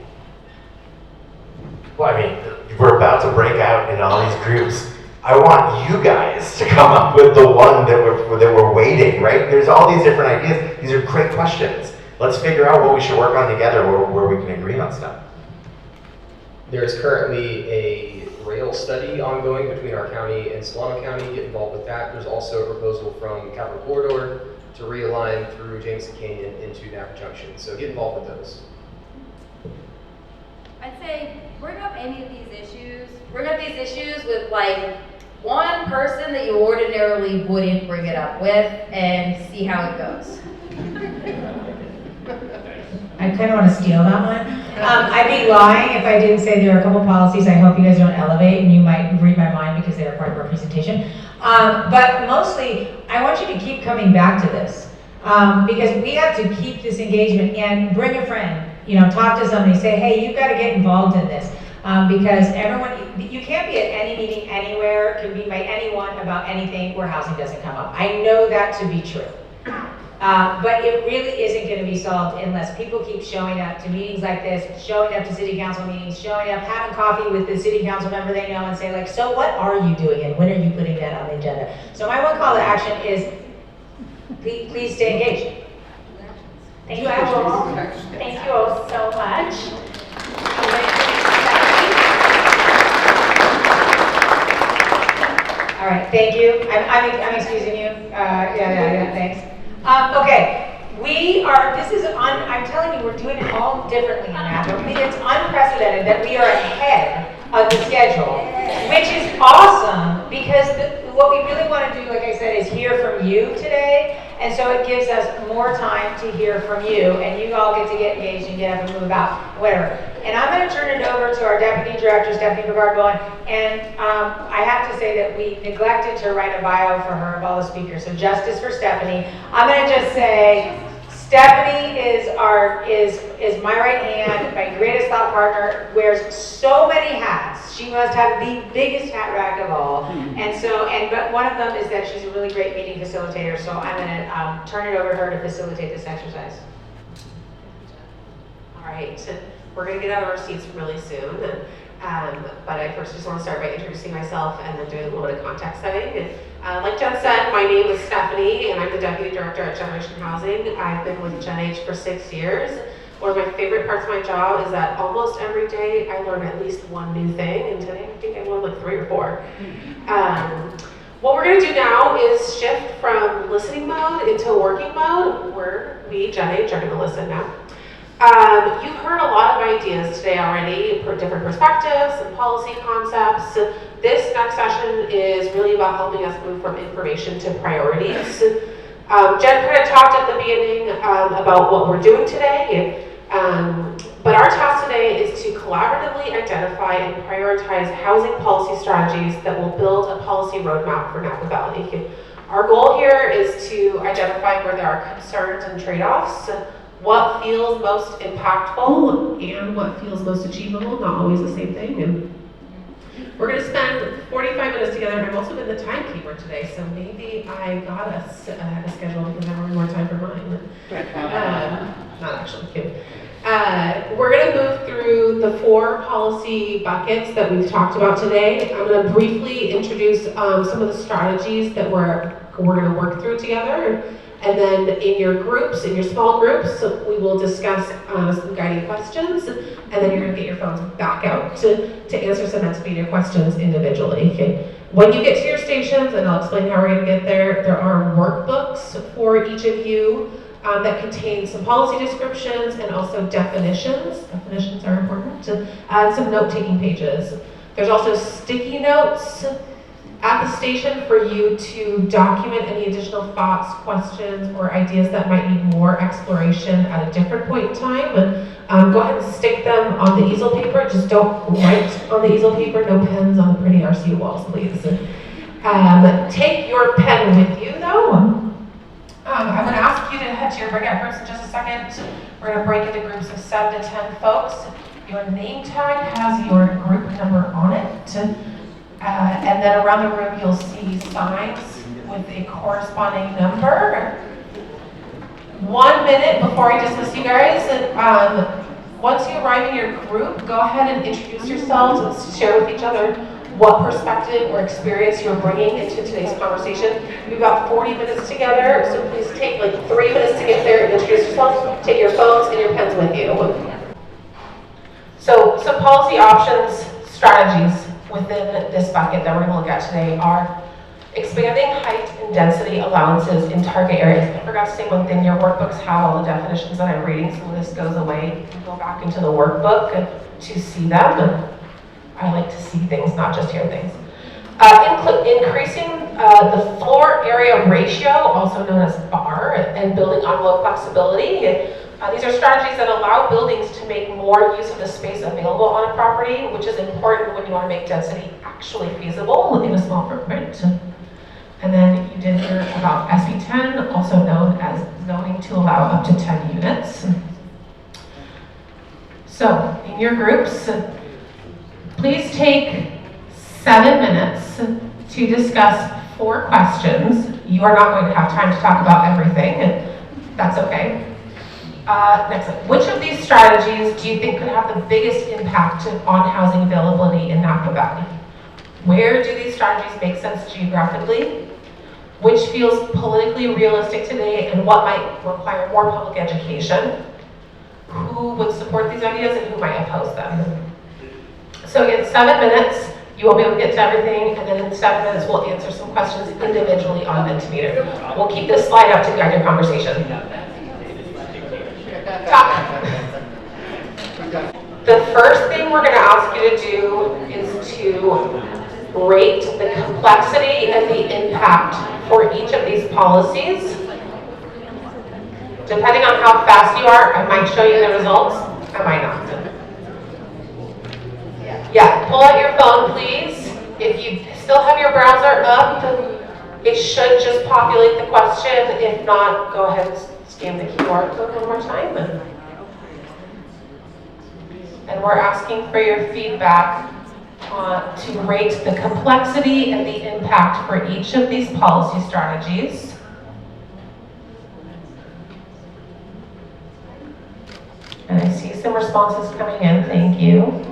Well, I mean, we're about to break out in all these groups. I want you guys to come up with the one that we're waiting, right? There's all these different ideas. These are great questions. Let's figure out what we should work on together where we can agree on stuff. There's currently a rail study ongoing between our county and Solano County. Get involved with that. There's also a proposal from Capital Corridor to realign through Jameson Canyon into Napa Junction. So get involved with those. I'd say bring up any of these issues. Bring up these issues with like one person that you ordinarily wouldn't bring it up with and see how it goes. I kind of want to steal that one. I'd be lying if I didn't say there are a couple policies I hope you guys don't elevate, and you might read my mind because they are part of our presentation. But mostly, I want you to keep coming back to this because we have to keep this engagement and bring a friend. Talk to somebody, say, hey, you've got to get involved in this because you can't be at any meeting anywhere, can be by anyone about anything where housing doesn't come up. I know that to be true. But it really isn't going to be solved unless people keep showing up to meetings like this, showing up to city council meetings, showing up, having coffee with the city council member they know and say like, so what are you doing and when are you putting that on the agenda? So my one call to action is please stay engaged. Thank you all. Thank you all so much. All right, thank you. I'm excusing you. Yeah, thanks. Okay, I'm telling you, we're doing it all differently in Napa. It's unprecedented that we are ahead of the schedule, which is awesome because what we really want to do, like I said, is hear from you today. And so it gives us more time to hear from you, and you all get to get engaged and get up and move about, whatever. And I'm going to turn it over to our Deputy Director, Stephanie Picard-Bowen, and I have to say that we neglected to write a bio for her of all the speakers, so justice for Stephanie. I'm going to just say, Stephanie is my right hand, my greatest thought partner, wears so many hats. She must have the biggest hat rack of all. But one of them is that she's a really great meeting facilitator, so I'm going to turn it over to her to facilitate this exercise. All right, so we're going to get out of our seats really soon, but I first just want to start by introducing myself and then doing a little bit of context setting. Like Jen said, my name is Stephanie, and I'm the Deputy Director at Generation Housing. I've been with GenH for 6 years. One of my favorite parts of my job is that almost every day I learn at least one new thing, and today I think I learned like 3 or 4. What we're going to do now is shift from listening mode into working mode, where we, GenH, are going to listen now. You've heard a lot of ideas today already, different perspectives and policy concepts. This next session is really about helping us move from information to priorities. Jen kind of talked at the beginning about what we're doing today. But our task today is to collaboratively identify and prioritize housing policy strategies that will build a policy roadmap for Napa Valley. Our goal here is to identify where there are concerns and trade-offs, what feels most impactful and what feels most achievable, not always the same thing. And we're going to spend 45 minutes together. I've also been the timekeeper today, so maybe I got us ahead of schedule because I have more time for mine. Not actually, kidding. We're going to move through the 4 policy buckets that we've talked about today. I'm going to briefly introduce some of the strategies that we're going to work through together. And then in your groups, in your small groups, we will discuss some guiding questions, and then you're going to get your phones back out to answer some Mentimeter questions individually. Okay. When you get to your stations, and I'll explain how we're going to get there, there are workbooks for each of you that contain some policy descriptions and also definitions. Definitions are important, and some note-taking pages. There's also sticky notes at the station for you to document any additional thoughts, questions, or ideas that might need more exploration at a different point in time. Go ahead and stick them on the easel paper. Just don't write on the easel paper. No pens on the pretty RC walls, please. Take your pen with you, though. I'm going to ask you to head to your breakout groups in just a second. We're going to break into groups of 7 to 10 folks. Your name tag has your group number on it. And then around the room, you'll see signs with a corresponding number. 1 minute before I dismiss you guys. Once you arrive in your group, go ahead and introduce yourselves and share with each other what perspective or experience you're bringing into today's conversation. We've got 40 minutes together, so please take like 3 minutes to get there and introduce yourselves. Take your phones and your pens with you. So some policy options, strategies within this bucket that we're going to look at today are expanding height and density allowances in target areas. I forgot to say one thing, your workbooks have all the definitions that I'm reading, so when this goes away, you can go back into the workbook to see them. I like to see things, not just hear things. Increasing the floor area ratio, also known as BAR, and building envelope flexibility. These are strategies that allow buildings to make more use of the space available on a property, which is important when you want to make density actually feasible in a small footprint. And then you did hear about SB 10, also known as zoning to allow up to 10 units. So, in your groups, please take 7 minutes to discuss 4 questions. You are not going to have time to talk about everything, and that's okay. Next up, which of these strategies do you think could have the biggest impact on housing availability in Napa Valley? Where do these strategies make sense geographically? Which feels politically realistic today, and what might require more public education? Who would support these ideas and who might oppose them? So again, 7 minutes, you won't be able to get to everything, and then in 7 minutes we'll answer some questions individually on Mentimeter. We'll keep this slide up to guide your conversation. The first thing we're going to ask you to do is to rate the complexity and the impact for each of these policies. Depending on how fast you are, I might show you the results, I might not. Yeah, pull out your phone, please. If you still have your browser up, it should just populate the question. If not, go ahead and scan the QR code one more time. And we're asking for your feedback to rate the complexity and the impact for each of these policy strategies. And I see some responses coming in, thank you.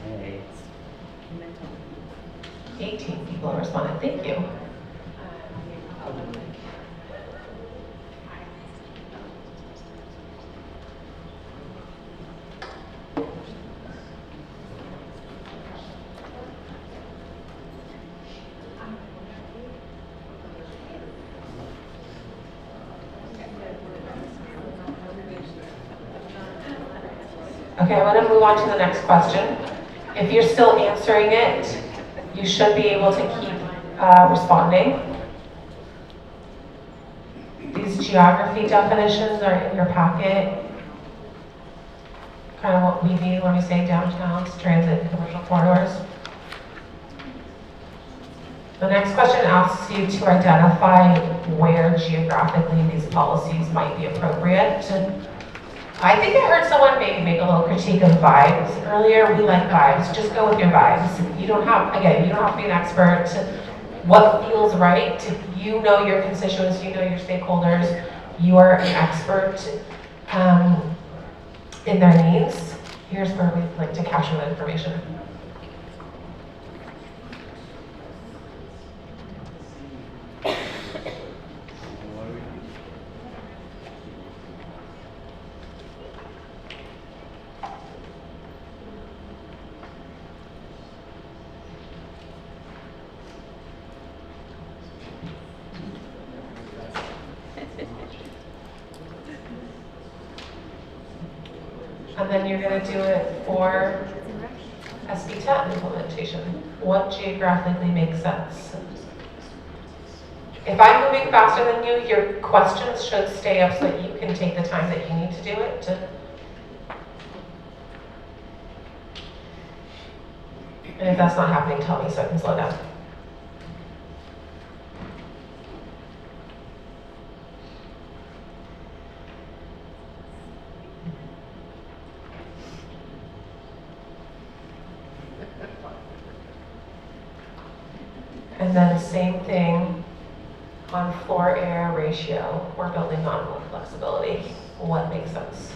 Hey. 18 people responded, thank you. Okay, I'm going to move on to the next question. If you're still answering it, you should be able to keep responding. These geography definitions are in your packet. Kind of what we mean when we say downtowns, transit, and commercial corridors. The next question asks you to identify where geographically these policies might be appropriate. I think I heard someone maybe make a little critique of vibes earlier. We like vibes. Just go with your vibes. You don't have to be an expert. What feels right? You know your constituents, you know your stakeholders. You are an expert in their needs. Here's where we'd like to capture that information. And then you're going to do it for SB 10 implementation. What geographically makes sense? If I'm moving faster than you, your questions should stay up so that you can take the time that you need to do it. And if that's not happening, tell me so I can slow down. And then same thing on floor area ratio. We're building on flexibility. What makes sense?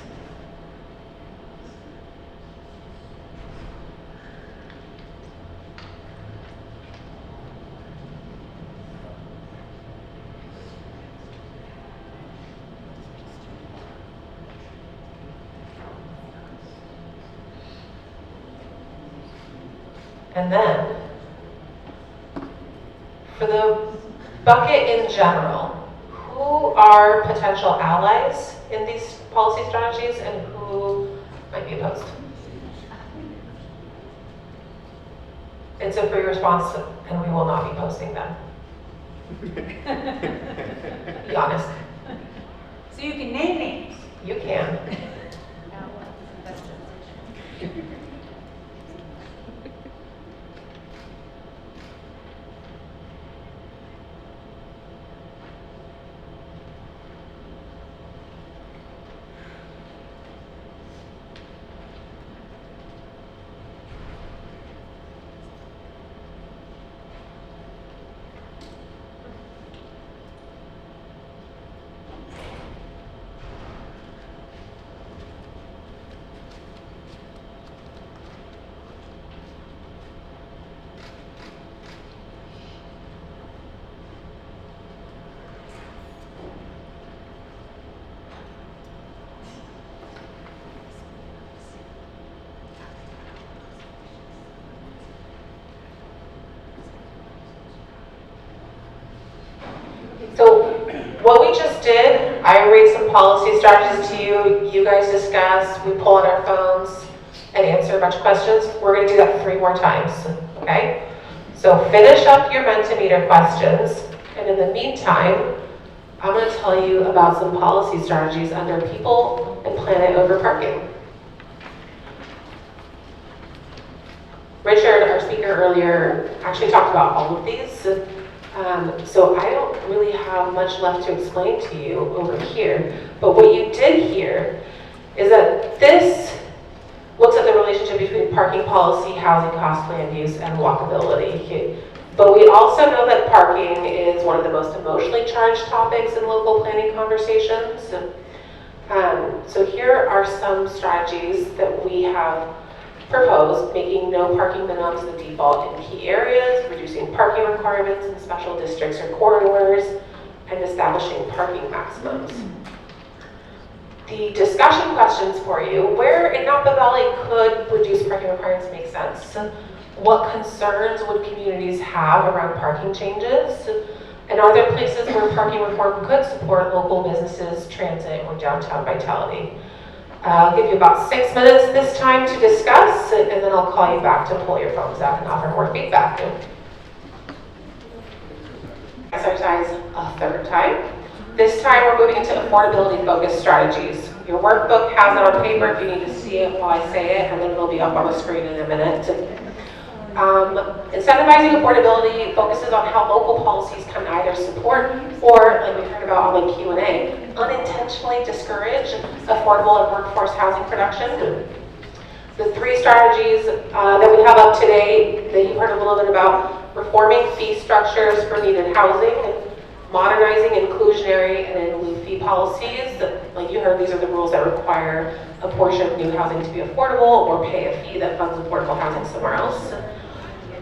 And then for the bucket in general, who are potential allies in these policy strategies and who might be opposed? And so for your response, and we will not be posting them. Be honest. So you can name names. You can. So what we just did, I raised some policy strategies to you, you guys discussed, we pull out our phones and answer a bunch of questions. We're going to do that 3 more times, okay? So finish up your Mentimeter questions, and in the meantime, I'm going to tell you about some policy strategies under people and planet over parking. Richard, our speaker earlier, actually talked about all of these. So I don't really have much left to explain to you over here. But what you did hear is that this looks at the relationship between parking policy, housing cost, land use, and walkability. But we also know that parking is one of the most emotionally charged topics in local planning conversations. So here are some strategies that we have proposed: making no parking minimums the default in key areas, reducing parking requirements in special districts or corridors, and establishing parking maximums. The discussion questions for you: where in Napa Valley could reduced parking requirements make sense? What concerns would communities have around parking changes? And are there places where parking reform could support local businesses, transit, or downtown vitality? I'll give you about 6 minutes this time to discuss, and then I'll call you back to pull your phones out and offer more feedback. Exercise a third time. This time we're moving into affordability-focused strategies. Your workbook has it on paper if you need to see it while I say it, and then it'll be up on the screen in a minute. Incentivizing affordability focuses on how local policies can either support or, like we heard about on the Q&A, unintentionally discourage affordable and workforce housing production. The 3 strategies that we have up today that you've heard a little bit about: reforming fee structures for needed housing, modernizing inclusionary and in lieu fee policies. Like you heard, these are the rules that require a portion of new housing to be affordable or pay a fee that funds affordable housing somewhere else.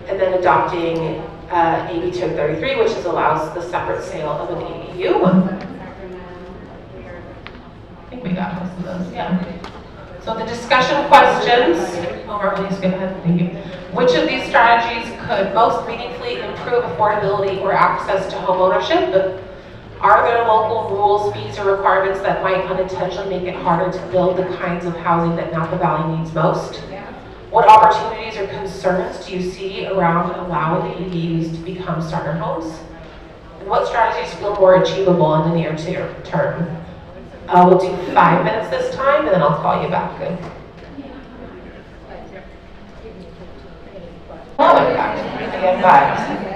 And then adopting AB 233, which allows the separate sale of an ADU. I think we got most of those, yeah. So the discussion questions, Omar, please go ahead, thank you. Which of these strategies could most meaningfully improve affordability or access to homeownership? Are there local rules, fees, or requirements that might unintentionally make it harder to build the kinds of housing that Napa Valley needs most? What opportunities or concerns do you see around allowing ADUs to become starter homes? And what strategies feel more achievable in the near term? We'll do 5 minutes this time, and then I'll call you back. Well, again, 5.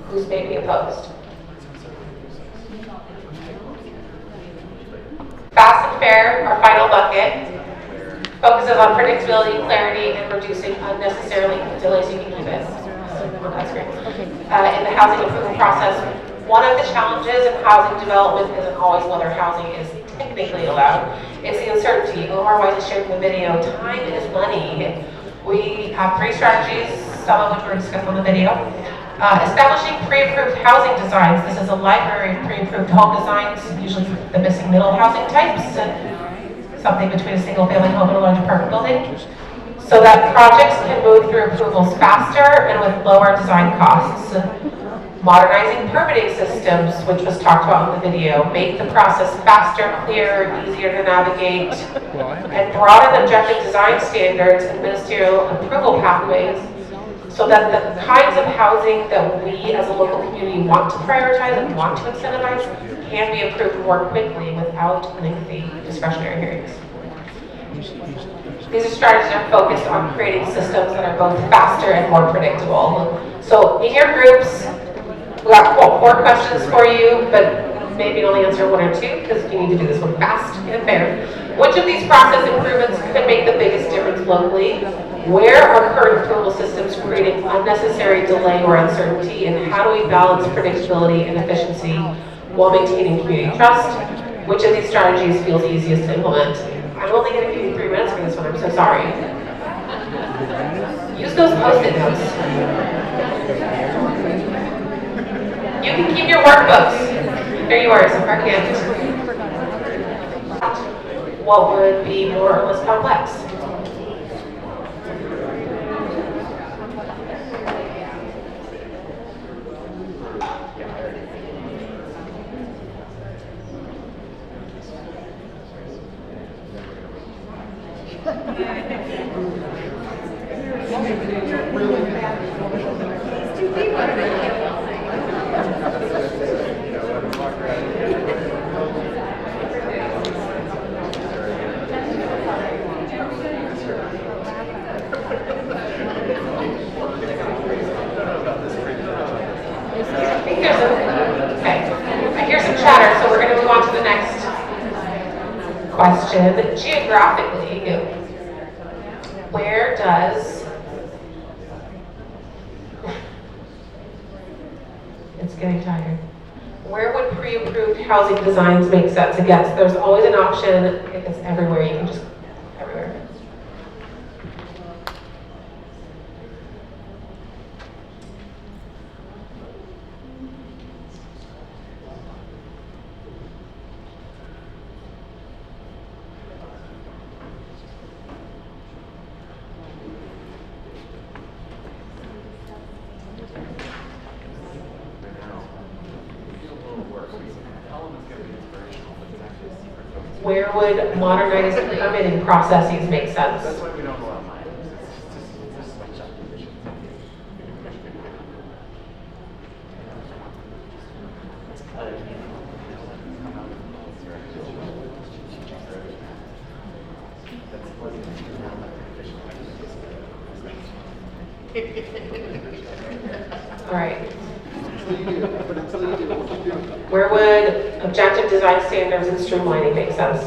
Who's maybe opposed? Fast and fair, our final bucket, focuses on predictability, clarity, and reducing unnecessarily delays. You can keep it. Oh, that's great. In the housing approval process, one of the challenges in housing development isn't always whether housing is technically allowed. It's the uncertainty. Omar White has shared in the video, time is money. We have 3 strategies, some of which were discussed on the video. Establishing pre-approved housing designs. This is a library of pre-approved home designs, usually the missing middle housing types, something between a single-family home and a large apartment building, so that projects can move through approvals faster and with lower design costs. Modernizing permitting systems, which was talked about in the video, make the process faster, clearer, easier to navigate, and broaden objective design standards and ministerial approval pathways, so that the kinds of housing that we as a local community want to prioritize and want to incentivize can be approved more quickly without lengthy discretionary hearings. These strategies are focused on creating systems that are both faster and more predictable. So in your groups, we got 4 questions for you, but maybe only answer 1 or 2 because you need to do this one fast and fair. Which of these process improvements could make the biggest difference locally? Where are current approval systems creating unnecessary delay or uncertainty, and how do we balance predictability and efficiency while maintaining community trust? Which of these strategies feels easiest to implement? I'm only going to give you 3 minutes for this one, I'm so sorry. Use those Post-it notes. You can keep your workbooks. There you are, so far can't. What would be more or less complex? Question, geographically, where does, it's getting tired, where would pre-approved housing designs make sense? Again, so there's always an option, if it's everywhere, you can just, everywhere. where would modernized permitting processes make sense? That's why we don't allow mine. All right. Where would objective design standards and streamlining make sense?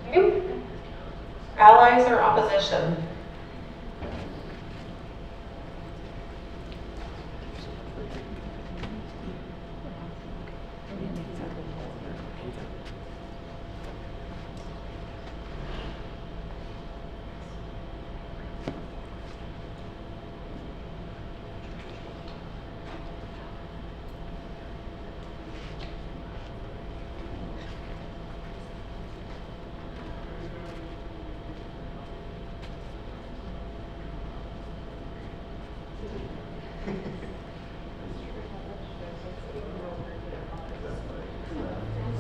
Okay. Allies or opposition?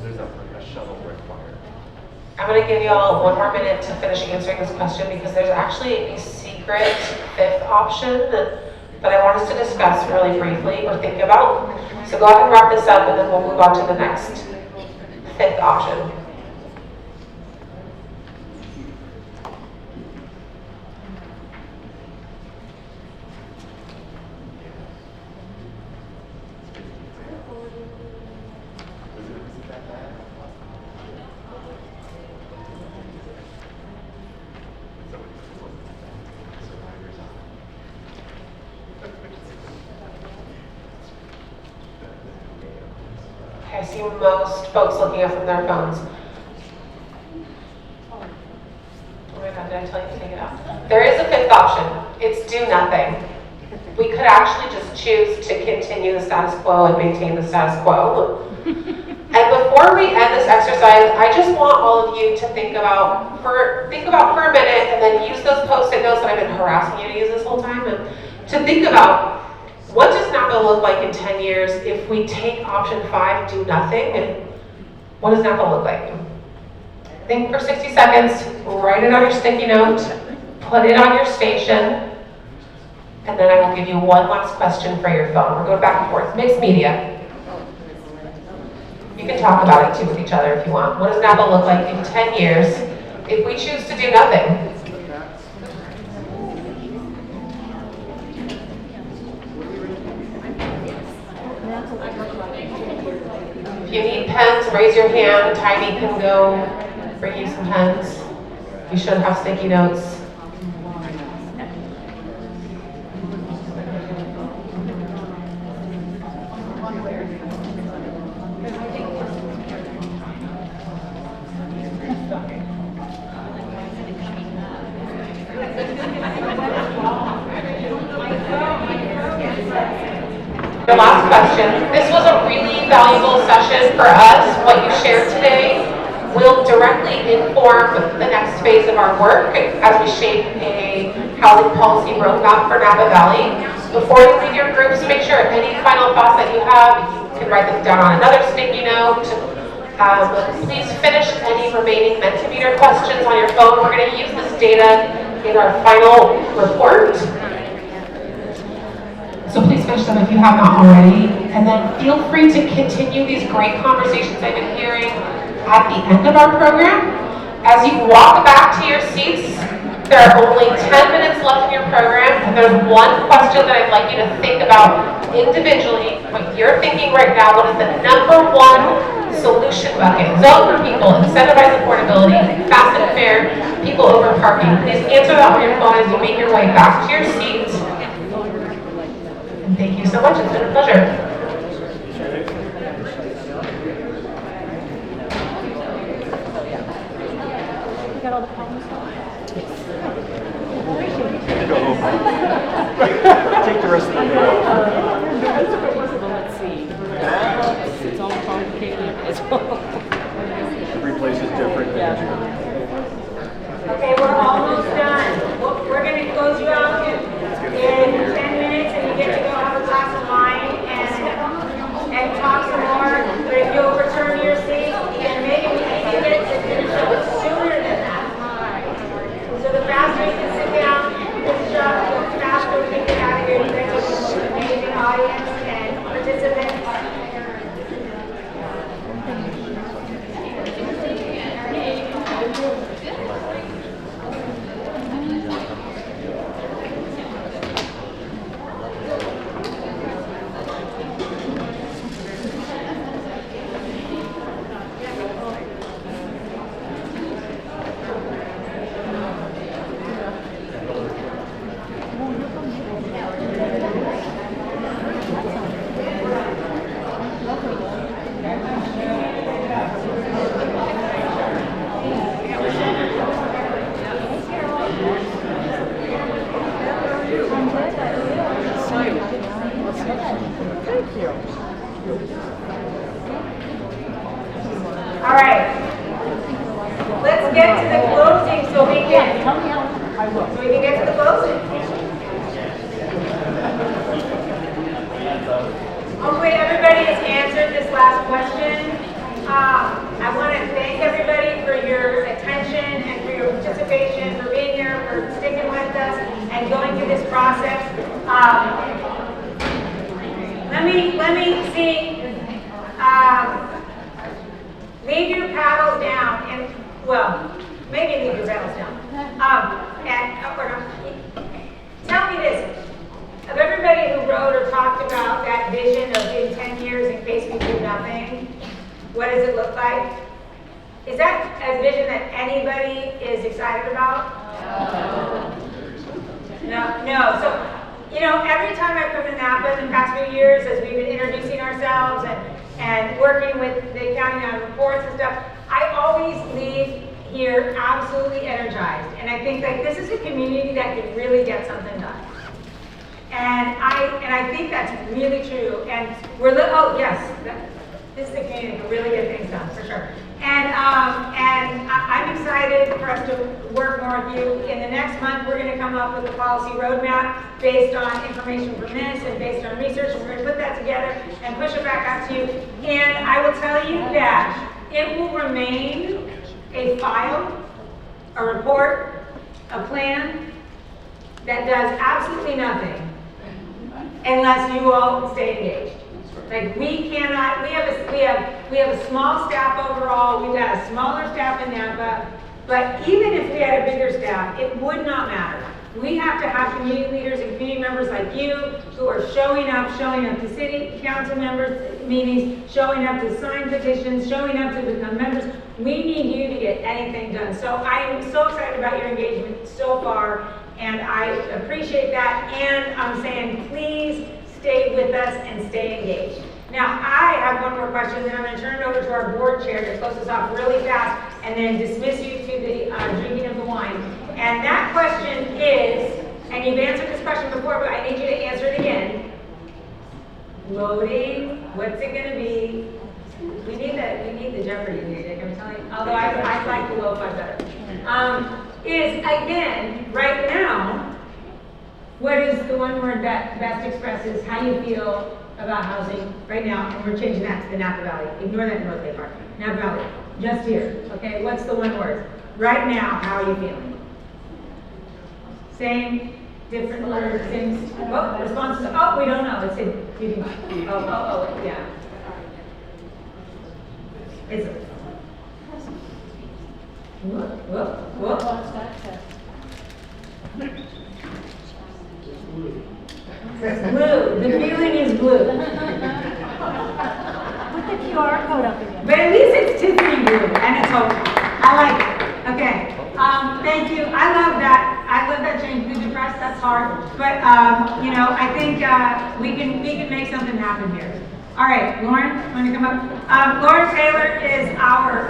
There's a shuttle required. I'm going to give you all 1 more minute to finish answering this question because there's actually a secret 5th option that I want us to discuss really briefly or think about. So go ahead and wrap this up and then we'll move on to the next 5th option. I see most folks looking up from their phones. Oh my God, did I tell you to take it out? There is a 5th option. It's do nothing. We could actually just choose to continue the status quo and maintain the status quo. And before we end this exercise, I just want all of you to think about for a minute and then use those post-it notes that I've been harassing you to use this whole time and to think about what does Napa look like in 10 years if we take option 5, do nothing, and what does Napa look like? Think for 60 seconds, write it on your sticky note, put it on your station, and then I will give you one last question for your phone. We're going back and forth. Mixed media. You can talk about it too with each other if you want. What does Napa look like in 10 years if we choose to do nothing? If you need pens, raise your hand. Tiny can go bring you some pens. You should have sticky notes. Your last question. This was a really valuable session for us. What you shared today will directly inform the next phase of our work as we shape a housing policy roadmap for Napa Valley. Before you leave your groups, make sure any final thoughts that you have, you can write them down on another sticky note. Please finish any remaining Mentimeter questions on your phone. We're going to use this data in our final report. So please finish them if you have not already. And then feel free to continue these great conversations I've been hearing at the end of our program. As you walk back to your seats, there are only 10 minutes left in your program, and there's one question that I'd like you to think about individually, what you're thinking right now. What is the #1 solution bucket? Zone for people, incentivize affordability, fast and fair, people over parking. Please answer that on your phone as you make your way back to your seats. And thank you so much, it's been a pleasure. Take the rest of the day. Let's see. get to the closing so we can get to the closing. Hopefully everybody has answered this last question. I want to thank everybody for your attention and for your participation, for being here, for sticking with us and going through this process. Let me see. Leave your paddles down, and well, maybe leave your paddles down. Tell me this: of everybody who wrote or talked about that vision of in 10 years, in case we do nothing, what does it look like? Is that a vision that anybody is excited about? No. So, every time I've come to Napa in the past few years, as we've been introducing ourselves and working with the county on reports and stuff, I always leave here absolutely energized. And I think like this is a community that could really get something done. And I think that's really true. And this is a community that can really get things done, for sure. And I'm excited for us to work more with you. In the next month, we're going to come up with a policy roadmap based on information from this and based on research. And we're going to put that together and push it back out to you. And I will tell you that it will remain a file, a report, a plan that does absolutely nothing unless you all stay engaged. Like we cannot, we have a small staff overall, we've got a smaller staff in Napa, but even if we had a bigger staff, it would not matter. We have to have community leaders and community members like you who are showing up to city council members meetings, showing up to sign petitions, showing up to become members. We need you to get anything done. So I am so excited about your engagement so far, and I appreciate that, and I'm saying please stay with us and stay engaged. Now, I have one more question, then I'm going to turn it over to our board chair to close us off really fast and then dismiss you to the drinking of the wine. And that question is, and you've answered this question before, but I need you to answer it again. Loading, what's it going to be? We need the Jeopardy music, I'm telling you. Although I like the lo-fi better. Is, again, right now, what is the one word that best expresses how you feel about housing right now? And we're changing that to the Napa Valley. Ignore that North Bay part. Napa Valley, just here. Okay, what's the one word? Right now, how are you feeling? Same, different word, same. Oh, responses. Oh, we don't know. It's in. You can. Oh, yeah. It's. Whoop. It's blue. The feeling is blue. Put the QR code up again. But at least it's Tiffany blue, and it's okay. I like it. Okay. Thank you. I love that. I love that change. Be depressed. That's hard. But I think we can make something happen here. All right, Lauren, want to come up? Lauren Taylor is our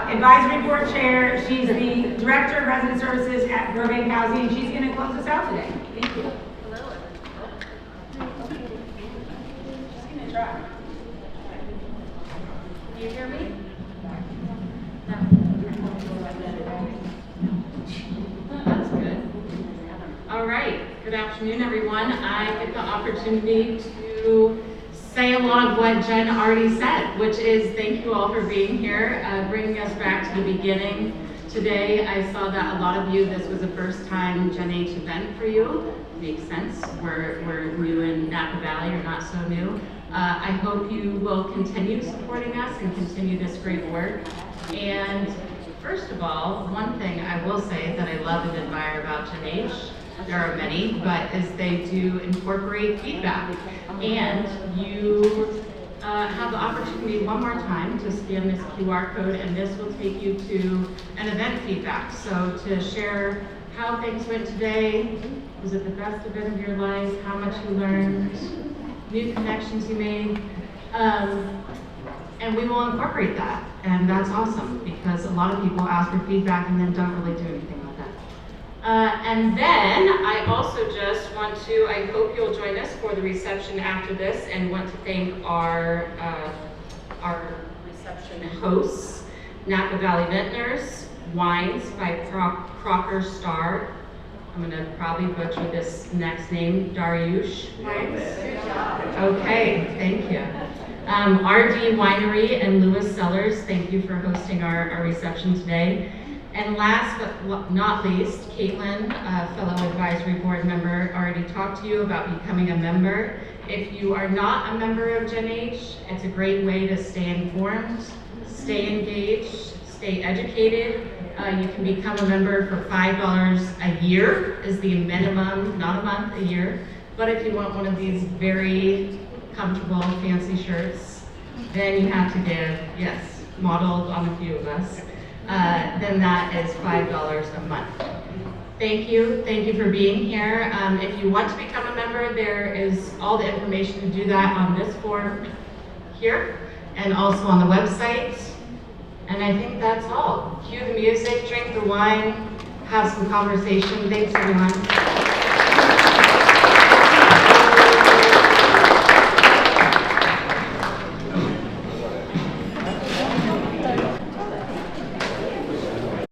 advisory board chair. She's the director of resident services at Burbank Housing. She's going to close us out today. Thank you. Try. Can you hear me? No. That's good. All right. Good afternoon, everyone. I get the opportunity to say a lot of what Jen already said, which is thank you all for being here, bringing us back to the beginning. Today, I saw that a lot of you, this was a first time Gen H event for you. Makes sense. We're new in Napa Valley, or not so new. I hope you will continue supporting us and continue this great work. And first of all, one thing I will say that I love and admire about Gen H, there are many, but is they do incorporate feedback. And you have the opportunity one more time to scan this QR code, and this will take you to an event feedback. So to share how things went today, was it the best event of your life, how much you learned, new connections you made, and we will incorporate that. And that's awesome, because a lot of people ask for feedback and then don't really do anything with that. And then I also just want to, I hope you'll join us for the reception after this, and want to thank our reception hosts, Napa Valley Vintners, Wines by Crocker Star. I'm gonna probably butcher this next name, Dariush Wines. Okay, thank you. RD Winery and Lewis Cellars, thank you for hosting our reception today. And last but not least, Caitlin, a fellow advisory board member, already talked to you about becoming a member. If you are not a member of Gen H, it's a great way to stay informed, stay engaged, stay educated. You can become a member for $5 a year is the minimum, not a month, a year. But if you want one of these very comfortable, fancy shirts, then you have to give, yes, modeled on a few of us, then that is $5 a month. Thank you for being here. If you want to become a member, there is all the information to do that on this form here, and also on the website. And I think that's all. Cue the music, drink the wine, have some conversation. Thanks, everyone.